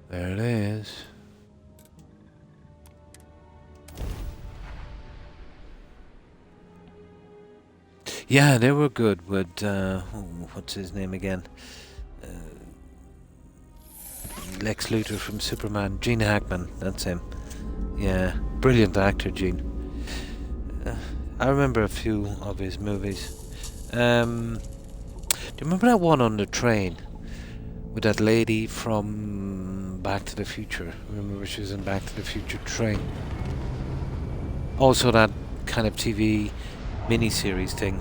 Speaker 1: There it is. Yeah, they were good with, what's his name again? Lex Luthor from Superman. Gene Hackman, that's him. Yeah, brilliant actor, Gene. I remember a few of his movies. Do you remember that one on the train? With that lady from Back to the Future. Remember she was in Back to the Future train. Also that kind of TV miniseries thing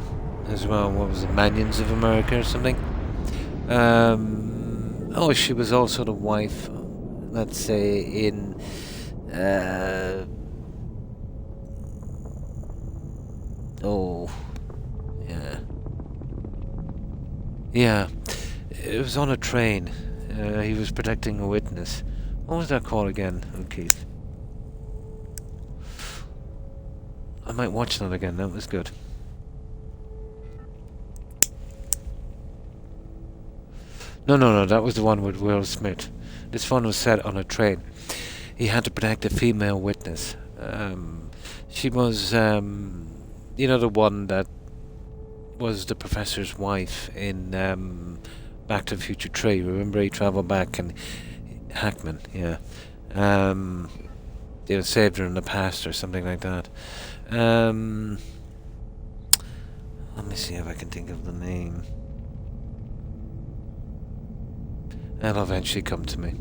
Speaker 1: as well. What was it? Manions of America or something? Oh, she was also the wife, let's say, in oh, yeah. Yeah. It was on a train. He was protecting a witness. What was that called again, O'Keefe? I might watch that again. That was good. No. That was the one with Will Smith. This one was set on a train. He had to protect a female witness. She was, you know, the one that was the professor's wife in Back to the Future 3. Remember, he travelled back and Hackman, yeah. They saved her in the past or something like that. Let me see if I can think of the name. It'll eventually come to me.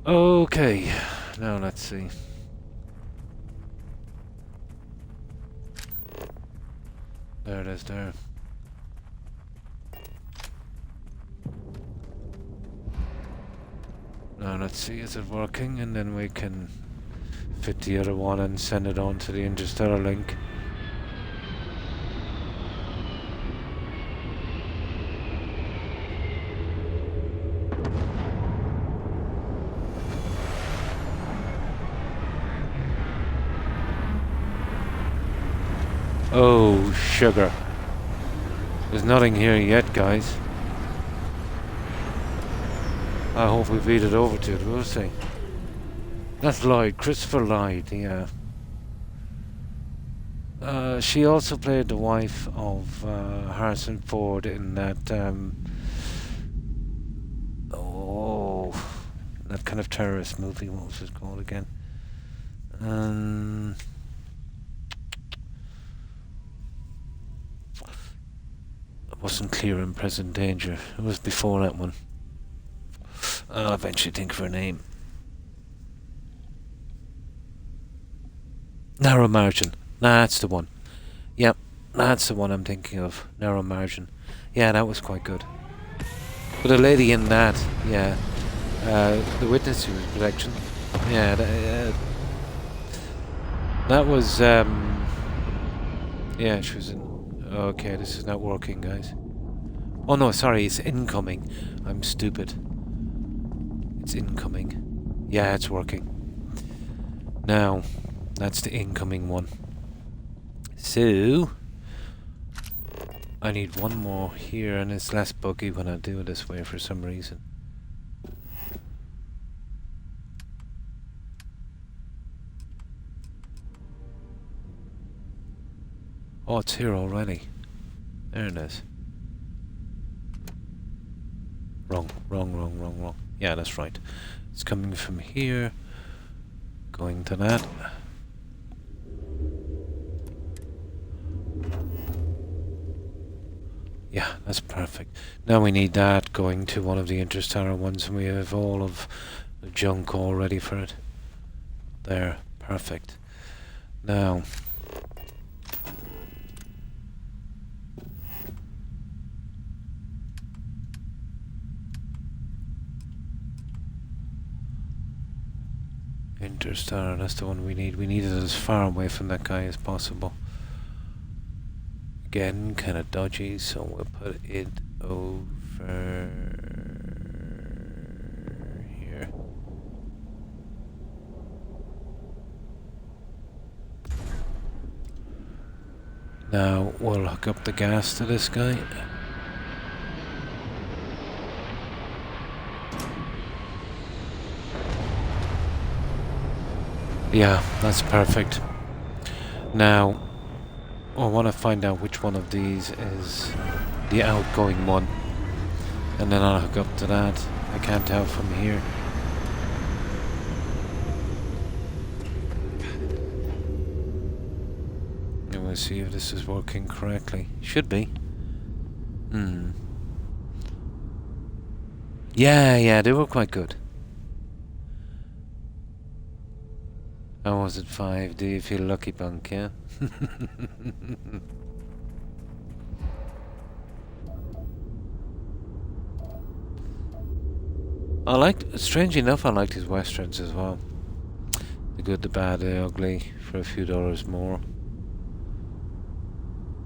Speaker 1: Okay, now let's see. There it is there. Now let's see, is it working? And then we can fit the other one and send it on to the interstellar link. Oh, sugar. There's nothing here yet, guys. I hope we beat it over to it, we'll see. That's Lloyd, Christopher Lloyd, yeah. She also played the wife of Harrison Ford in that, that kind of terrorist movie. What was it called again? It wasn't Clear and Present Danger. It was before that one. I'll eventually think of her name. Narrow Margin. That's the one. Yep, that's the one I'm thinking of. Narrow margin. Yeah, that was quite good. But the lady in that, yeah, the witness protection, yeah, that was, yeah, she was in. Okay, this is not working, guys. Oh no, sorry, it's incoming. I'm stupid. It's incoming. Yeah, it's working. Now, that's the incoming one. So, I need one more here, and it's less buggy when I do it this way for some reason. Oh, it's here already. There it is. Wrong. Yeah, that's right. It's coming from here, going to that. Yeah, that's perfect. Now we need that going to one of the interstellar ones, and we have all of the junk all ready for it. There, perfect. Now, interstellar, that's the one we need. We need it as far away from that guy as possible. Again, kind of dodgy, so we'll put it over here. Now we'll hook up the gas to this guy. Yeah, that's perfect. Now, I want to find out which one of these is the outgoing one, and then I'll hook up to that. I can't tell from here. And we'll see if this is working correctly. Should be. Yeah, they were quite good. How was it 5? Do you feel lucky, Bunk, yeah? Strangely enough, I liked his westerns as well. The Good, the Bad, the Ugly, for a few dollars more.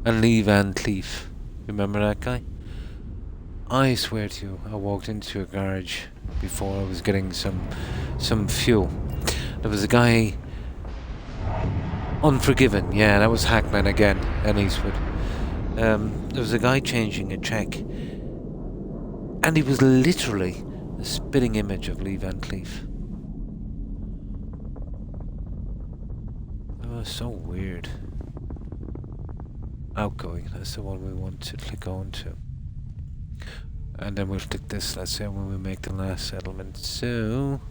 Speaker 1: And Lee Van Cleef. Remember that guy? I swear to you, I walked into a garage before I was getting some fuel. There was a guy... Unforgiven, yeah, that was Hackman again, and Eastwood. There was a guy changing a check, and he was literally a spitting image of Lee Van Cleef. It was so weird. Outgoing, that's the one we want to click on to. And then we'll click this, let's say, when we make the last settlement. So...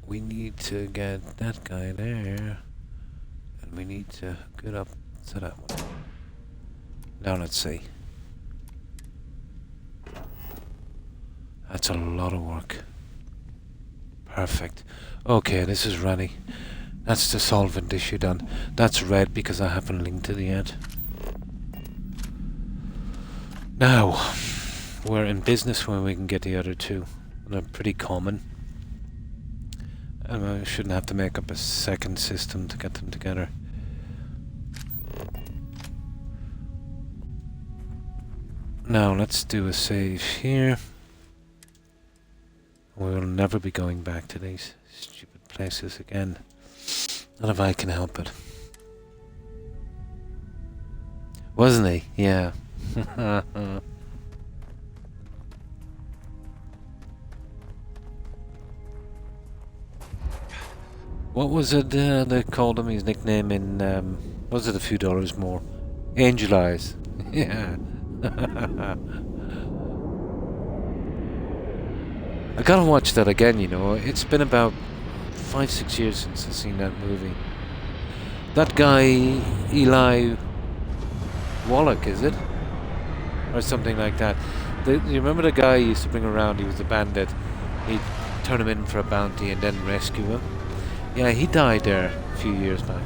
Speaker 1: we need to get that guy there, and we need to get up to that one. Now let's see. That's a lot of work. Perfect. Okay, this is ready. That's the solvent issue done. That's red because I haven't linked to the end. Now, we're in business when we can get the other two. They're pretty common. And I shouldn't have to make up a second system to get them together. Now let's do a save here. We will never be going back to these stupid places again. Not if I can help it. Wasn't he? Yeah. What was it they called him, his nickname in, was it a few dollars more? Angel Eyes. Yeah. I gotta watch that again, you know. It's been about 5-6 years since I've seen that movie. That guy, Eli Wallach, is it? Or something like that. You remember the guy you used to bring around? He was a bandit. He'd turn him in for a bounty and then rescue him. Yeah, he died there a few years back.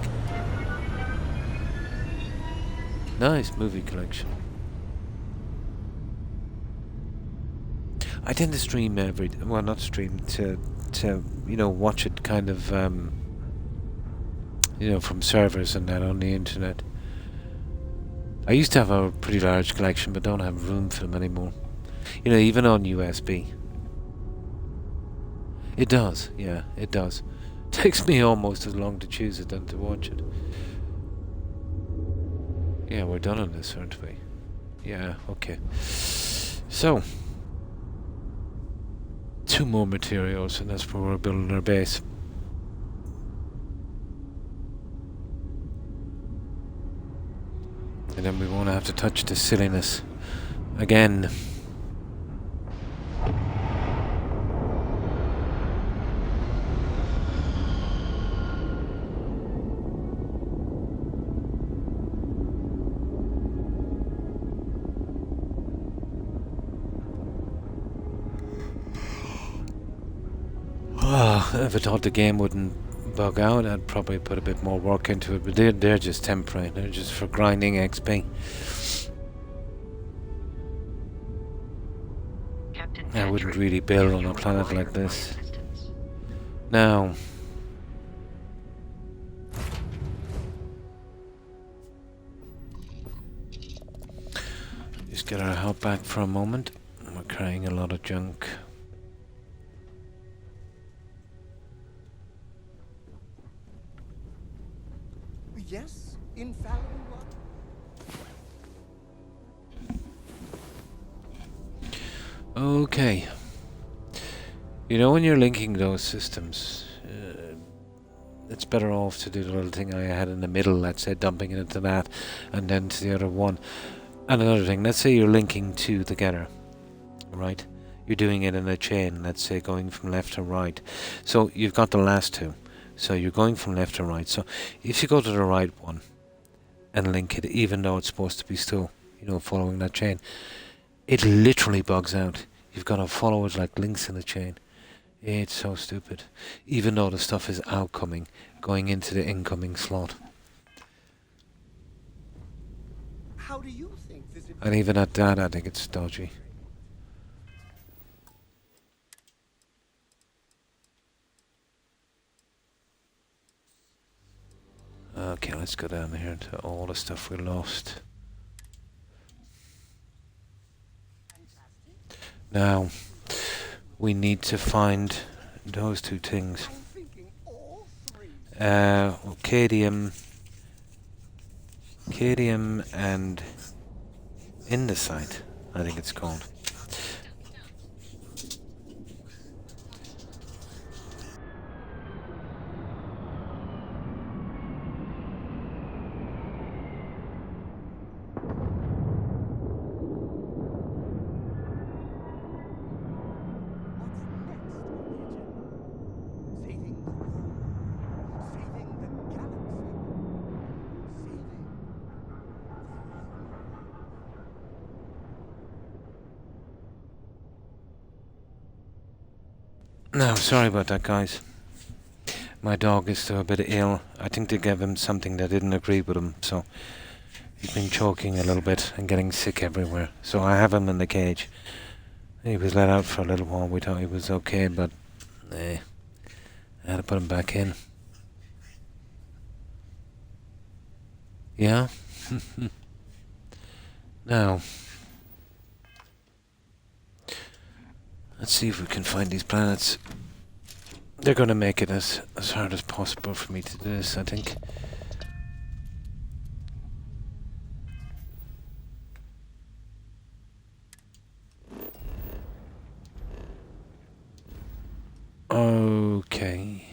Speaker 1: Nice movie collection. I tend to stream well, not stream, to watch it kind of, from servers and that on the internet. I used to have a pretty large collection, but don't have room for them anymore. Even on USB. It does, yeah, it does. Takes me almost as long to choose it than to watch it. Yeah, we're done on this, aren't we? Yeah, okay. So, 2 more materials, and that's where we're building our base. And then we won't have to touch the silliness again. If I thought the game wouldn't bug out, I'd probably put a bit more work into it, but they're just temporary. They're just for grinding XP. I wouldn't really build on a planet like this. Now, just get our help back for a moment. We're carrying a lot of junk.
Speaker 4: Yes, infallible one.
Speaker 1: Okay. When you're linking those systems, it's better off to do the little thing I had in the middle, let's say dumping it into that, and then to the other one. And another thing, let's say you're linking two together, right? You're doing it in a chain, let's say going from left to right. So you've got the last two. So you're going from left to right. So if you go to the right one and link it, even though it's supposed to be still, following that chain, it literally bugs out. You've got to follow it like links in the chain. It's so stupid. Even though the stuff is outcoming, going into the incoming slot.
Speaker 4: How do you think this?
Speaker 1: And even at that, I think it's dodgy. Okay, let's go down here to all the stuff we lost. Now, we need to find those two things. Cadmium and andesite, I think it's called. No, sorry about that, guys. My dog is still a bit ill. I think they gave him something that didn't agree with him, so he's been choking a little bit and getting sick everywhere. So I have him in the cage. He was let out for a little while. We thought he was okay, but I had to put him back in. Yeah? Now, let's see if we can find these planets. They're going to make it as hard as possible for me to do this, I think. Okay.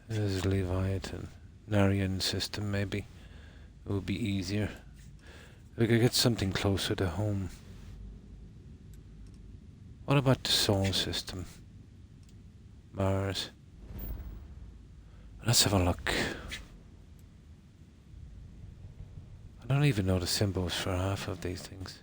Speaker 1: There's Leviathan. Narian system, maybe. It would be easier. We could get something closer to home. What about the Sol system? Mars. Let's have a look. I don't even know the symbols for half of these things.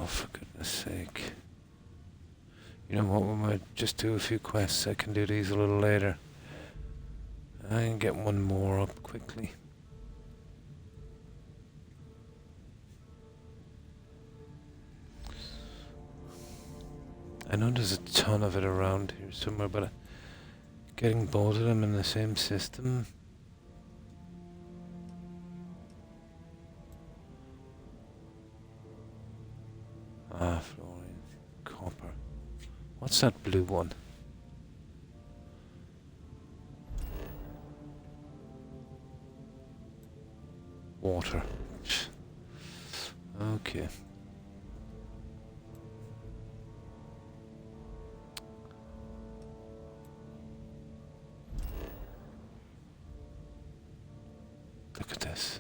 Speaker 1: for goodness sake. You know what, we might just do a few quests. I can do these a little later. I can get one more up quickly. I know there's a ton of it around here somewhere, but getting both of them in the same system... Ah, fluorine, copper. What's that blue one? Water. Okay. Look at this.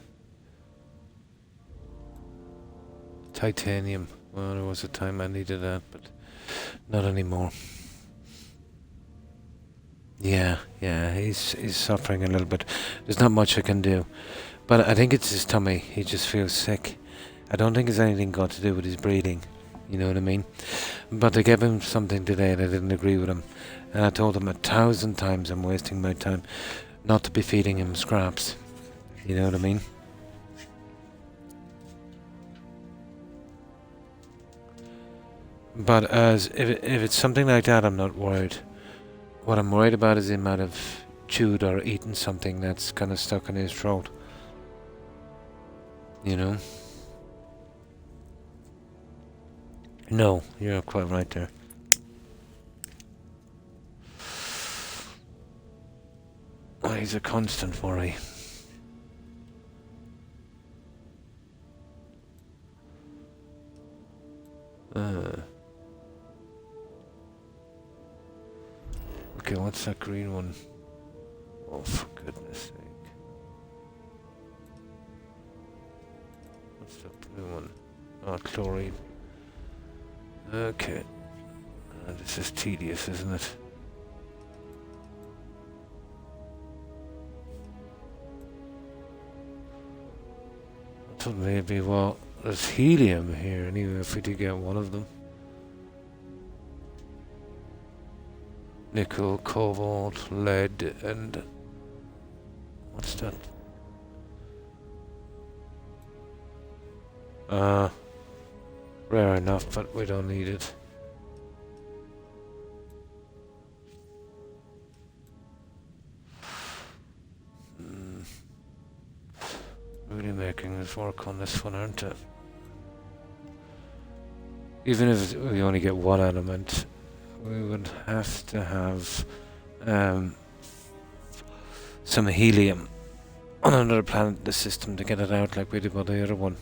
Speaker 1: Titanium. Well, there was a time I needed that, but not anymore. Yeah, he's suffering a little bit. There's not much I can do. But I think it's his tummy. He just feels sick. I don't think it's anything got to do with his breathing. You know what I mean? But I gave him something today and I didn't agree with him. And I told him 1,000 times I'm wasting my time not to be feeding him scraps. You know what I mean? But if it's something like that, I'm not worried. What I'm worried about is he might have chewed or eaten something that's kind of stuck in his throat. You know? No, you're quite right there. Oh, he's a constant worry. Okay, what's that green one? Oh, for goodness sake. What's that blue one? Oh, chlorine. Okay. This is tedious, isn't it? I thought maybe, well, there's helium here anyway, if we did get one of them. Nickel, cobalt, lead, and... what's that? Rare enough, but we don't need it. Really making us work on this one, aren't it? Even if we only get one element, we would have to have some helium on another planet in the system to get it out like we did with the other one.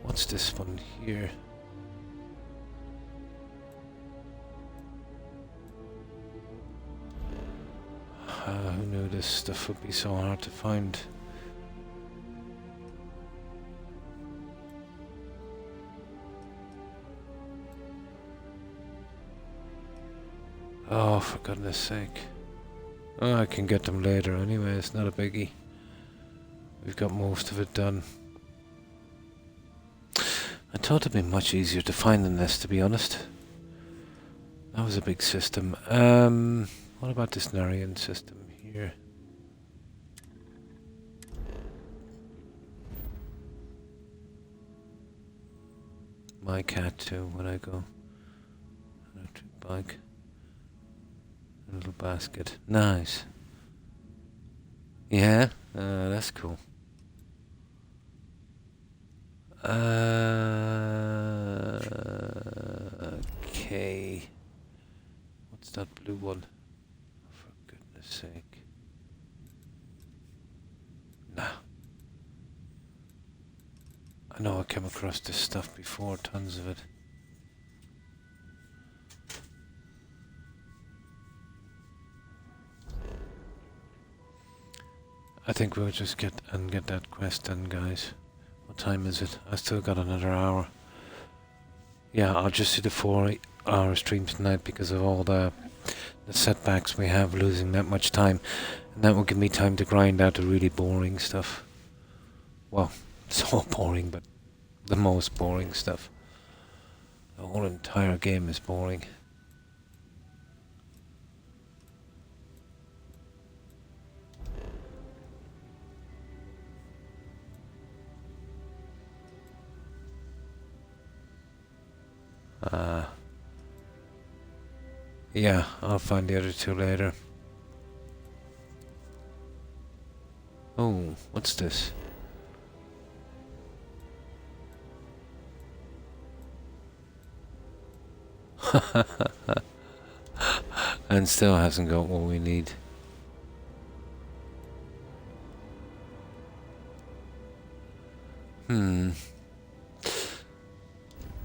Speaker 1: What's this one here? Who knew this stuff would be so hard to find? Oh, for goodness sake. Oh, I can get them later anyway, it's not a biggie. We've got most of it done. I thought it'd be much easier to find than this, to be honest. That was a big system. What about this Narian system here? My cat too, when I go. Electric bike. A little basket. Nice. Yeah, that's cool. Okay. What's that blue one? For goodness sake. Nah. I know I came across this stuff before, tons of it. I think we'll just get that quest done, guys. What time is it? I still got another hour. Yeah, I'll just do the 4-hour stream tonight because of all the setbacks we have losing that much time. And that will give me time to grind out the really boring stuff. Well, it's all boring, but the most boring stuff. The whole entire game is boring. Yeah, I'll find the other two later. Oh, what's this? And still hasn't got what we need.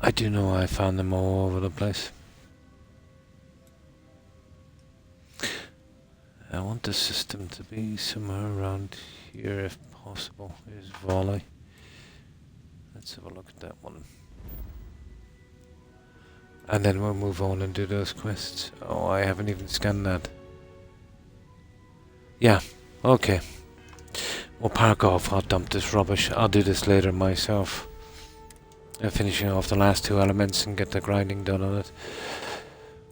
Speaker 1: I do know I found them all over the place. I want the system to be somewhere around here if possible. Here's volley. Let's have a look at that one. And then we'll move on and do those quests. Oh, I haven't even scanned that. Yeah, okay. We'll park off, I'll dump this rubbish. I'll do this later myself. Finishing off the last two elements and get the grinding done on it.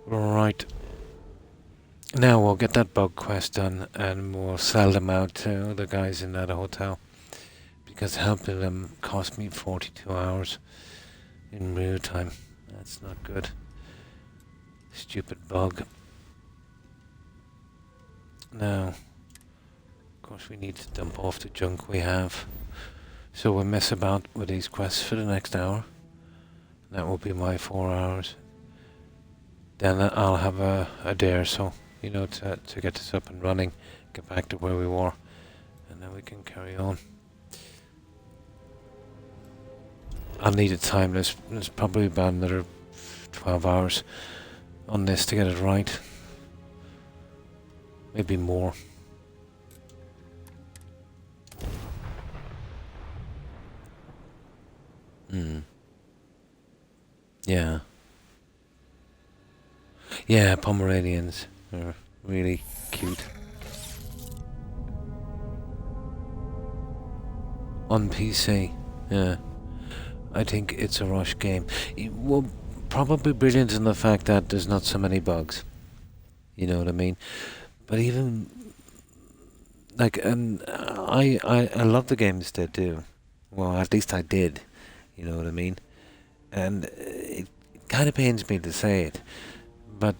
Speaker 1: Right. Now we'll get that bug quest done and we'll sell them out to the guys in that hotel. Because helping them cost me 42 hours in real time. That's not good. Stupid bug. Now, of course we need to dump off the junk we have. So we'll mess about with these quests for the next hour. That will be my 4 hours. Then I'll have a day or so, you know, to get this up and running, get back to where we were, and then we can carry on. I'll need a time. There's probably about another 12 hours on this to get it right. Maybe more. Yeah. Yeah, Pomeranians are really cute. On PC, yeah. I think it's a rush game. Well, probably brilliant in the fact that there's not so many bugs. You know what I mean? But even like, and I love the games they do. Well, at least I did. You know what I mean? And it kind of pains me to say it, but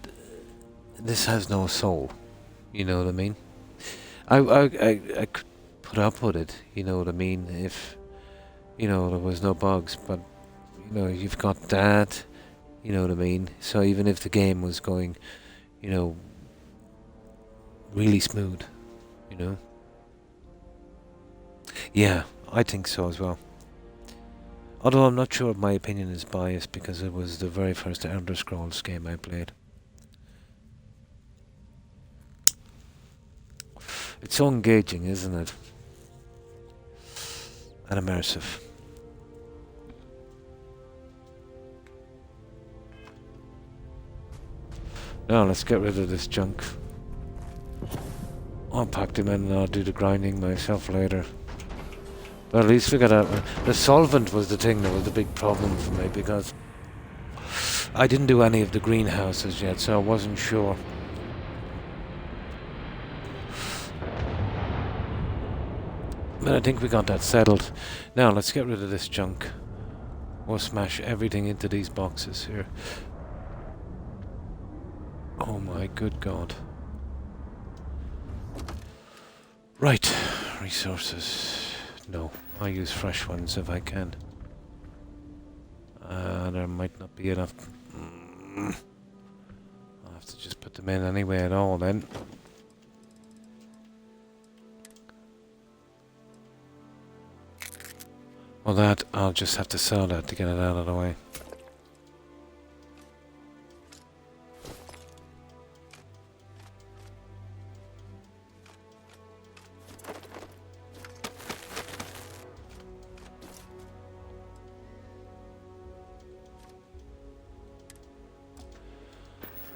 Speaker 1: this has no soul. You know what I mean? I could put up with it. You know what I mean? If you know there was no bugs, but you know you've got that. You know what I mean? So even if the game was going, you know, really smooth, you know. Yeah, I think so as well. Although I'm not sure if my opinion is biased because it was the very first Elder Scrolls game I played. It's so engaging, isn't it? And immersive. Now let's get rid of this junk. I'll pack them in and I'll do the grinding myself later. But at least we got out. The solvent was the thing that was the big problem for me because I didn't do any of the greenhouses yet, so I wasn't sure. But I think we got that settled. Now let's get rid of this junk. We'll smash everything into these boxes here. Oh my good God. Right, resources. No, I use fresh ones if I can. There might not be enough. I'll have to just put them in anyway at all then. Well, that, I'll just have to sell that to get it out of the way.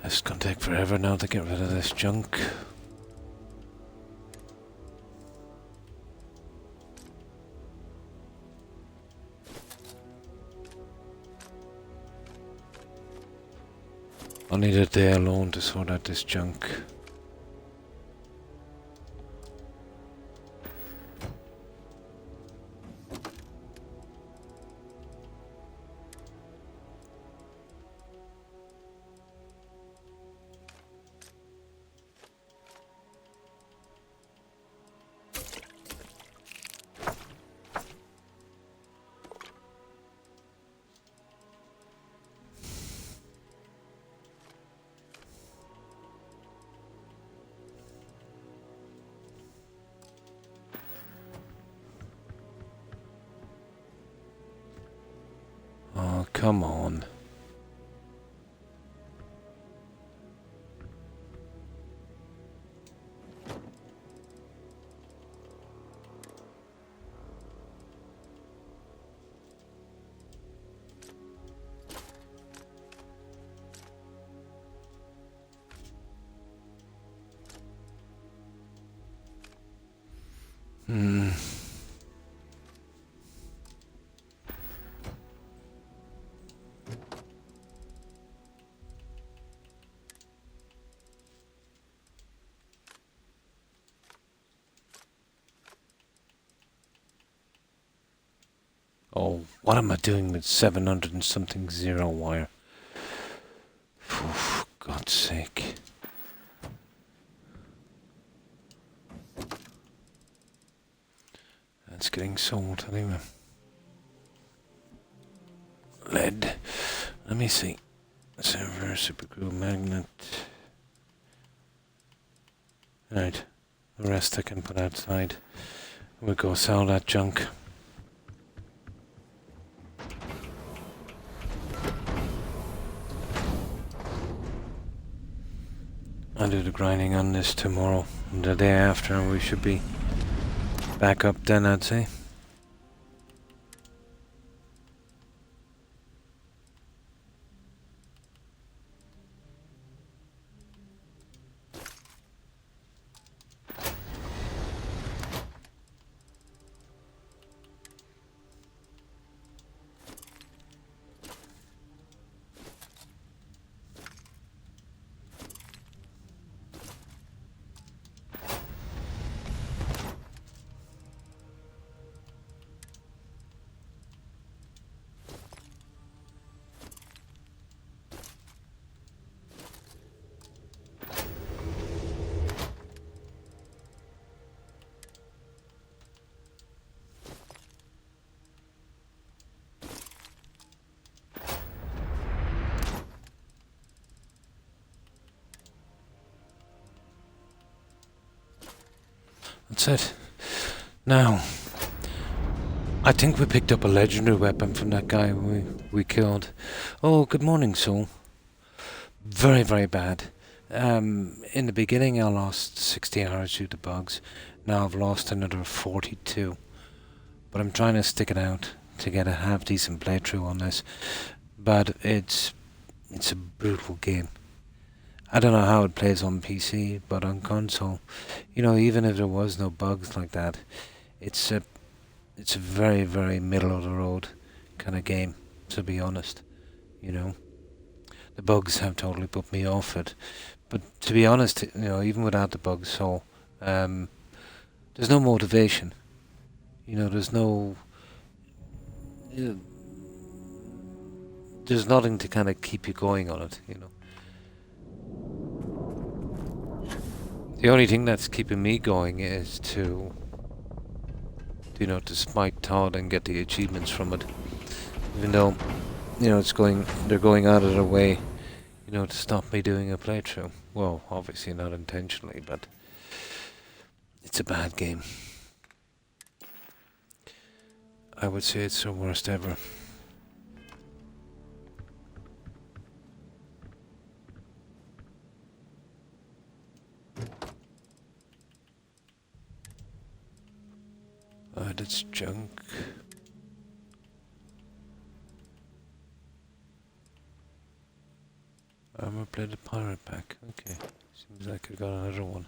Speaker 1: It's gonna take forever now to get rid of this junk. I need a day alone to sort out this junk. Oh, come on. Hmm. Oh, what am I doing with 700 and something zero wire? For God's sake. That's getting sold anyway. Lead. Let me see. Server, superglue, magnet. Right. The rest I can put outside. We'll go sell that junk. I'll do the grinding on this tomorrow. And the day after we should be back up then, I'd say. That's it. Now, I think we picked up a legendary weapon from that guy we killed. Oh, good morning, Soul. Very, very bad. In the beginning I lost 60 hours due to bugs. Now I've lost another 42. But I'm trying to stick it out to get a half-decent playthrough on this. But it's a brutal game. I don't know how it plays on PC, but on console, you know, even if there was no bugs like that, it's a very, very middle of the road kind of game, to be honest. You know, the bugs have totally put me off it, but to be honest, you know, even without the bugs, so there's no motivation. You know, there's no, there's nothing to kind of keep you going on it. You know. The only thing that's keeping me going is to, you know, to smite Todd and get the achievements from it. Even though, you know, they're going out of their way, you know, to stop me doing a playthrough. Well, obviously not intentionally, but it's a bad game. I would say it's the worst ever. That's junk. Armor plated pirate pack. Okay, seems like I got another one.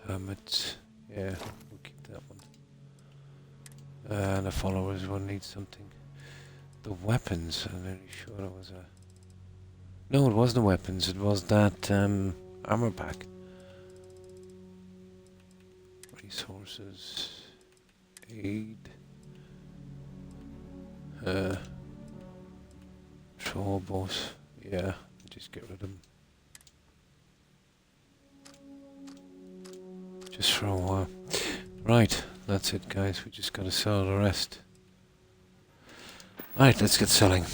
Speaker 1: Hermit. Yeah, we'll keep that one. The followers one needs something. The weapons. I'm really sure there was No, it wasn't the weapons. It was that armor pack. Resources, aid, troubles. Yeah, just get rid of them. Just for a while. Right, that's it, guys. We just gotta sell the rest. Right, let's get selling.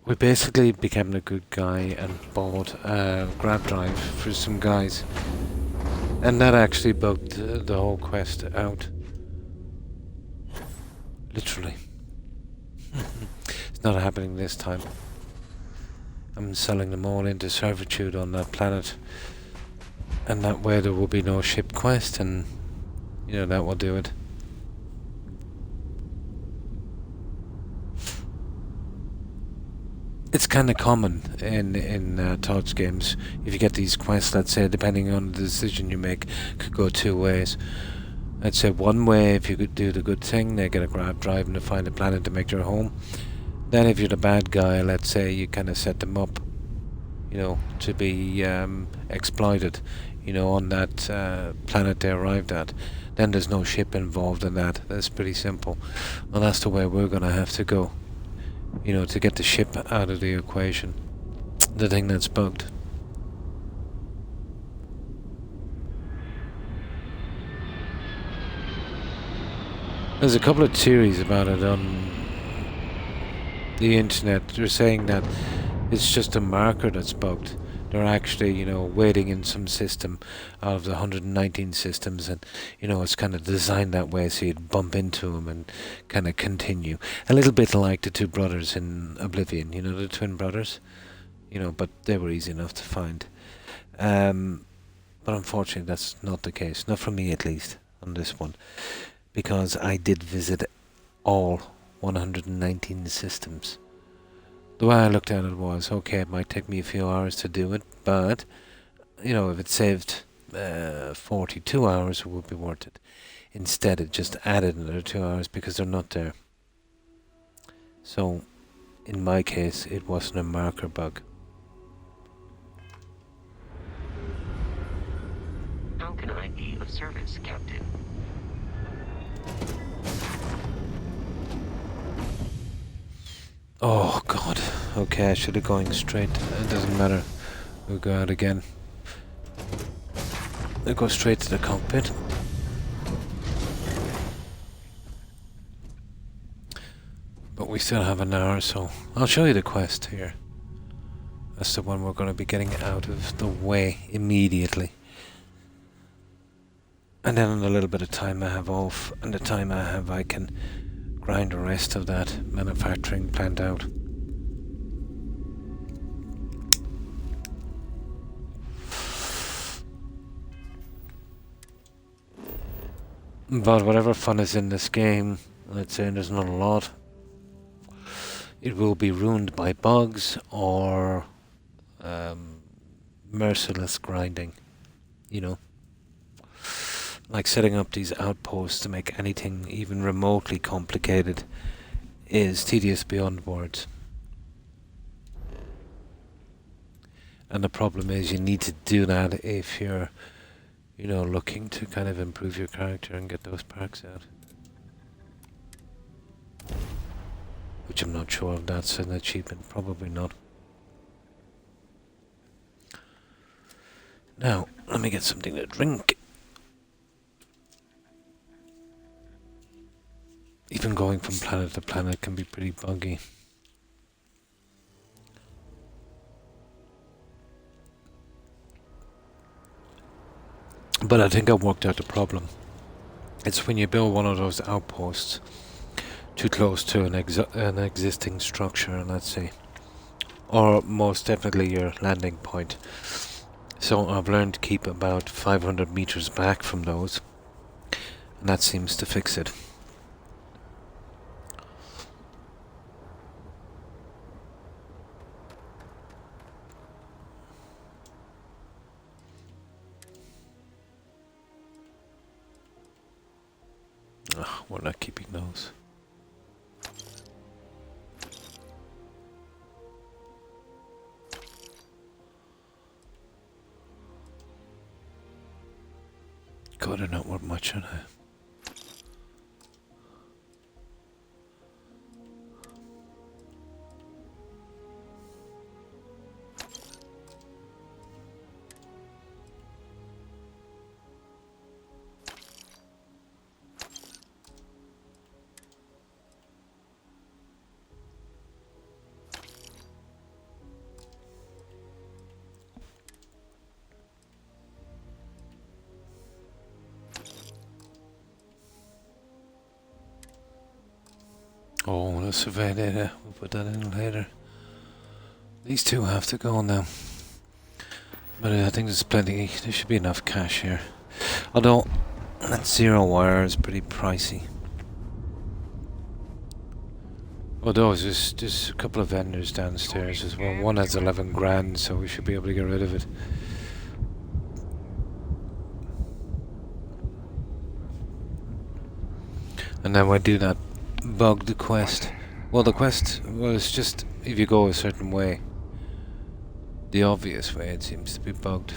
Speaker 1: We basically became a good guy and bought a grab drive for some guys. And that actually bugged the whole quest out. Literally. It's not happening this time. I'm selling them all into servitude on that planet. And that way there will be no ship quest, and you know, that will do it. It's kind of common in Todd's games. If you get these quests, let's say, depending on the decision you make, could go two ways. I'd say one way, if you could do the good thing, they get a grab drive and to find a planet to make their home. Then if you're the bad guy, let's say, you kind of set them up, you know, to be exploited, you know, on that planet they arrived at. Then there's no ship involved in that. That's pretty simple. Well, that's the way we're going to have to go, you know, to get the ship out of the equation. The thing that's bugged. There's a couple of theories about it on the internet. They're saying that it's just a marker that's bugged. They're actually, you know, waiting in some system out of the 119 systems, and, you know, it's kind of designed that way so you'd bump into them and kind of continue. A little bit like the two brothers in Oblivion, you know, the twin brothers, you know, but they were easy enough to find. But unfortunately, that's not the case, not for me at least, on this one, because I did visit all 119 systems. The way I looked at it was, okay, it might take me a few hours to do it, but, you know, if it saved 42 hours, it would be worth it. Instead, it just added another 2 hours because they're not there. So, in my case, it wasn't a marker bug.
Speaker 6: How can I be of service, Captain?
Speaker 1: Oh god. Okay, I should have gone straight. It doesn't matter. We'll go out again. We'll go straight to the cockpit. But we still have an hour, so I'll show you the quest here. That's the one we're going to be getting out of the way immediately. And then in a little bit of time I have off, and the time I have I can grind the rest of that manufacturing plant out. But whatever fun is in this game, let's say there's not a lot, it will be ruined by bugs or merciless grinding, you know. Like setting up these outposts to make anything even remotely complicated is tedious beyond words. And the problem is you need to do that if you're, you know, looking to kind of improve your character and get those perks out. Which I'm not sure if that's an achievement, probably not. Now, let me get something to drink. Even going from planet to planet can be pretty buggy. But I think I worked out the problem. It's when you build one of those outposts too close to an existing structure, let's say, or most definitely your landing point. So I've learned to keep about 500 meters back from those, and that seems to fix it. We're not keeping those. but they're not worth much, are they? Oh, the survey data. We'll put that in later. These two have to go now. But I think there's plenty. There should be enough cash here. Although, that zero wire is pretty pricey. Although there's a couple of vendors downstairs as well. One has 11 grand, so we should be able to get rid of it. And then we do that bugged quest. Well, the quest was just if you go a certain way. The obvious way, it seems to be bugged.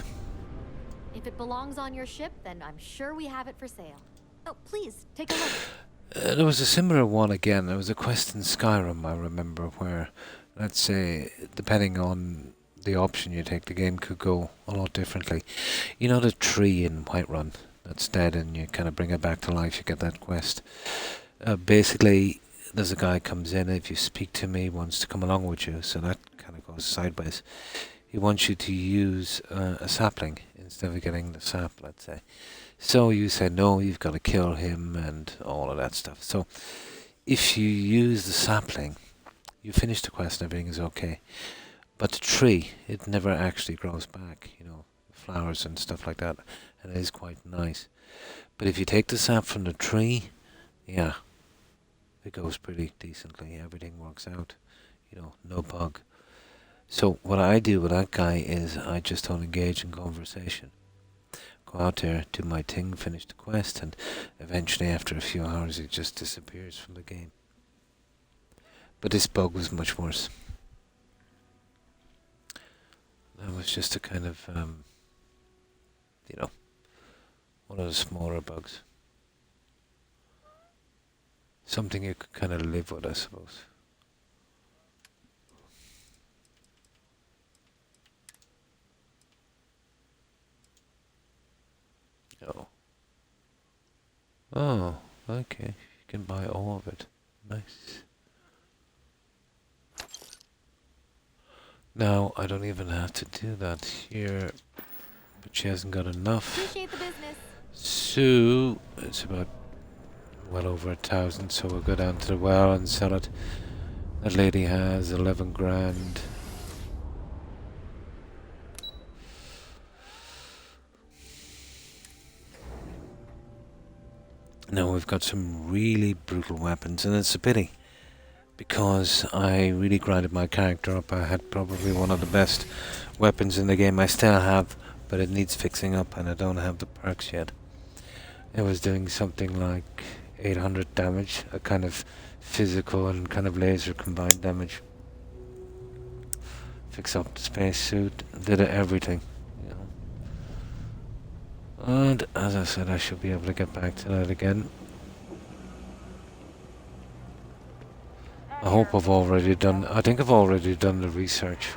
Speaker 2: If it belongs on your ship, then I'm sure we have it for sale. Oh, please, take a look.
Speaker 1: There was a similar one again. There was a quest in Skyrim, I remember, where, let's say, depending on the option you take, the game could go a lot differently. You know the tree in Whiterun that's dead and you kind of bring it back to life, you get that quest. Basically, there's a guy comes in, if you speak to me, wants to come along with you, so that kind of goes sideways. He wants you to use a sapling instead of getting the sap, let's say. So you say, no, you've got to kill him and all of that stuff. So if you use the sapling, you finish the quest and everything is okay. But the tree, it never actually grows back, you know, flowers and stuff like that. And it is quite nice. But if you take the sap from the tree, yeah, it goes pretty decently. Everything works out, you know, no bug. So what I do with that guy is I just don't engage in conversation. Go out there, do my thing, finish the quest, and eventually after a few hours it just disappears from the game. But this bug was much worse. That was just a kind of, you know, one of the smaller bugs. Something you could kind of live with, I suppose. Oh. Oh, okay. You can buy all of it. Nice. Now, I don't even have to do that here, but she hasn't got enough.
Speaker 2: Appreciate the business.
Speaker 1: So, it's about well over 1,000, so we'll go down to the well and sell it. That lady has 11 grand. Now we've got some really brutal weapons, and it's a pity because I really grinded my character up. I had probably one of the best weapons in the game. I still have, but it needs fixing up and I don't have the perks yet. It was doing something like 800 damage, a kind of physical and kind of laser combined damage. Fix up the spacesuit, did everything. And as I said, I should be able to get back to that again. I hope I've already done, I think I've already done the research.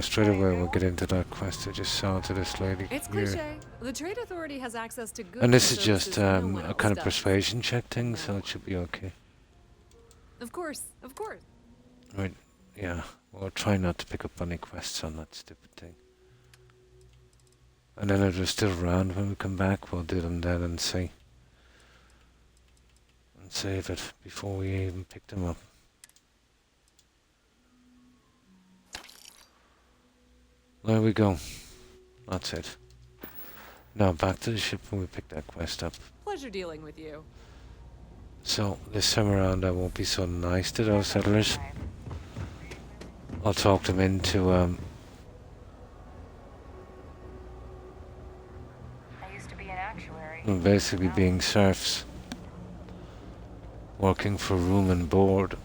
Speaker 1: Straight away we'll get into that quest I just saw to this lady.
Speaker 7: It's
Speaker 1: here.
Speaker 7: cliche. The Trade Authority has access to goods
Speaker 1: And this is
Speaker 7: and
Speaker 1: just
Speaker 7: services no one
Speaker 1: a
Speaker 7: else
Speaker 1: kind of
Speaker 7: does.
Speaker 1: persuasion check thing, so it should be okay.
Speaker 7: Of course, of course.
Speaker 1: Right, yeah. We'll try not to pick up any quests on that stupid thing. And then if they're still around when we come back, we'll do them then and see. And save it before we even pick them up. There we go. That's it. Now back to the ship when we pick that quest up.
Speaker 7: Pleasure dealing with you.
Speaker 1: So this time around I won't be so nice to those settlers. I'll talk them into
Speaker 8: I used to be an actuary.
Speaker 1: basically being serfs. Working for room and board.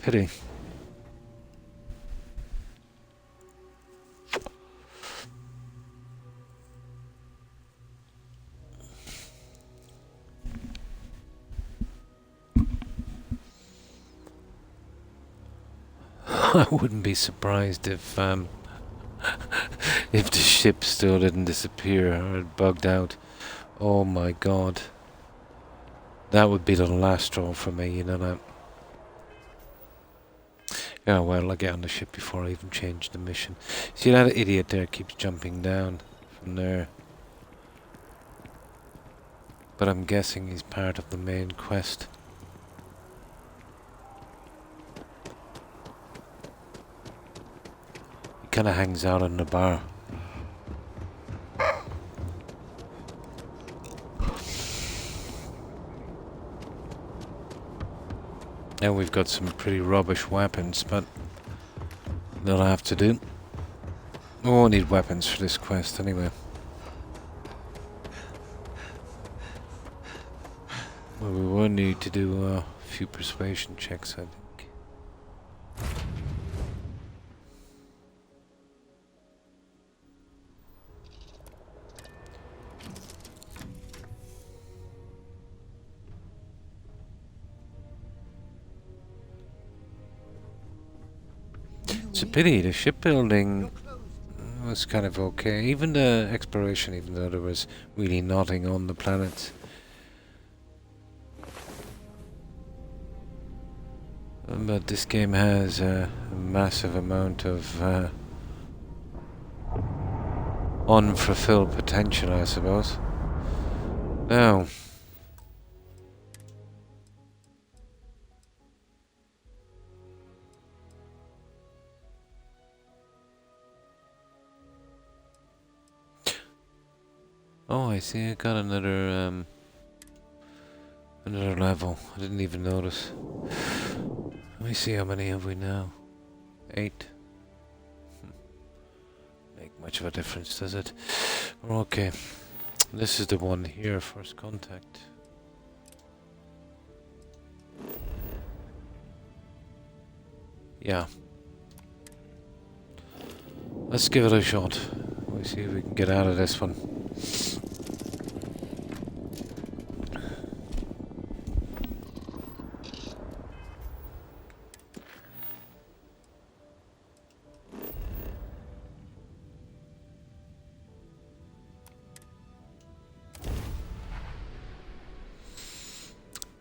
Speaker 1: Pity. I wouldn't be surprised if if the ship still didn't disappear or it bugged out. Oh my god. That would be the last straw for me, you know that. Yeah, well, I'll get on the ship before I even change the mission. See, that idiot there keeps jumping down from there. But I'm guessing he's part of the main quest. He kind of hangs out in the bar. Now we've got some pretty rubbish weapons, but they'll have to do. We won't need weapons for this quest anyway. Well, we will need to do a few persuasion checks, I think. It's a pity, the shipbuilding was kind of okay. Even the exploration, even though there was really nothing on the planet. But this game has a massive amount of unfulfilled potential, I suppose. Now, oh, I see. I got another another level. I didn't even notice. Let me see, how many have we now? 8. Make much of a difference, does it? Okay. This is the one here, first contact. Yeah. Let's give it a shot. We'll see if we can get out of this one.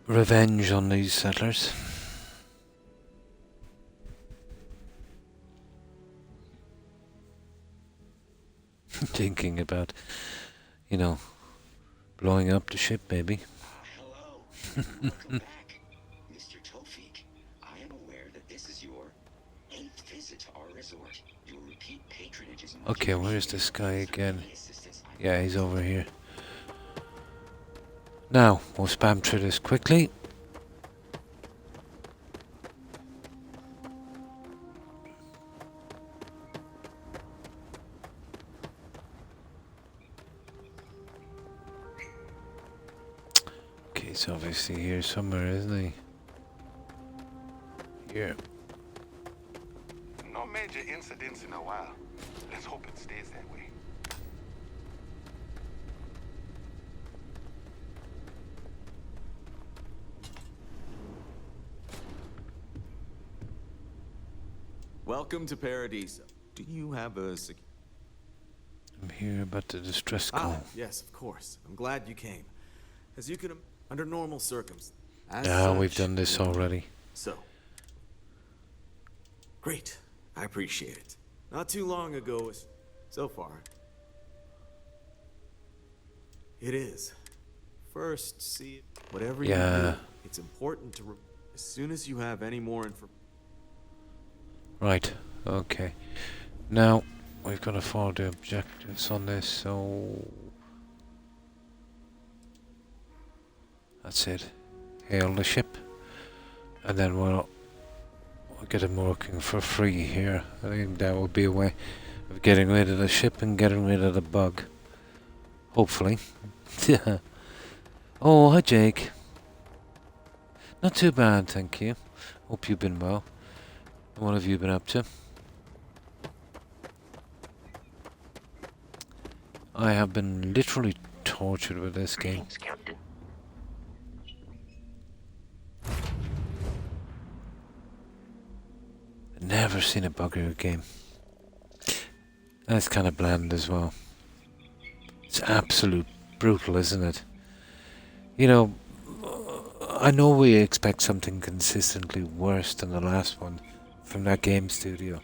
Speaker 1: Revenge on these settlers. Thinking about, you know, blowing up the ship, maybe.
Speaker 9: Hello. Welcome back. Mr. Tofik, I am aware that this is your 8th visit to our resort. Your repeat patronage is much
Speaker 1: Okay, where's this guy again? Yeah, he's over here. Now, we'll spam through this quickly. Okay, he's obviously here somewhere, isn't he? Here.
Speaker 3: No major incidents in a while. Let's hope it stays that way.
Speaker 10: Welcome to Paradiso. Do you have a
Speaker 1: I'm here about the distress call.
Speaker 10: yes, of course. I'm glad you came. As you can, under normal circumstances.
Speaker 1: Yeah, we've done this already.
Speaker 10: So. Great. I appreciate it. Not too long ago, so far. It is. First, see, whatever you do, it's important to, as soon as you have any more information.
Speaker 1: Right, okay. Now, we've got to follow the objectives on this, so... That's it. Hail the ship. And then we'll get him working for free here. I think that would be a way of getting rid of the ship and getting rid of the bug. Hopefully. Oh, hi Jake. Not too bad, thank you. Hope you've been well. What have you been up to? I have been literally tortured with this game.
Speaker 6: Greetings, Captain.
Speaker 1: Never seen a buggier game. That's kind of bland as well. It's absolute brutal, isn't it? You know, I know we expect something consistently worse than the last one from that game studio,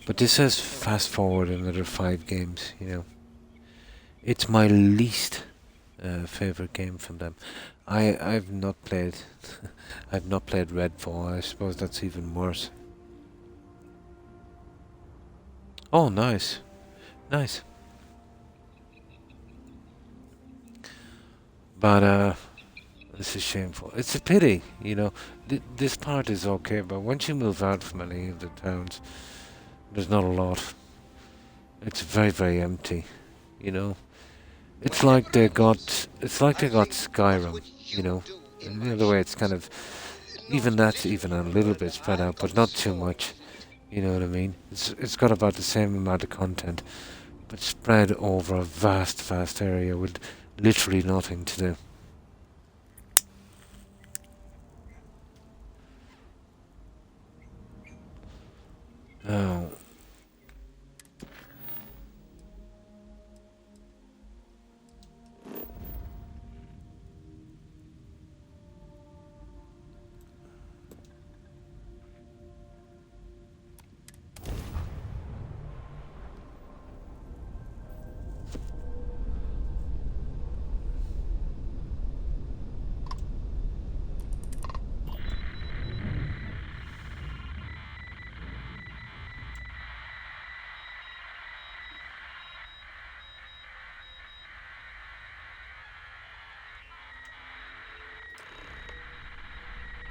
Speaker 1: but this says fast forward another 5 games, you know. It's my least favorite game from them. I've not played I've not played Redfall. I suppose that's even worse. Oh, nice. Nice. But this is shameful. It's a pity, you know. This part is okay, but once you move out from any of the towns, there's not a lot. It's very, very empty, you know. It's like they got Skyrim, you know. In the other way, it's kind of even that's even a little bit spread out, but not too much. You know what I mean? It's got about the same amount of content, but spread over a vast area with literally nothing to do. Oh.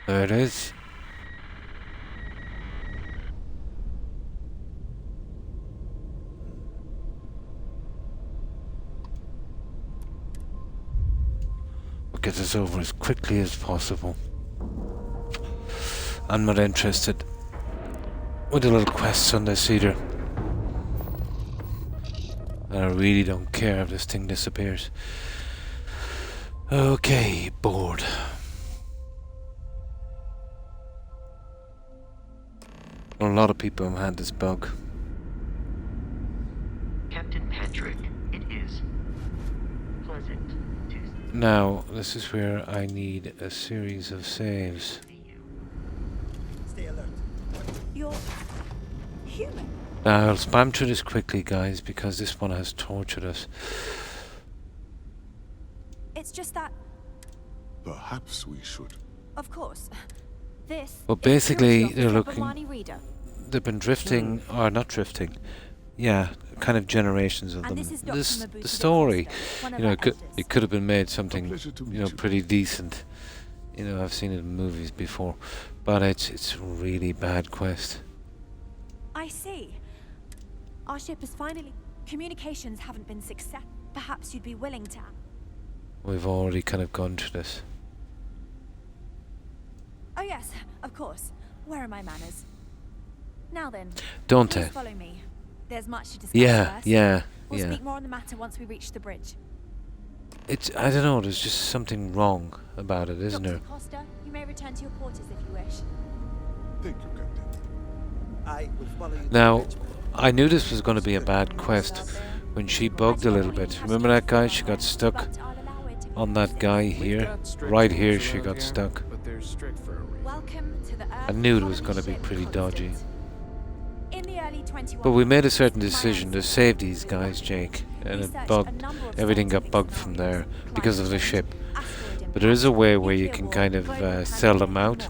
Speaker 1: There it is. We'll get this over as quickly as possible. I'm not interested with the little quests on this either. And I really don't care if this thing disappears. Okay, bored. A lot of people have had this bug.
Speaker 6: Captain Patrick, it is pleasant to
Speaker 1: Now, this is where I need a series of saves.
Speaker 6: see you.
Speaker 4: Stay alert.
Speaker 8: You're human.
Speaker 1: Now, I'll spam through this quickly, guys, because this one has tortured us.
Speaker 8: It's just that,
Speaker 3: Perhaps we should.
Speaker 8: of course, this.
Speaker 1: Well,
Speaker 8: is
Speaker 1: basically,
Speaker 8: purely
Speaker 1: they're
Speaker 8: off the
Speaker 1: looking-
Speaker 8: Bamani Reader.
Speaker 1: They've been drifting, or not drifting. Yeah, kind of generations of
Speaker 8: And
Speaker 1: them.
Speaker 8: this is Dr. Mabutu
Speaker 1: The story,
Speaker 8: one of
Speaker 1: you know,
Speaker 8: our
Speaker 1: it
Speaker 8: elders.
Speaker 1: could have been made something,
Speaker 3: pleasure to
Speaker 1: you
Speaker 3: meet
Speaker 1: know,
Speaker 3: you.
Speaker 1: pretty decent. You know, I've seen it in movies before, but it's a really bad quest.
Speaker 8: I see. Our ship has finally. Communications haven't been success. Perhaps you'd be willing to.
Speaker 1: We've already kind of gone through this.
Speaker 8: Oh yes, of course. Where are my manners? Now then,
Speaker 1: Don't
Speaker 8: please
Speaker 1: they?
Speaker 8: follow me. There's much to discuss
Speaker 1: Yeah,
Speaker 8: first.
Speaker 1: yeah,
Speaker 8: We'll
Speaker 1: yeah.
Speaker 8: speak more on the matter once we reach the bridge.
Speaker 1: It's, I don't know, there's just something wrong about it, isn't
Speaker 8: Dr.
Speaker 1: there?
Speaker 8: Costa, you may return to your quarters if you wish.
Speaker 3: Thank you, Captain.
Speaker 4: I will follow you to
Speaker 1: Now,
Speaker 4: the bridge.
Speaker 1: I knew this was going to be a bad quest when she bugged a little bit. Remember that guy? She got stuck
Speaker 8: But I'll allow it to be
Speaker 1: on that guy here. Right here, she got stuck.
Speaker 10: But they're strict for a reason.
Speaker 8: Welcome to the
Speaker 1: I
Speaker 8: Earth
Speaker 1: knew it was
Speaker 8: colony
Speaker 1: going to be
Speaker 8: ship
Speaker 1: pretty
Speaker 8: Constant.
Speaker 1: dodgy.
Speaker 8: In the early 21
Speaker 1: But we made a certain decision to save these guys, Jake, and it bugged. Everything got bugged from there because of the ship. But there is a way where you can kind of sell them out,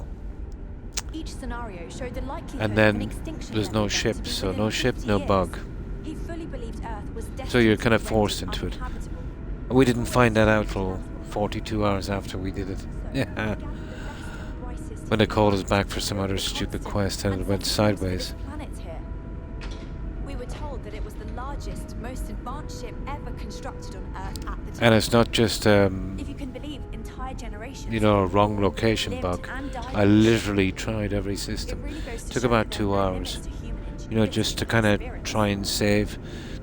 Speaker 8: Each scenario showed the likelihood
Speaker 1: and
Speaker 8: of
Speaker 1: then
Speaker 8: an extinction
Speaker 1: there's no
Speaker 8: event
Speaker 1: ship, so
Speaker 8: within
Speaker 1: no ship,
Speaker 8: 50
Speaker 1: no
Speaker 8: years.
Speaker 1: bug.
Speaker 8: He fully believed Earth was
Speaker 1: So you're
Speaker 8: destined
Speaker 1: kind of
Speaker 8: to be
Speaker 1: forced
Speaker 8: rendered
Speaker 1: into it.
Speaker 8: uninhabitable.
Speaker 1: We didn't find that out till 42 hours after we did it. Yeah. When they called us back for some other stupid quest and it went sideways.
Speaker 8: We were told that it was the largest, most advanced ship ever constructed on Earth at the time.
Speaker 1: And it's not just
Speaker 8: If you can believe entire generations.
Speaker 1: you know, a wrong location bug. I literally tried every system. Took about 2 hours. You know, just to kind of try and save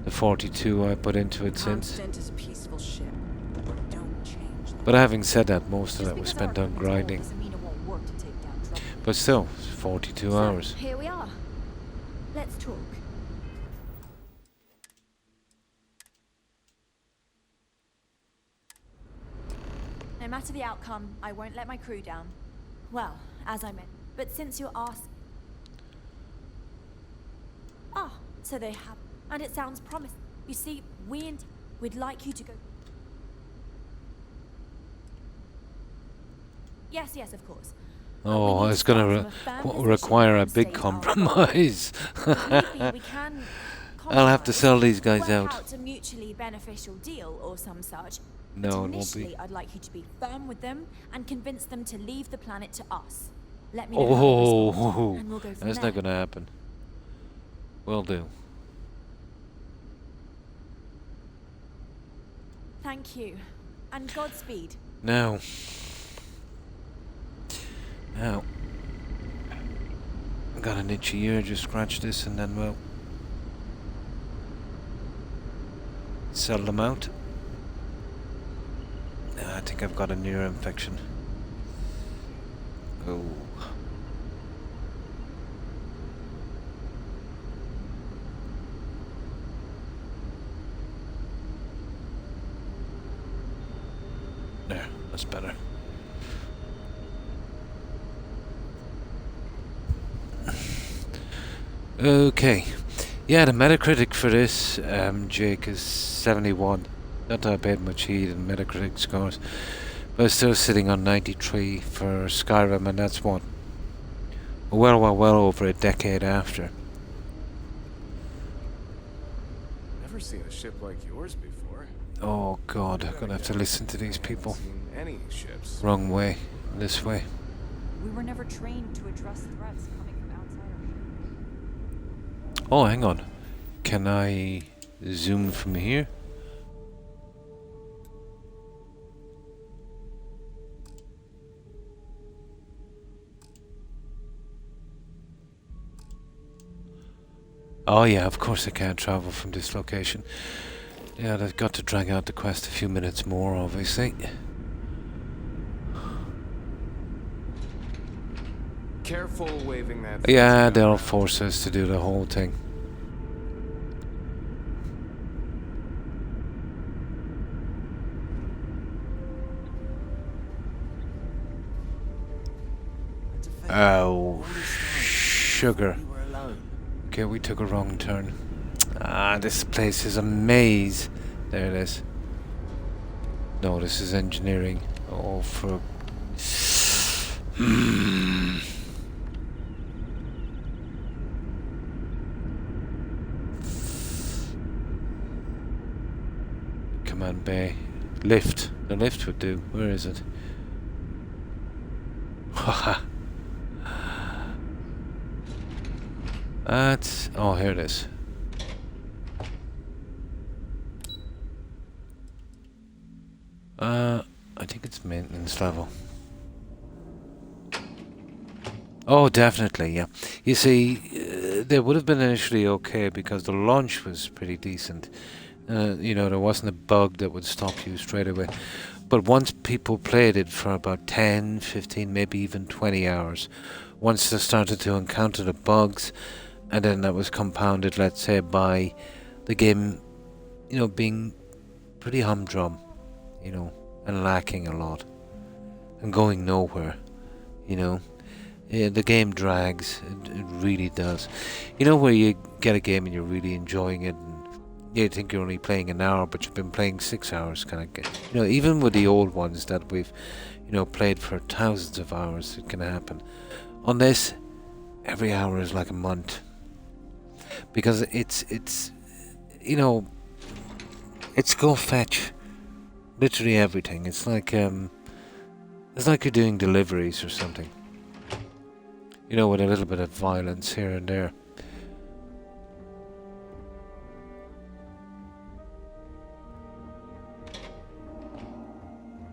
Speaker 1: the 42 I put into it since.
Speaker 7: Constant is a peaceful ship. Don't change that.
Speaker 1: But having said that, most of that was spent on grinding. But still, 42 hours.
Speaker 8: Here we are. Let's talk. No matter the outcome, I won't let my crew down. Well, as I meant. But since you're asked... Ah, so they have... And it sounds promising. You see, we'd like you to go... Yes, of course.
Speaker 1: Oh, it's going to require a big compromise.
Speaker 8: Maybe we can
Speaker 1: I'll have to sell these guys
Speaker 8: work
Speaker 1: out.
Speaker 8: a mutually beneficial deal or some such.
Speaker 1: No,
Speaker 8: But
Speaker 1: it won't be.
Speaker 8: initially, I'd like you to be firm with them and convince them to leave the planet to us. Let me know how they respond,
Speaker 1: Oh,
Speaker 8: and we'll go from
Speaker 1: that's
Speaker 8: there.
Speaker 1: not going to happen. Will do.
Speaker 8: Thank you, and Godspeed.
Speaker 1: Now, I got an itchy ear. Just scratch this, and then we'll sell them out. I think I've got an ear infection. Oh. There, that's better. Okay. Yeah, the Metacritic for this, Jake, is 71. Not that I paid much heed in Metacritic scores. But it's still sitting on 93 for Skyrim, and that's what? Well over a decade after.
Speaker 10: Never seen a ship like yours before.
Speaker 1: Oh god, I'm gonna have to listen to these people.
Speaker 10: Seen any ships.
Speaker 1: Wrong way, this way.
Speaker 7: We were never trained to address threats coming from outside our ship.
Speaker 1: Oh, hang on. Can I zoom from here? Oh yeah, of course I can't travel from this location. Yeah, they've got to drag out the quest a few minutes more, obviously.
Speaker 10: Careful waving that.
Speaker 1: Yeah, they'll force us to do the whole thing. Oh, sugar. Okay, we took a wrong turn. Ah, this place is a maze. There it is. No, this is engineering. Oh, for... Command bay. Lift. The lift would do. Where is it? Haha. That's... Oh, here it is. I think it's maintenance level. Oh, definitely, yeah. You see, they would have been initially okay because the launch was pretty decent. You know, there wasn't a bug that would stop you straight away. But once people played it for about 10, 15, maybe even 20 hours, once they started to encounter the bugs, and then that was compounded, let's say, by the game, you know, being pretty humdrum, you know, and lacking a lot, and going nowhere, you know. Yeah, the game drags, it really does. You know, where you get a game and you're really enjoying it, and you think you're only playing an hour, but you've been playing 6 hours, kind of. You know, even with the old ones that we've, you know, played for thousands of hours, it can happen. On this, every hour is like a month. Because it's you know, it's go fetch literally everything. It's like you're doing deliveries or something. You know, with a little bit of violence here and there.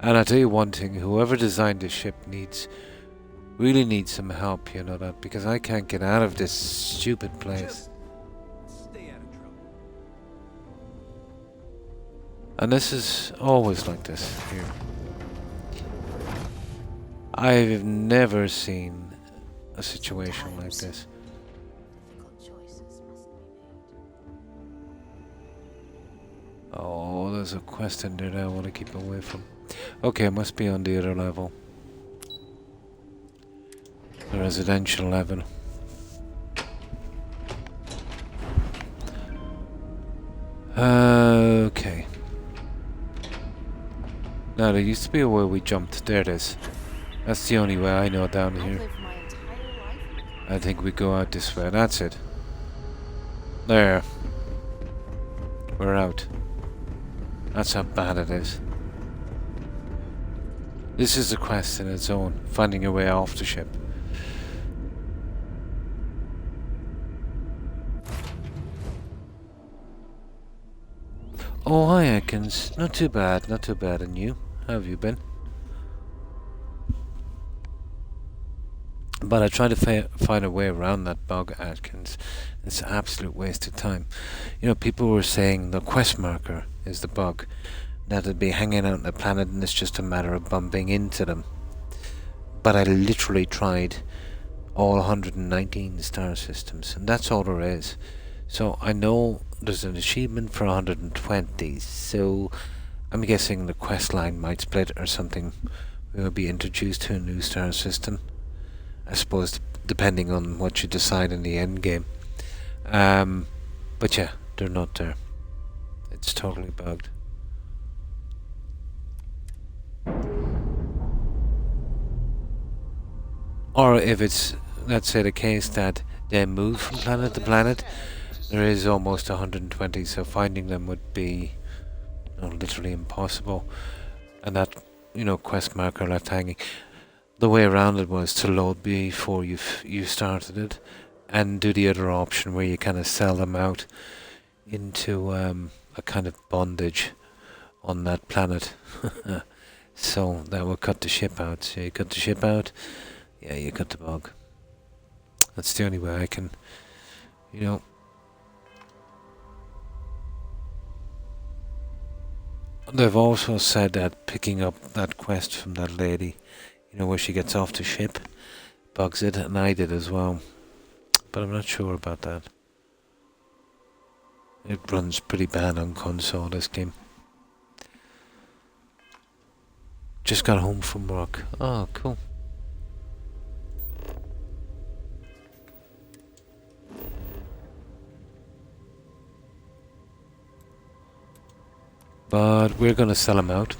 Speaker 1: And I tell you one thing, whoever designed this ship really needs some help, you know that, because I can't get out of this stupid place.
Speaker 4: Stay out of trouble.
Speaker 1: And this is always like this here. I've never seen a situation like this.
Speaker 2: Difficult choices must be made.
Speaker 1: Oh, there's a quest in there that I want to keep away from. Okay, it must be on the other level. The residential level. Okay. Now, there used to be a way we jumped. There it is. That's the only way I know down
Speaker 2: I've
Speaker 1: here.
Speaker 2: lived my entire life.
Speaker 1: I think we go out this way. That's it. There. We're out. That's how bad it is. This is a quest in its own. Finding your way off the ship. Oh, hi Atkins. Not too bad. Not too bad. And you? How have you been? But I try to find a way around that bug, Atkins. It's an absolute waste of time. You know, people were saying the quest marker is the bug. That it'd be hanging out on the planet and it's just a matter of bumping into them. But I literally tried all 119 star systems, and that's all there is. So I know there's an achievement for 120, so I'm guessing the quest line might split or something. We will be introduced to a new star system. I suppose depending on what you decide in the end game. But yeah, they're not there. It's totally bugged. Or if it's, let's say, the case that they move from planet to planet, there is almost 120, so finding them would be, you know, literally impossible. And that, you know, quest marker left hanging. The way around it was to load before you started it, and do the other option where you kind of sell them out into a kind of bondage on that planet. So that will cut the ship out. So you cut the ship out, yeah, you cut the bug. That's the only way I can, you know. They've also said that picking up that quest from that lady, you know, where she gets off the ship, bugs it, and I did as well. But I'm not sure about that. It runs pretty bad on console, this game. Just got home from work. Oh, cool. But we're gonna sell them out.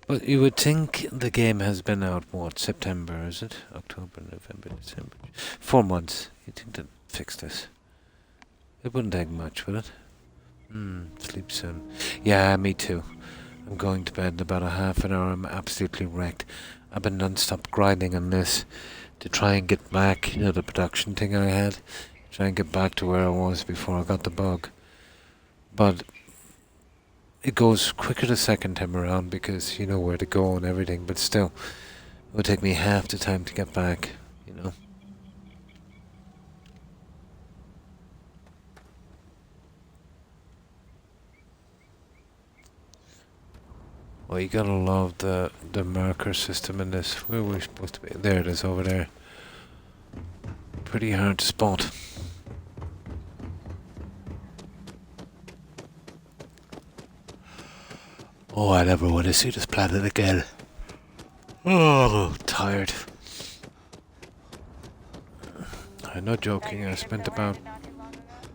Speaker 1: But you would think the game has been out, what, September, is it? October, November, December. 4 months. You'd think they'd fix this. It wouldn't take much, would it? Sleep soon. Yeah, me too. I'm going to bed in about a half an hour. I'm absolutely wrecked. I've been non-stop grinding on this to try and get back, you know, the production thing I had. Try and get back to where I was before I got the bug. But it goes quicker the second time around because you know where to go and everything, but still, it would take me half the time to get back, you know. Well, you gotta love the marker system in this. Where we're supposed to be? There it is, over there. Pretty hard to spot. Oh, I never want to see this planet again. Oh, tired. I'm not joking, I spent about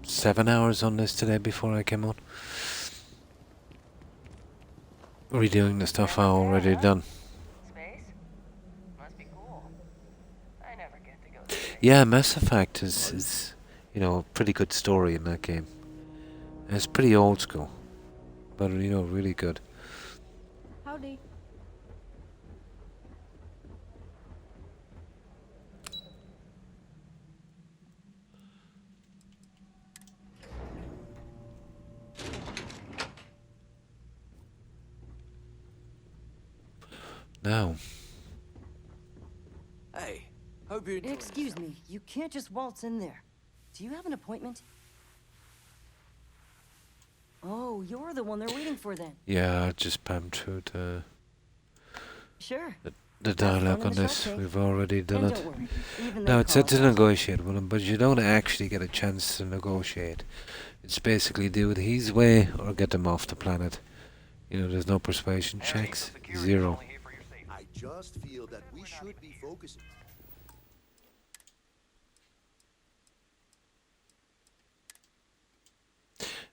Speaker 1: 7 hours on this today before I came on. Redoing the stuff I already done. Yeah, Mass Effect is, you know, a pretty good story in that game. And it's pretty old school, but, you know, really good.
Speaker 8: Howdy.
Speaker 1: now.
Speaker 4: Hey, hope you're enjoying
Speaker 11: Excuse
Speaker 4: yourself.
Speaker 11: me, you can't just waltz in there. Do you have an appointment? Oh, you're the one they're waiting for then.
Speaker 1: Yeah, I just pammed through
Speaker 11: Sure.
Speaker 1: the
Speaker 11: Have fun
Speaker 1: dialogue
Speaker 11: in
Speaker 1: on
Speaker 11: the
Speaker 1: this.
Speaker 11: shop,
Speaker 1: We've already done
Speaker 11: And
Speaker 1: it.
Speaker 11: don't worry, even
Speaker 1: Now
Speaker 11: they
Speaker 1: it said
Speaker 11: call
Speaker 1: to
Speaker 11: us.
Speaker 1: negotiate with him, but you don't actually get a chance to negotiate. It's basically do it his way or get them off the planet. You know, there's no persuasion checks. Zero.
Speaker 12: I just feel that we should be focusing.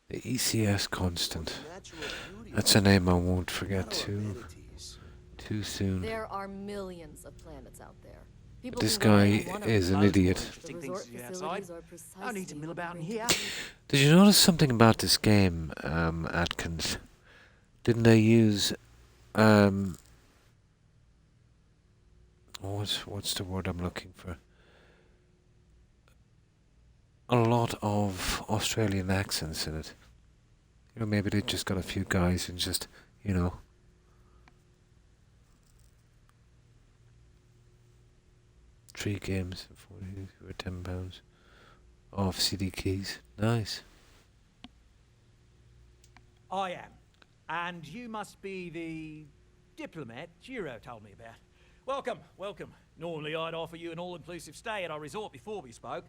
Speaker 1: The ECS constant. That's a name I won't forget too soon.
Speaker 2: There are millions of planets out there. People
Speaker 1: This
Speaker 2: can go
Speaker 1: guy
Speaker 2: any one of
Speaker 1: is
Speaker 2: them.
Speaker 1: an idiot.
Speaker 2: The
Speaker 4: Interesting things
Speaker 2: resort
Speaker 4: to do
Speaker 2: facilities
Speaker 4: outside.
Speaker 2: are
Speaker 4: No
Speaker 2: precisely
Speaker 4: need to mill about in
Speaker 2: what we
Speaker 4: here.
Speaker 2: bring
Speaker 1: Did you notice something about this game, Atkins? Didn't they use what's the word I'm looking for? A lot of Australian accents in it. You know, maybe they just got a few guys and just, you know. Three games for £10 off CD keys. Nice.
Speaker 4: I am. And you must be the diplomat Giro told me about. Welcome, welcome. Normally I'd offer you an all-inclusive stay at our resort before we spoke.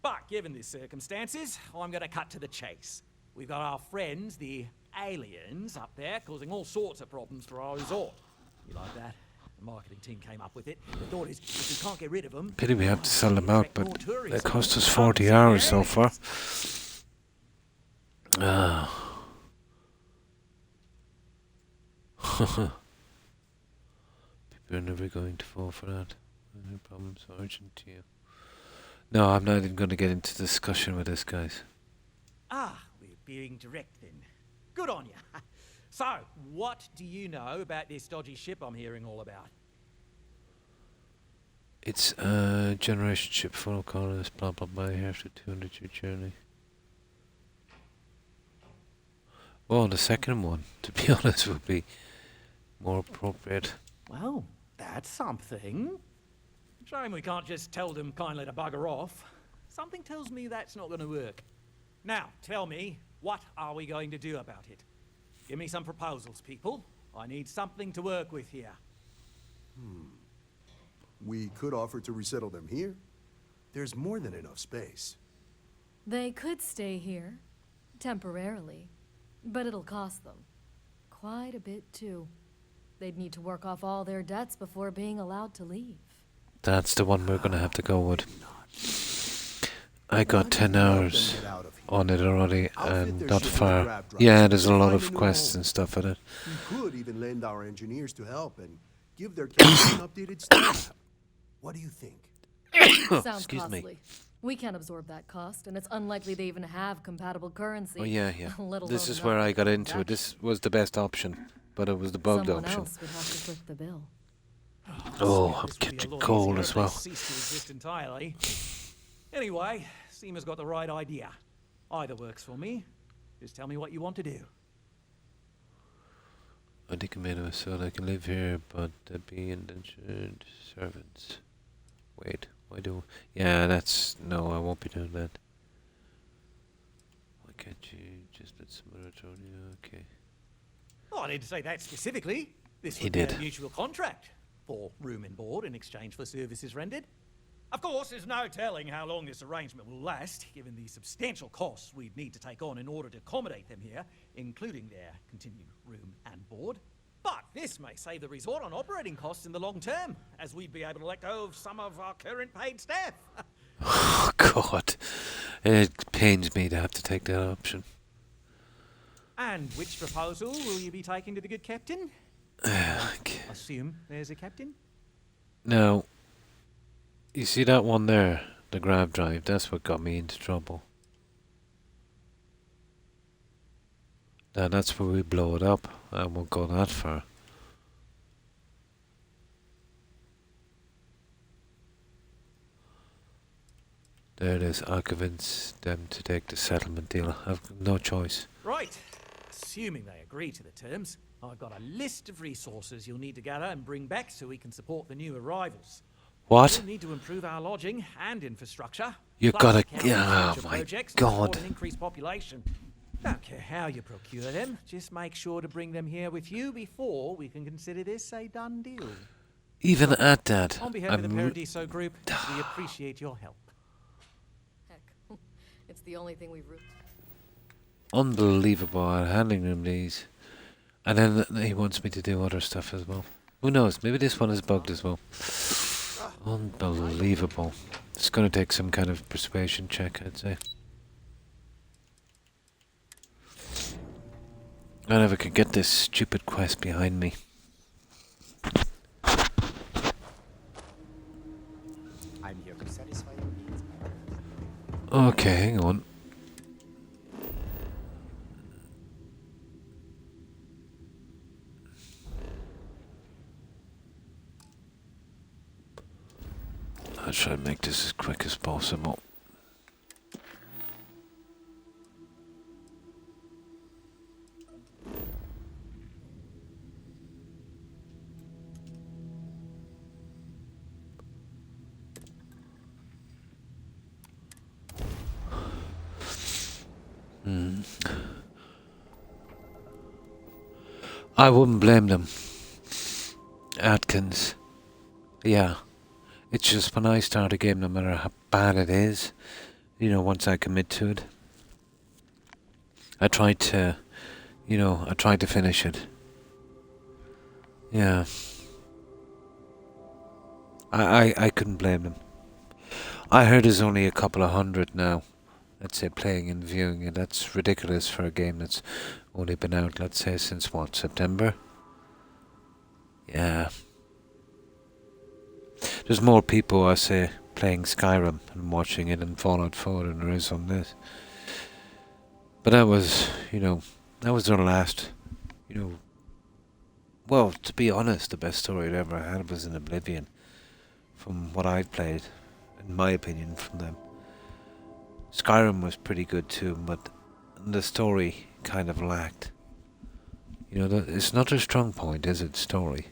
Speaker 4: But given the circumstances, I'm going to cut to the chase. We've got our friends, the aliens, up there, causing all sorts of problems for our resort. You like that? The marketing team came up with it. The thought is, if we can't get rid of them...
Speaker 1: Pity we have to sell them out, but they cost us 40
Speaker 4: Come
Speaker 1: hours
Speaker 4: see
Speaker 1: so
Speaker 4: the
Speaker 1: far. People are never going to fall for that. No problems, urgent to you. No, I'm not even going to get into discussion with this, guys.
Speaker 4: Ah, we're being direct then. Good on you. So, what do you know about this dodgy ship I'm hearing all about?
Speaker 1: It's a generation ship full of colonists, blah blah blah, after 200-year journey. Well, the second one, to be honest, would be more appropriate.
Speaker 4: Well, that's something. Shame we can't just tell them kindly to bugger off. Something tells me that's not going to work. Now, tell me, what are we going to do about it? Give me some proposals, people. I need something to work with here.
Speaker 12: We could offer to resettle them here. There's more than enough space.
Speaker 2: They could stay here, temporarily, but it'll cost them quite a bit too. They'd need to work off all their debts before being allowed to leave.
Speaker 1: That's the one we're going to have to go with. I got 10 hours on it already and not far. Yeah, there's a lot of quests and stuff in it.
Speaker 12: We could even lend our engineers to help and give their captain an updated stat. What do you think?
Speaker 2: Sounds
Speaker 1: Excuse me.
Speaker 2: costly. We can't absorb that cost, and it's unlikely they even have compatible currency.
Speaker 1: Oh yeah.
Speaker 2: let
Speaker 1: This
Speaker 2: alone
Speaker 1: is where
Speaker 2: enough
Speaker 1: I got
Speaker 2: for
Speaker 1: into it. This
Speaker 2: transaction.
Speaker 1: was the best option, but it was the bugged
Speaker 2: Someone
Speaker 1: option.
Speaker 2: else would have to foot the bill.
Speaker 1: Oh, I'm
Speaker 4: This would be a
Speaker 1: catching
Speaker 4: lot
Speaker 1: cold
Speaker 4: easier
Speaker 1: as
Speaker 4: if they
Speaker 1: well.
Speaker 4: ceased to exist entirely. Anyway, Seema's got the right idea. Either works for me. Just tell me what you want to do.
Speaker 1: I think I made a so I can live here, but be indentured servants. Wait, why do? Yeah, that's no. I won't be doing that. Why can't you just let someone return you? Okay.
Speaker 4: Oh, I didn't say that specifically. This
Speaker 1: He
Speaker 4: would be
Speaker 1: did.
Speaker 4: a mutual contract for room and board in exchange for services rendered. Of course, there's no telling how long this arrangement will last, given the substantial costs we'd need to take on in order to accommodate them here, including their continued room and board. But this may save the resort on operating costs in the long term, as we'd be able to let go of some of our current paid staff.
Speaker 1: Oh God, it pains me to have to take that option.
Speaker 4: And which proposal will you be taking to the good captain?
Speaker 1: Okay.
Speaker 4: Assume there's a captain?
Speaker 1: Now, you see that one there, the grab drive? That's what got me into trouble. Now that's where we blow it up. I won't go that far. There it is. I'll convince them to take the settlement deal. I've no choice.
Speaker 4: Right. assuming they agree to the terms, I've got a list of resources you'll need to gather and bring back so we can support the new arrivals.
Speaker 1: What?
Speaker 4: We'll need to improve our lodging and infrastructure.
Speaker 1: You
Speaker 4: plus
Speaker 1: gotta...
Speaker 4: carry out
Speaker 1: Oh
Speaker 4: future
Speaker 1: my
Speaker 4: projects to
Speaker 1: god.
Speaker 4: support an increased population. Don't care how you procure them, just make sure to bring them here with you before we can consider this a done deal.
Speaker 1: Even at that,
Speaker 4: On behalf of the Paradiso Group, we appreciate your help.
Speaker 2: Heck, it's the only thing we've...
Speaker 1: unbelievable. Handling him these. And then he wants me to do other stuff as well. Who knows? Maybe this one is bugged as well. Unbelievable. It's going to take some kind of persuasion check, I'd say. I never could get this stupid quest behind me.
Speaker 13: I'm here to satisfy your needs.
Speaker 1: Okay, hang on. I'll try and make this as quick as possible. I wouldn't blame them. Atkins. Yeah. It's just when I start a game, no matter how bad it is, you know, once I commit to it, I try to, you know, I try to finish it. Yeah. I couldn't blame them. I heard there's only a couple of hundred now, let's say, playing and viewing it. That's ridiculous for a game that's only been out, let's say, since what, September? Yeah. There's more people, I say, playing Skyrim and watching it and Fallout 4 than there is on this. But that was, you know, that was their last, you know, well, to be honest, the best story I ever had was in Oblivion. From what I've played, in my opinion, from them. Skyrim was pretty good too, but the story kind of lacked. You know, it's not their strong point, is it, story?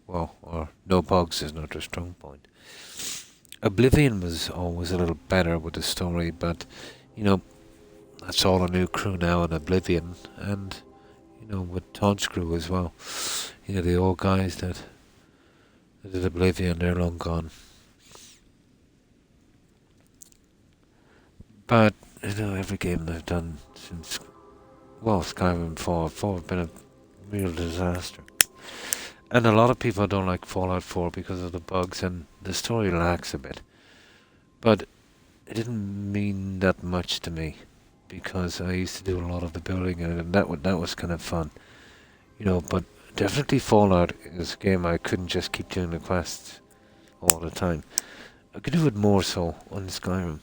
Speaker 1: Well, or no bugs is not their strong point. Oblivion was always a little better with the story, but, you know, that's all a new crew now in Oblivion, and, you know, with Todd's crew as well. You know, the old guys that did Oblivion, they're long gone. But, you know, every game they've done since, well, Skyrim 4 have been a real disaster. And a lot of people don't like Fallout 4 because of the bugs, and the story lacks a bit. But it didn't mean that much to me, because I used to do a lot of the building, and that was kind of fun. You know, but definitely Fallout is a game I couldn't just keep doing the quests all the time. I could do it more so on Skyrim.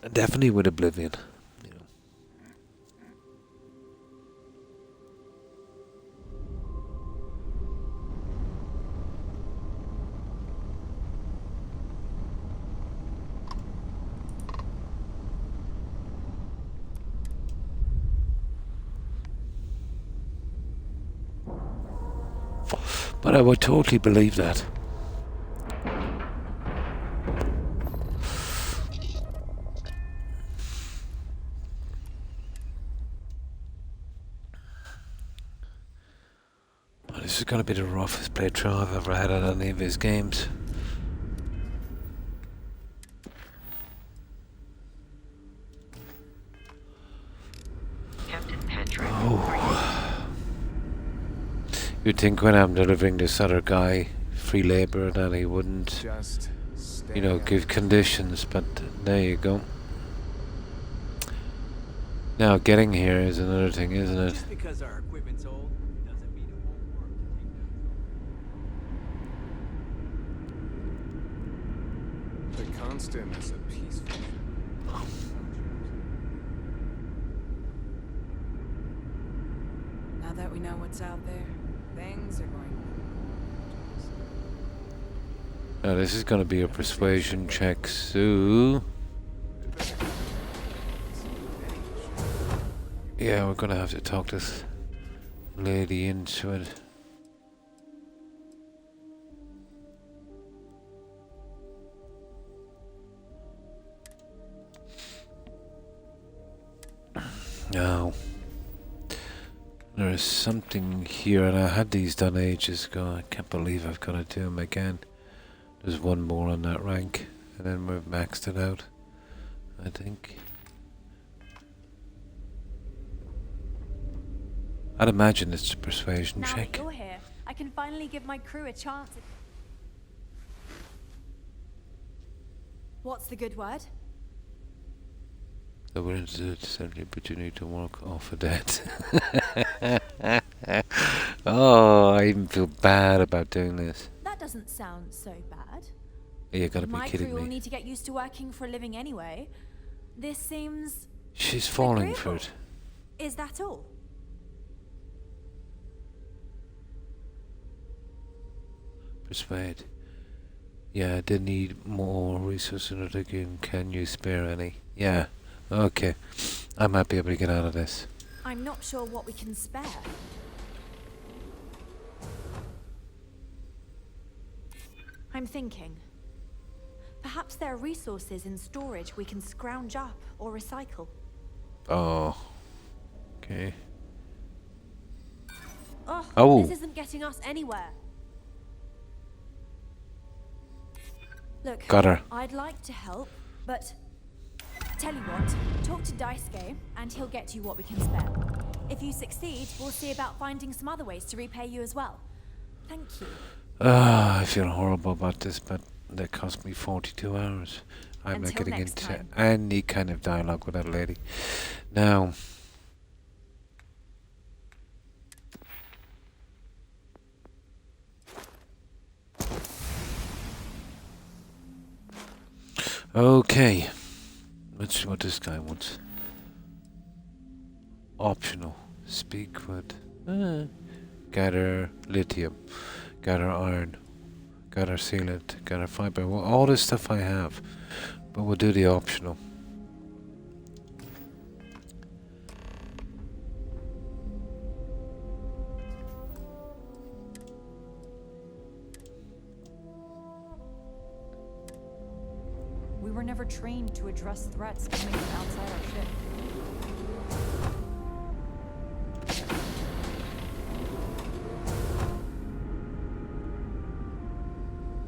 Speaker 1: And definitely with Oblivion. You know. But I would totally believe that. This is going to be the roughest playthrough I've ever had on any of his games.
Speaker 6: Captain Patrick.
Speaker 1: Oh. You'd think when I'm delivering this other guy free labor that he wouldn't, you know, give conditions, but there you go. Now getting here is another thing, isn't it?
Speaker 4: Just because our equipment's old doesn't mean it won't work to take that.
Speaker 10: The Constant is a peaceful.
Speaker 7: Now that we know what's out there, things are going.
Speaker 1: Now this is going to be a persuasion check, so Yeah, we're gonna have to talk this lady into it. Now, there is something here, and I had these done ages ago. I can't believe I've got to do them again. There's one more on that rank, and then we've maxed it out, I think. I'd imagine it's a persuasion
Speaker 8: Now
Speaker 1: check.
Speaker 8: that you're here, I can finally give my crew a chance. What's the good word?
Speaker 1: So we're into it certainly, but you need to work off of that. Oh, I even feel bad about doing this.
Speaker 8: That doesn't sound so bad.
Speaker 1: You gotta be
Speaker 8: My
Speaker 1: kidding
Speaker 8: crew will
Speaker 1: me.
Speaker 8: need to get used to working for a living anyway. This seems...
Speaker 1: She's falling for
Speaker 8: agreeable.
Speaker 1: it.
Speaker 8: Is that all?
Speaker 1: Persuade. Yeah, they need more resources in it again. Can you spare any? Yeah. Okay. I might be able to get out of this.
Speaker 8: I'm not sure what we can spare. I'm thinking. Perhaps there are resources in storage we can scrounge up or recycle.
Speaker 1: Oh. Okay.
Speaker 8: Oh, this isn't getting us anywhere. Look,
Speaker 1: Got her.
Speaker 8: I'd like to help, but tell you what, talk to Daisuke and he'll get you what we can spare. If you succeed, we'll see about finding some other ways to repay you as well. Thank you.
Speaker 1: I feel horrible about this, but that cost me 42 hours. I'm not
Speaker 8: Until
Speaker 1: getting
Speaker 8: next
Speaker 1: into
Speaker 8: time.
Speaker 1: any kind of dialogue with that lady. Now, okay. Let's see what this guy wants. Optional. Speak with. Gather lithium. Gather iron. Gather sealant. Gather fiber. Well, all this stuff I have. But we'll do the optional.
Speaker 7: We were never trained to address threats coming from outside our ship.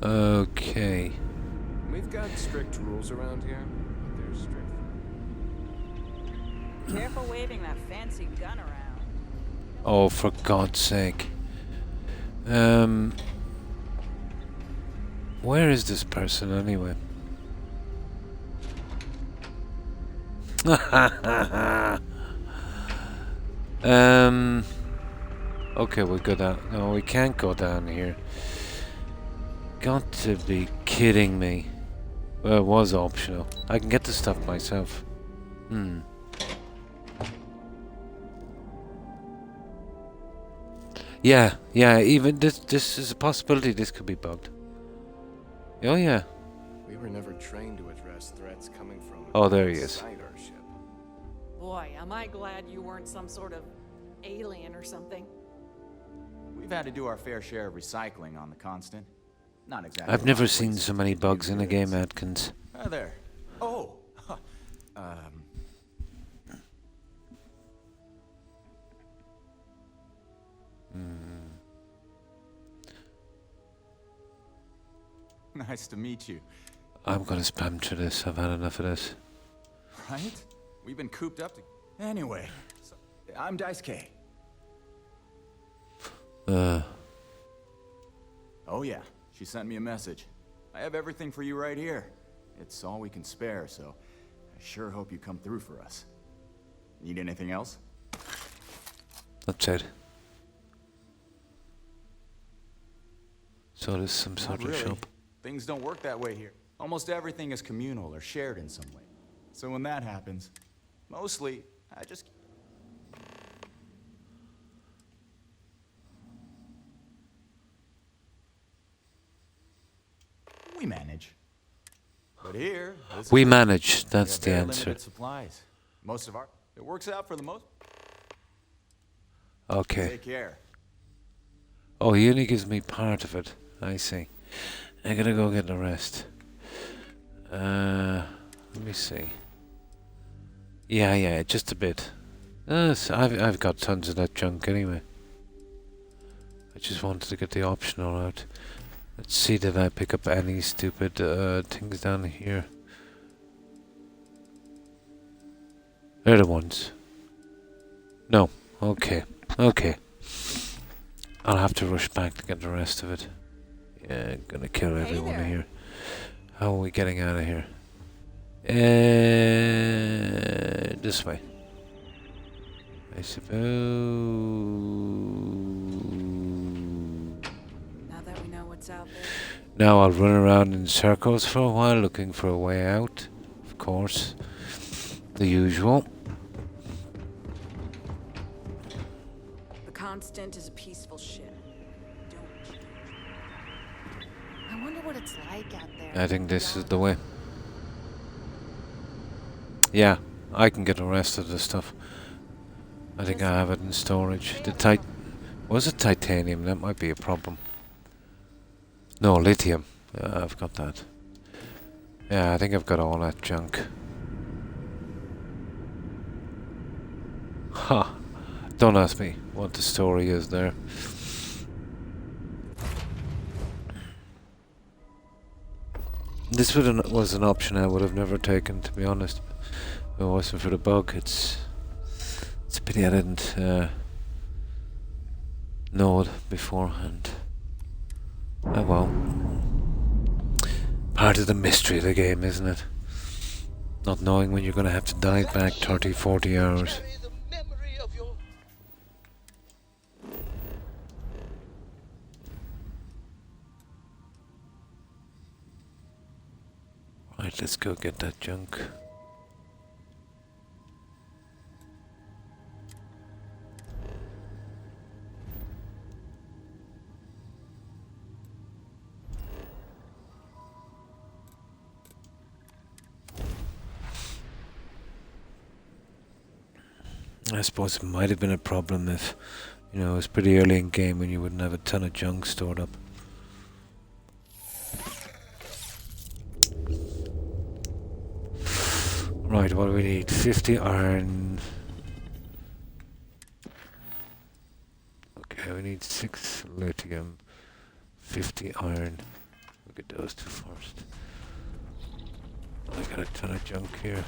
Speaker 1: Okay.
Speaker 14: We've got strict rules around here, but they're strict.
Speaker 7: Careful waving that fancy gun around.
Speaker 1: Oh, for God's sake. Where is this person anyway? Okay, we'll go down. No, we can't go down here. Got to be kidding me. Well, it was optional. I can get the stuff myself. Yeah, even this is a possibility this could be bugged. Oh yeah.
Speaker 14: We were never trained to address threats coming from
Speaker 1: Oh, there he is.
Speaker 14: inside our ship.
Speaker 15: Boy, am I glad you weren't some sort of alien or something.
Speaker 13: We've had to do our fair share of recycling on the constant. Not exactly.
Speaker 1: I've never seen so many bugs in a game, Atkins.
Speaker 13: Hi there. Oh. Nice to meet you.
Speaker 1: I'm gonna spam through this. I've had enough of this.
Speaker 13: Right? We've been cooped up to... Anyway, so, I'm Daisuke. Oh yeah, she sent me a message. I have everything for you right here. It's all we can spare, so I sure hope you come through for us. Need anything else?
Speaker 1: That's it. So there's some sort
Speaker 13: Not
Speaker 1: of
Speaker 13: really.
Speaker 1: shop.
Speaker 13: Things don't work that way here. Almost everything is communal or shared in some way. So when that happens, mostly, I just... We manage. But here...
Speaker 1: We manage. That's
Speaker 13: we
Speaker 1: the
Speaker 13: have very
Speaker 1: answer.
Speaker 13: limited supplies. Most of our... It works out for the most...
Speaker 1: Okay.
Speaker 13: Take care.
Speaker 1: Oh, he only gives me part of it. I see. I'm gonna go get the rest. Let me see. Yeah, just a bit. So I've got tons of that junk anyway. I just wanted to get the optional out. Let's see, did I pick up any stupid things down here? They're the ones. No. Okay. I'll have to rush back to get the rest of it. Yeah, I'm gonna kill everyone here. How are we getting out of here? This way. I suppose.
Speaker 15: Now that we know what's out there.
Speaker 1: Now I'll run around in circles for a while looking for a way out. Of course. The usual.
Speaker 15: The Constant is a peaceful ship. Don't change. I wonder what it's like out there.
Speaker 1: I think this is the way. Yeah, I can get the rest of the stuff. I think I have it in storage. Was it titanium? That might be a problem. No, lithium. I've got that. Yeah, I think I've got all that junk. Ha! Don't ask me what the story is there. This was an option I would have never taken, to be honest. If it wasn't for the bug, it's a pity I didn't know it beforehand. Oh well. Part of the mystery of the game, isn't it? Not knowing when you're going to have to dive back 30, 40 hours. Right, let's go get that junk. I suppose it might have been a problem if, you know, it was pretty early in game when you wouldn't have a ton of junk stored up. Right, what do we need? 50 iron. Okay, we need 6 lithium, 50 iron. Look at those two first. I've got a ton of junk here.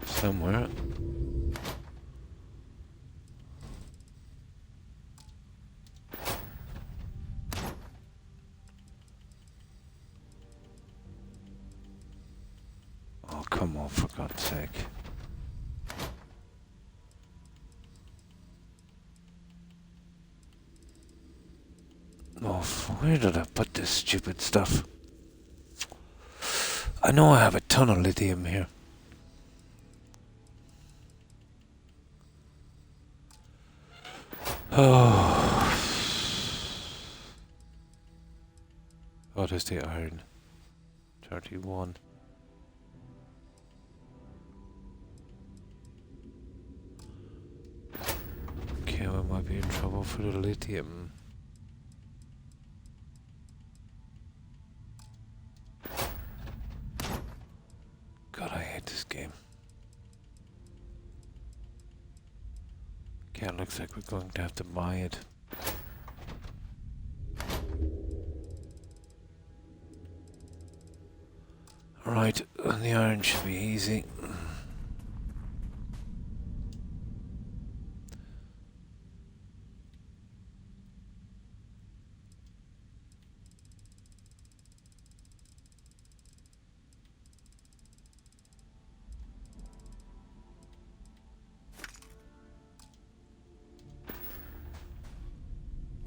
Speaker 1: Somewhere. Oh, come on, for God's sake. Oh, where did I put this stupid stuff? I know I have a ton of lithium here. Oh. What is the iron? 31. Okay, we might be in trouble for the lithium. God, I hate this game. Okay, it looks like we're going to have to buy it. Right, and the iron should be easy.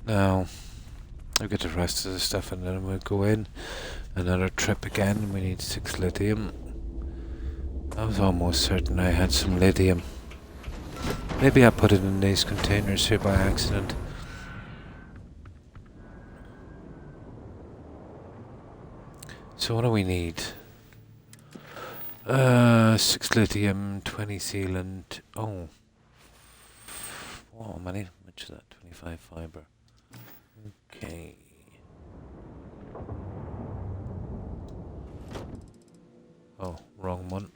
Speaker 1: Now, I'll get the rest of the stuff and then we'll go in. Another trip again, we need 6 lithium. I was almost certain I had some lithium. Maybe I put it in these containers here by accident. So what do we need? 6 lithium, 20 sealant. Oh. Oh, how much is that? 25 fiber. Okay. Oh, wrong one.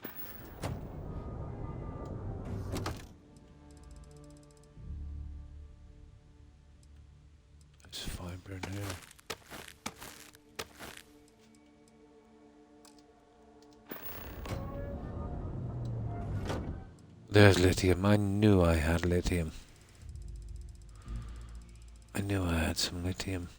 Speaker 1: There's fiber in here. There's lithium. I knew I had lithium. I knew I had some lithium.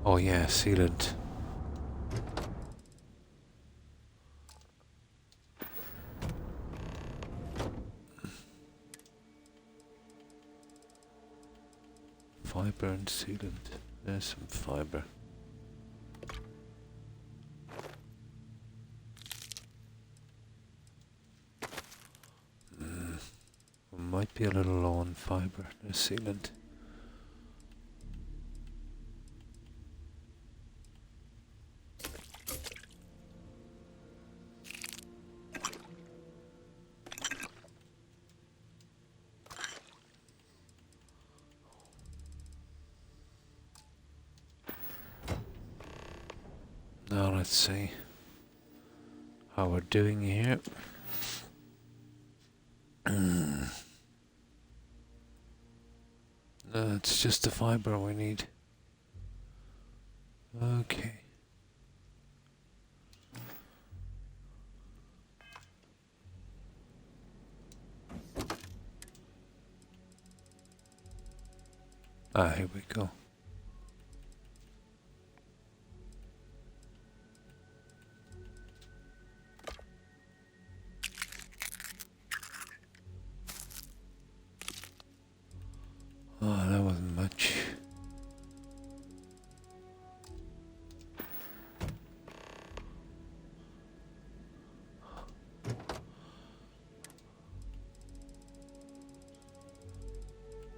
Speaker 1: Oh yeah, sealant. Fiber and sealant. There's some fiber. Might be a little low on fiber. There's sealant. Now let's see how we're doing here. It's just the fiber we need. Okay. Ah, here we go. Oh, that wasn't much.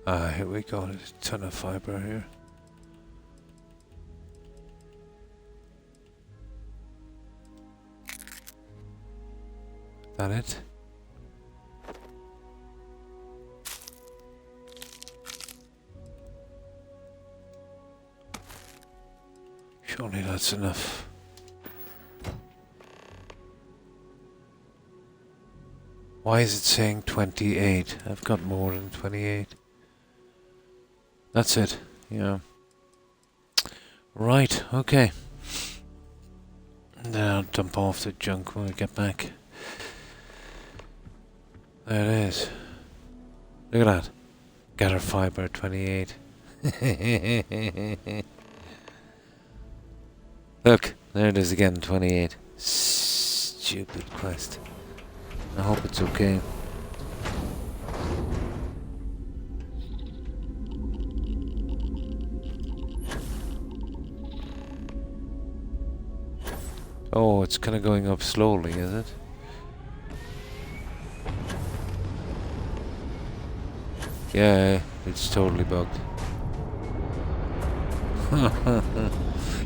Speaker 1: Ah, here we go. There's a ton of fiber here. That it? Surely that's enough. Why is it saying 28? I've got more than 28. That's it, yeah. Right, okay. Then I'll dump off the junk when we get back. There it is. Look at that. Gather fiber 28. Look, there it is again, 28. Stupid quest. I hope it's okay. Oh, it's kind of going up slowly, is it? Yeah, it's totally bugged.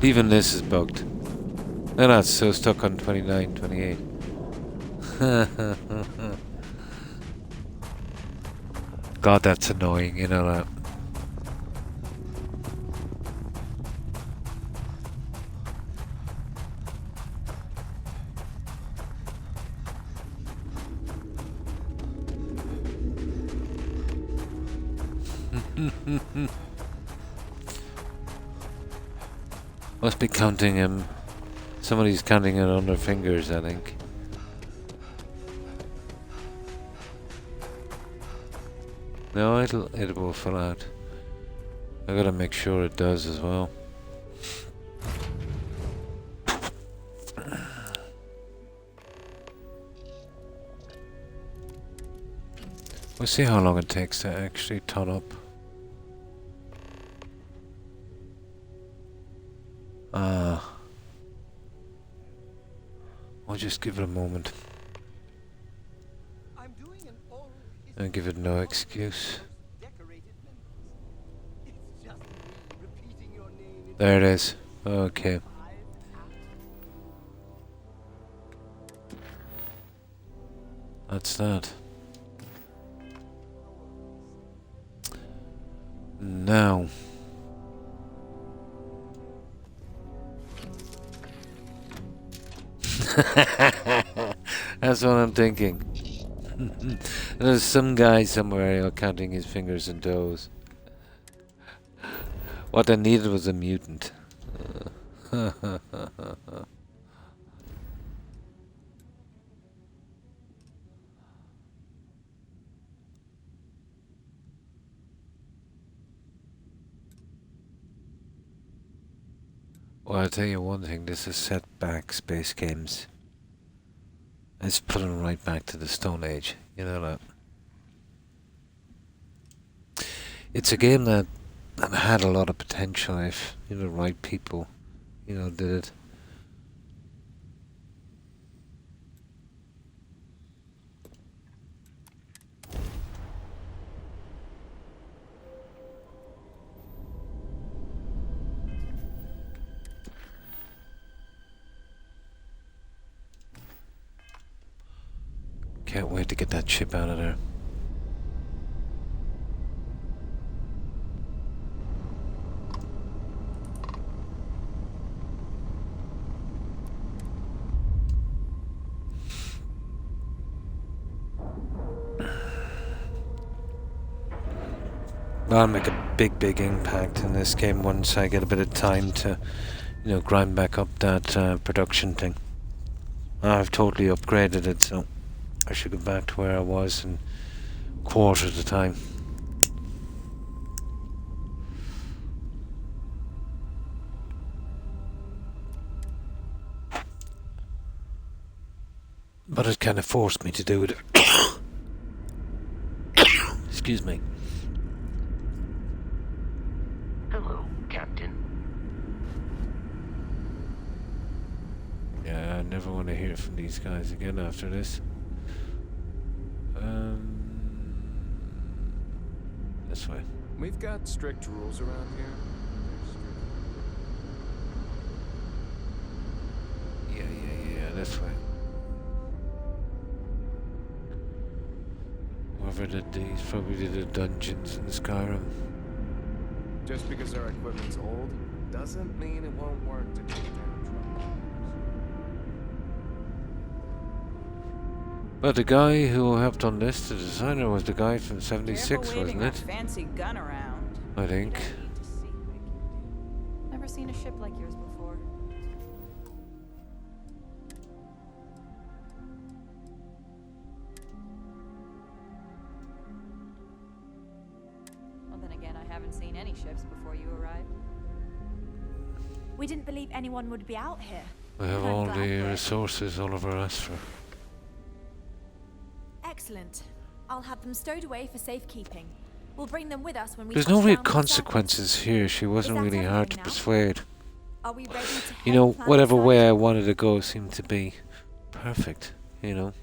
Speaker 1: Even this is bugged. No, no, it's so stuck on 29, 28. God, that's annoying, you know that. Must be counting him. Somebody's counting it on their fingers, I think. No, it will fill out. I gotta make sure it does as well. We'll see how long it takes to actually tot up. I'll just give it a moment. And give it no excuse. There it is. Okay. That's that. Now. That's what I'm thinking. There's some guy somewhere counting his fingers and toes. What I needed was a mutant. Well, I'll tell you one thing, this is set back space games. It's putting right back to the Stone Age, you know that. It's a game that had a lot of potential if, you know, right people, you know, did it. Can't wait to get that ship out of there. I'll make a big impact in this game once I get a bit of time to, you know, grind back up that production thing. I've totally upgraded it, so I should go back to where I was in quarter the time. But it kind of forced me to do it. Excuse me.
Speaker 6: Hello, Captain.
Speaker 1: Yeah, I never want to hear from these guys again after this. This way.
Speaker 14: We've got strict rules around here.
Speaker 1: Yeah, this way. Whoever did these probably did the dungeons in Skyrim.
Speaker 14: Just because our equipment's old doesn't mean it won't work to take down trouble.
Speaker 1: But the guy who helped on this, the designer, was the guy from '76, wasn't it?
Speaker 15: Fancy gun around.
Speaker 1: I think.
Speaker 7: Never seen a ship like yours before. Well, then again, I haven't seen any ships before you arrived.
Speaker 8: We didn't believe anyone would be out here.
Speaker 1: We have all the resources Oliver asked for.
Speaker 8: Excellent. I'll have them stowed away for safekeeping. We'll bring them with us when we
Speaker 1: There's
Speaker 8: touch
Speaker 1: no real
Speaker 8: down on the
Speaker 1: consequences here. She wasn't
Speaker 8: that
Speaker 1: really hard to
Speaker 8: everything now?
Speaker 1: persuade.
Speaker 8: Are we ready to
Speaker 1: You
Speaker 8: head
Speaker 1: know,
Speaker 8: planet
Speaker 1: whatever
Speaker 8: side?
Speaker 1: way I wanted to go seemed to be perfect, you know.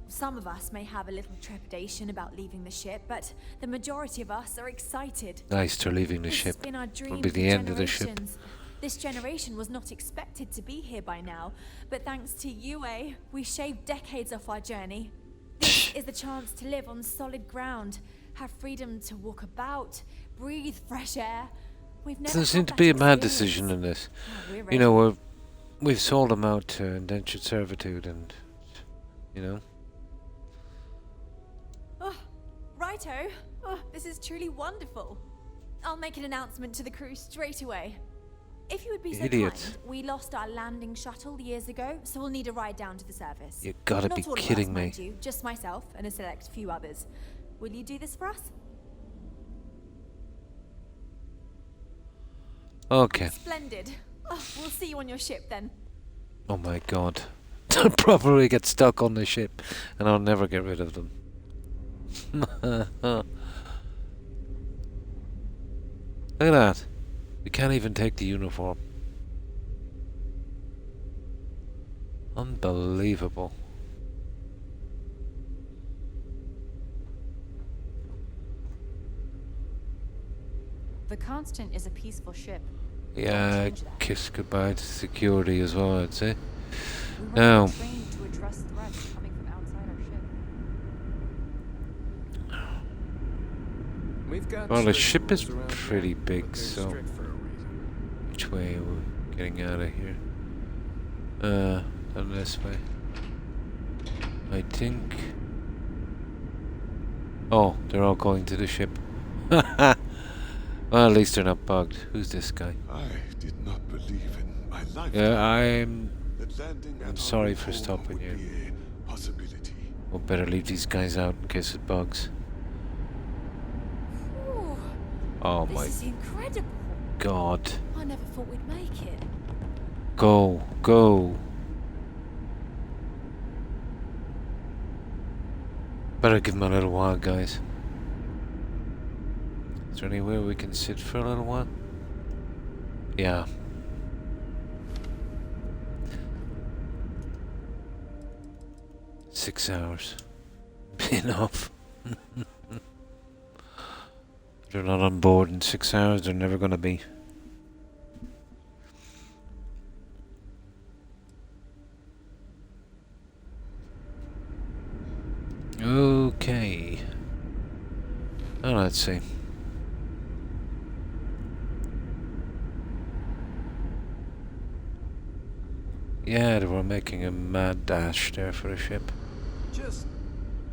Speaker 8: Some of us may have a little trepidation about leaving the ship, but the majority of us are excited.
Speaker 1: Nice, they're leaving the
Speaker 8: It's
Speaker 1: ship.
Speaker 8: been our dream
Speaker 1: It'll be
Speaker 8: for
Speaker 1: the end of the ship.
Speaker 8: generations. This generation was not expected to be here by now, but thanks to UA, we shaved decades off our journey. This is the chance to live on solid ground, have freedom to walk about, breathe fresh air. We've never
Speaker 1: Doesn't seem
Speaker 8: had
Speaker 1: to
Speaker 8: that
Speaker 1: be a bad
Speaker 8: experience.
Speaker 1: decision in this.
Speaker 8: We're
Speaker 1: You
Speaker 8: ready.
Speaker 1: know, we've sold them out to indentured servitude and, you know.
Speaker 8: Oh, righto. Oh, this is truly wonderful. I'll make an announcement to the crew straight away. If you would be so
Speaker 1: Idiots.
Speaker 8: kind, we lost our landing shuttle years ago, so we'll need a ride down to the service.
Speaker 1: You gotta
Speaker 8: Not
Speaker 1: be
Speaker 8: all of us,
Speaker 1: kidding me.
Speaker 8: mind you, just myself and a select few others. Will you do this for us?
Speaker 1: Okay.
Speaker 8: Splendid. Oh, we'll see you on your ship then.
Speaker 1: Oh my god. They'll probably get stuck on the ship and I'll never get rid of them. Look at that. We can't even take the uniform. Unbelievable.
Speaker 7: The Constant is a peaceful ship.
Speaker 1: Yeah, kiss goodbye to security as well, I'd say.
Speaker 7: We were
Speaker 1: Now,
Speaker 7: never trained to address threats coming from outside our ship.
Speaker 14: We've got
Speaker 1: well, the
Speaker 14: strict
Speaker 1: ship is
Speaker 14: rules around
Speaker 1: pretty
Speaker 14: here,
Speaker 1: big,
Speaker 14: but they're
Speaker 1: so
Speaker 14: strict for a reason.
Speaker 1: which way are we getting out of here? Down this way. I think. Oh, they're all going to the ship. Well, at least they're not bugged. Who's this guy?
Speaker 3: I did not believe in my life.
Speaker 1: Yeah, I'm
Speaker 3: I'm
Speaker 1: sorry for stopping you.
Speaker 3: Possibility.
Speaker 1: We'll better leave these guys out in case it bugs.
Speaker 8: Ooh,
Speaker 1: Oh
Speaker 8: this
Speaker 1: my
Speaker 8: is incredible.
Speaker 1: god.
Speaker 8: I never thought we'd make it.
Speaker 1: Go, go. Better give him a little while, guys. Is there anywhere we can sit for a little while? Yeah. Six hours. Enough. They're not on board in 6 hours, they're never gonna be. Okay. Oh, let's see. Yeah, they were making a mad dash there for the ship.
Speaker 14: Just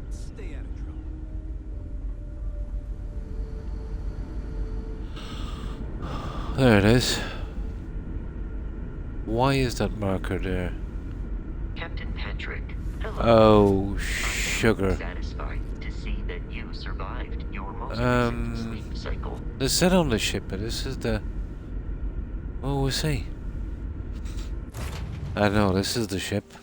Speaker 14: stay out of trouble.
Speaker 1: There it is. Why is that marker there?
Speaker 6: Captain Patrick, hello.
Speaker 1: Oh, sugar.
Speaker 6: Satisfied to see that you survived your most recent sleep cycle.
Speaker 1: They said on the ship, but this is the... What was he? I know, this is the ship.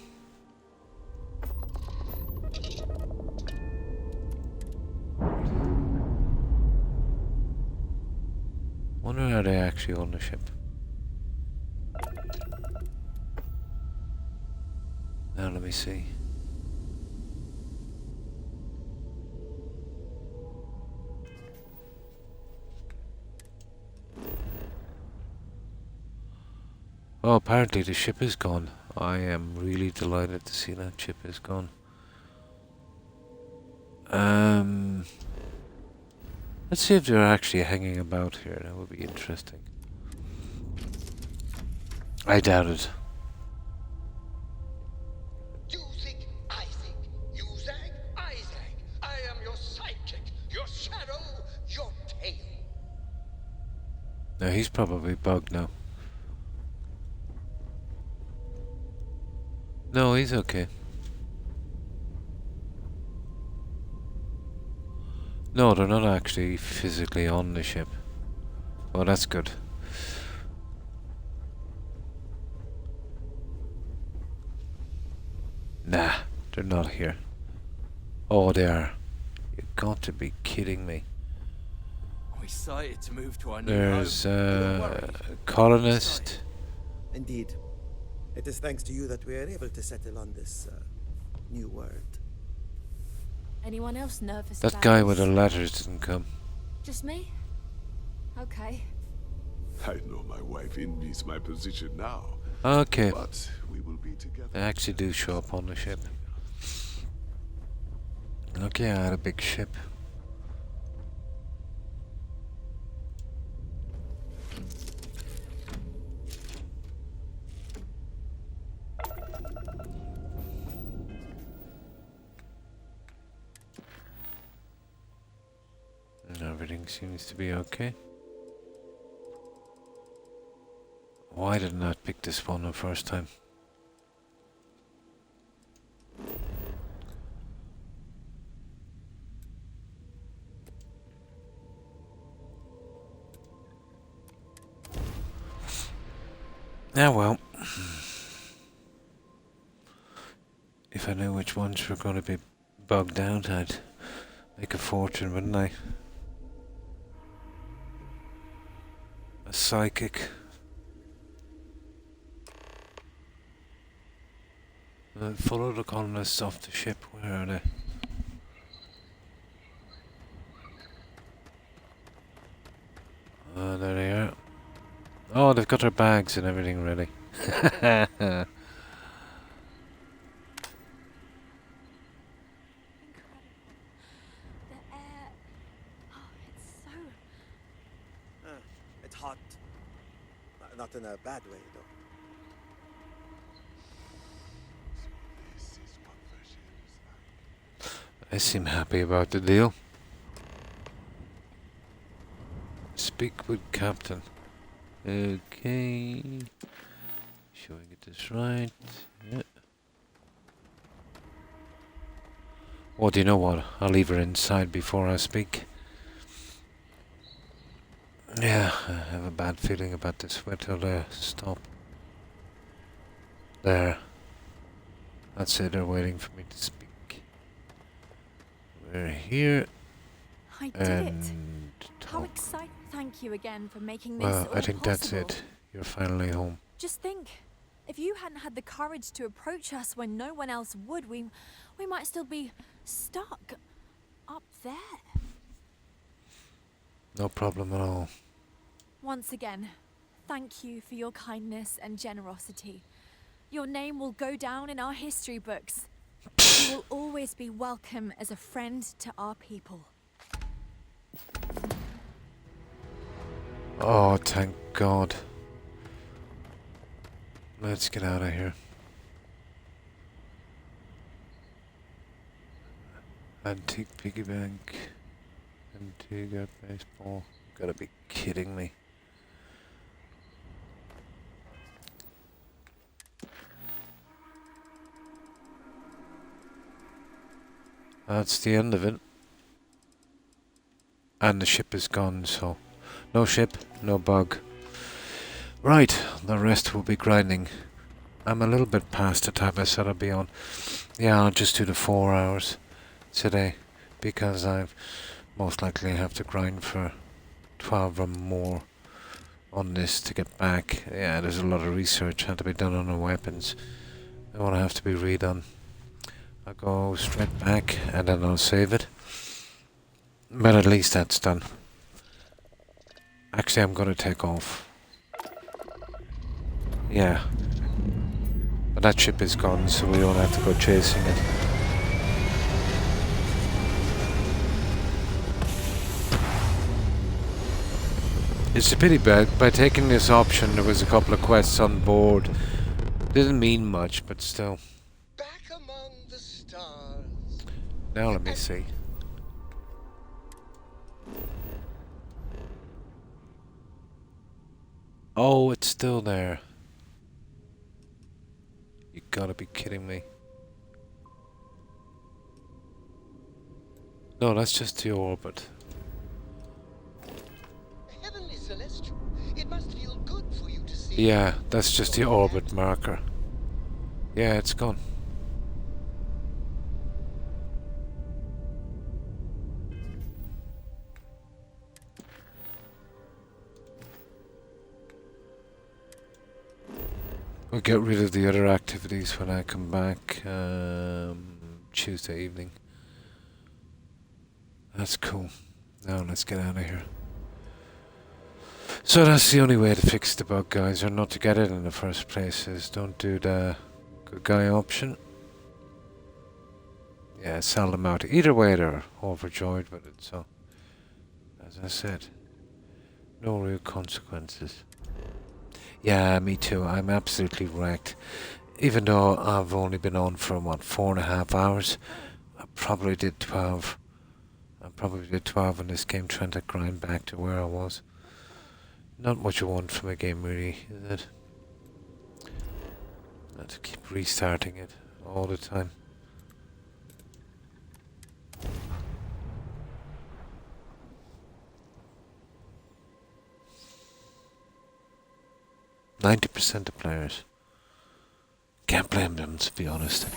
Speaker 1: Wonder how they actually own the ship. Now let me see. Oh, apparently the ship is gone. I am really delighted to see that ship is gone. Let's see if they're actually hanging about here. That would be interesting. I doubt it.
Speaker 5: You think I think. You zag, I zag. I am your sidekick, your shadow, your tail.
Speaker 1: No, he's probably bugged now. No, he's okay. No, they're not actually physically on the ship. Oh, that's good. Nah, they're not here. Oh, they are. You've got to be kidding me.
Speaker 16: I'm excited to move to our new
Speaker 1: There's
Speaker 16: home. Don't worry.
Speaker 1: a colonist.
Speaker 17: Indeed. It is thanks to you that we are able to settle on this new world.
Speaker 8: Anyone else nervous
Speaker 1: That
Speaker 8: about
Speaker 1: guy
Speaker 8: this?
Speaker 1: with the letters didn't come.
Speaker 8: Just me? Okay.
Speaker 3: I know my wife envies my position now.
Speaker 1: Okay.
Speaker 3: But we will be together.
Speaker 1: They actually do show up on the ship. Okay, I had a big ship. Everything seems to be okay. Why didn't I pick this one the first time? Ah well. If I knew which ones were going to be bugged out, I'd make a fortune, wouldn't I? A psychic. Follow the colonists off the ship. Where are they? There they are. Oh, they've got their bags and everything ready.
Speaker 17: It's hot. Not in a bad way, though.
Speaker 1: They seem happy about the deal. Speak with Captain. Okay. Should we get this right? Yeah. Well, do you know what? I'll leave her inside before I speak. Yeah, I have a bad feeling about this. Wait till they stop. There. That's it, they're waiting for me to speak. We're here.
Speaker 8: I did it. How exciting. Thank you again for making this
Speaker 1: Well,
Speaker 8: all
Speaker 1: I think that's
Speaker 8: possible.
Speaker 1: it. You're finally home.
Speaker 8: Just think, if you hadn't had the courage to approach us when no one else would, we might still be stuck up there.
Speaker 1: No problem at all.
Speaker 8: Once again, thank you for your kindness and generosity. Your name will go down in our history books. You will always be welcome as a friend to our people.
Speaker 1: Oh, thank God. Let's get out of here. Antique piggy bank. Antigua baseball. Gotta be kidding me. That's the end of it. And the ship is gone, so no ship, no bug. Right, the rest will be grinding. I'm a little bit past the time I said I'd be on. Yeah, I'll just do the 4 hours today, because I most likely have to grind for 12 or more on this to get back. Yeah, there's a lot of research had to be done on the weapons. They want to have to be redone. I'll go straight back and then I'll save it. But at least that's done. Actually, I'm gonna take off. Yeah. But that ship is gone, so we don't have to go chasing it. It's a pity, but by taking this option, there was a couple of quests on board. Didn't mean much, but still.
Speaker 5: Back among the stars.
Speaker 1: Now let me see. Oh, it's still there. You gotta be kidding me. No, that's just the orbit.
Speaker 5: Heavenly Celestial. It must feel good for you to see.
Speaker 1: Yeah, that's just the orbit marker. Yeah, it's gone. We'll get rid of the other activities when I come back Tuesday evening. That's cool. Now let's get out of here. So that's the only way to fix the bug, guys, or not to get it in the first place, is don't do the good guy option. Yeah, sell them out. Either way, they're overjoyed with it, so as I said, no real consequences. Yeah, me too. I'm absolutely wrecked. Even though I've only been on for, what, 4.5 hours, I probably did 12. I probably did 12 in this game, trying to grind back to where I was. Not much you want from a game, really, is it? Not to keep restarting it all the time. %90 of players. Can't blame them, to be honest.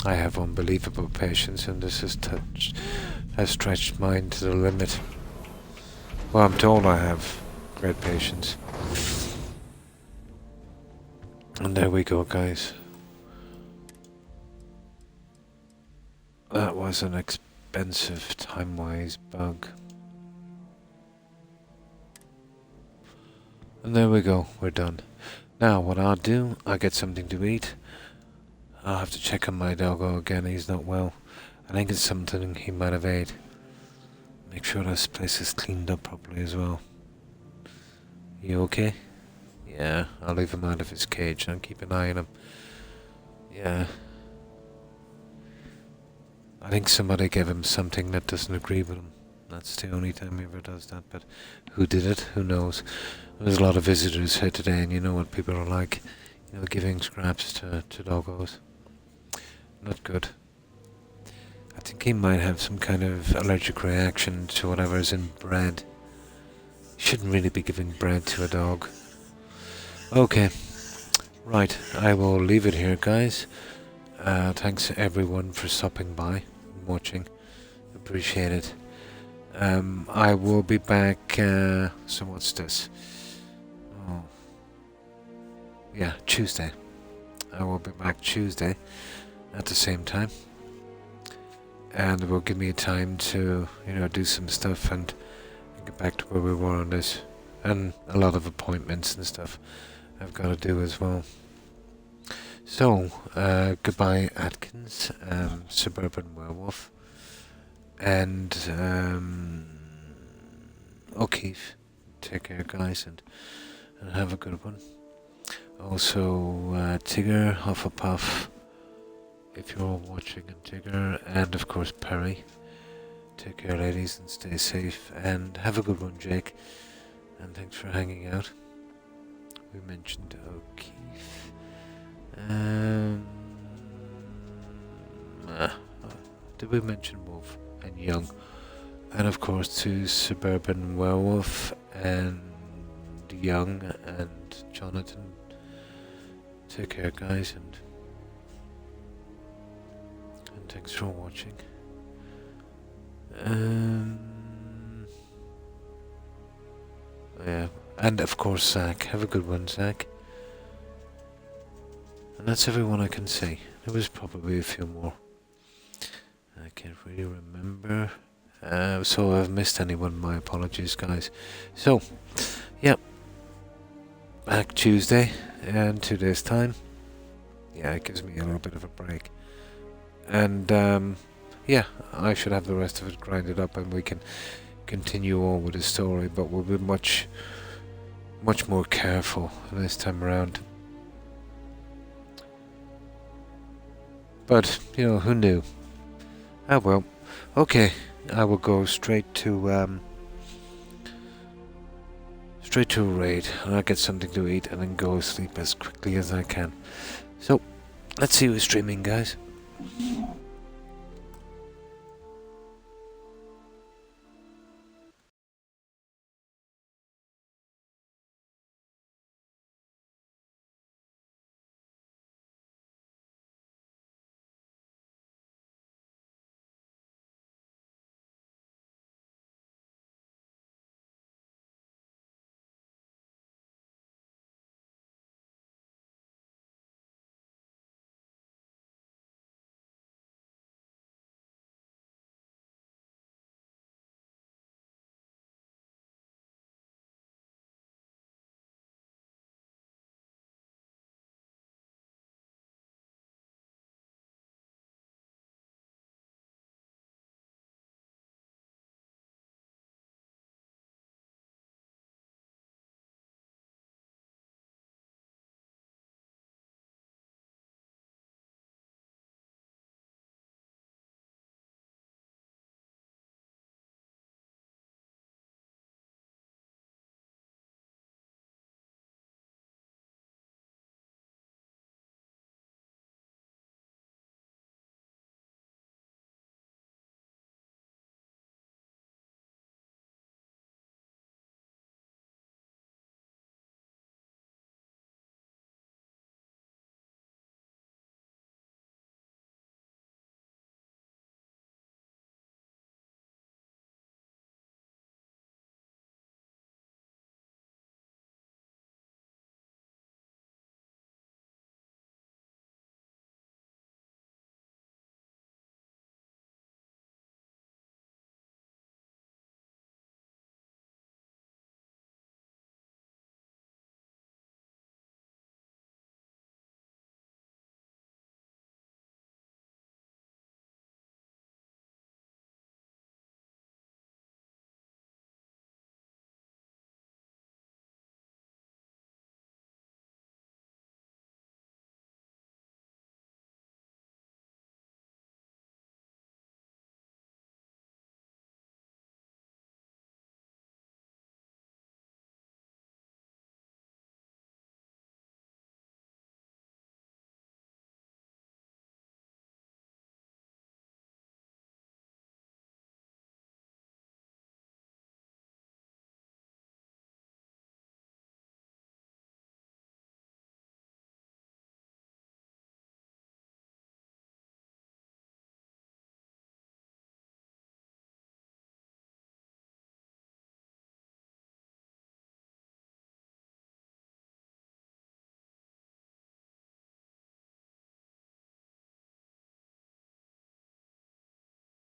Speaker 1: I have unbelievable patience, and this has stretched mine to the limit. Well, I'm told I have great patience. And there we go, guys. That was an expensive time-wise bug. And there we go, we're done. Now, what I'll do, I'll get something to eat. I'll have to check on my doggo again, he's not well. I think it's something he might have ate. Make sure this place is cleaned up properly as well. You okay? Yeah, I'll leave him out of his cage and keep an eye on him. Yeah. I think somebody gave him something that doesn't agree with him. That's the only time he ever does that, but who did it? Who knows? There's a lot of visitors here today, and you know what people are like. You know, giving scraps to doggos. Not good. I think he might have some kind of allergic reaction to whatever's in bread. Shouldn't really be giving bread to a dog. Okay. Right, I will leave it here, guys. Thanks everyone for stopping by and watching. Appreciate it. I will be back, so what's this? Oh. Yeah, Tuesday. I will be back Tuesday at the same time. And it will give me time to, you know, do some stuff and get back to where we were on this. And a lot of appointments and stuff I've got to do as well. So, goodbye Atkins, Suburban Werewolf, and O'Keefe. Take care, guys, and have a good one. Also, Tigger, Hufflepuff, if you're all watching, and Tigger, and of course Perry. Take care, ladies, and stay safe, and have a good one, Jake. And thanks for hanging out. We mentioned O'Keefe. Did we mention Wolf and Young? And of course to Suburban Werewolf and Young and Jonathan. Take care, guys, and thanks for watching. Yeah, and of course Zach. Have a good one, Zach. And that's everyone I can say. There was probably a few more. I can't really remember. So if I've missed anyone, my apologies, guys. So, yeah. Back Tuesday in 2 days' time. Yeah, it gives me a little bit of a break. And, yeah, I should have the rest of it grinded up and we can continue on with the story, but we'll be much more careful this time around. But, you know, who knew? Ah, well. Okay, I will go straight to a raid, and I'll get something to eat and then go to sleep as quickly as I can. So, let's see who's streaming, guys.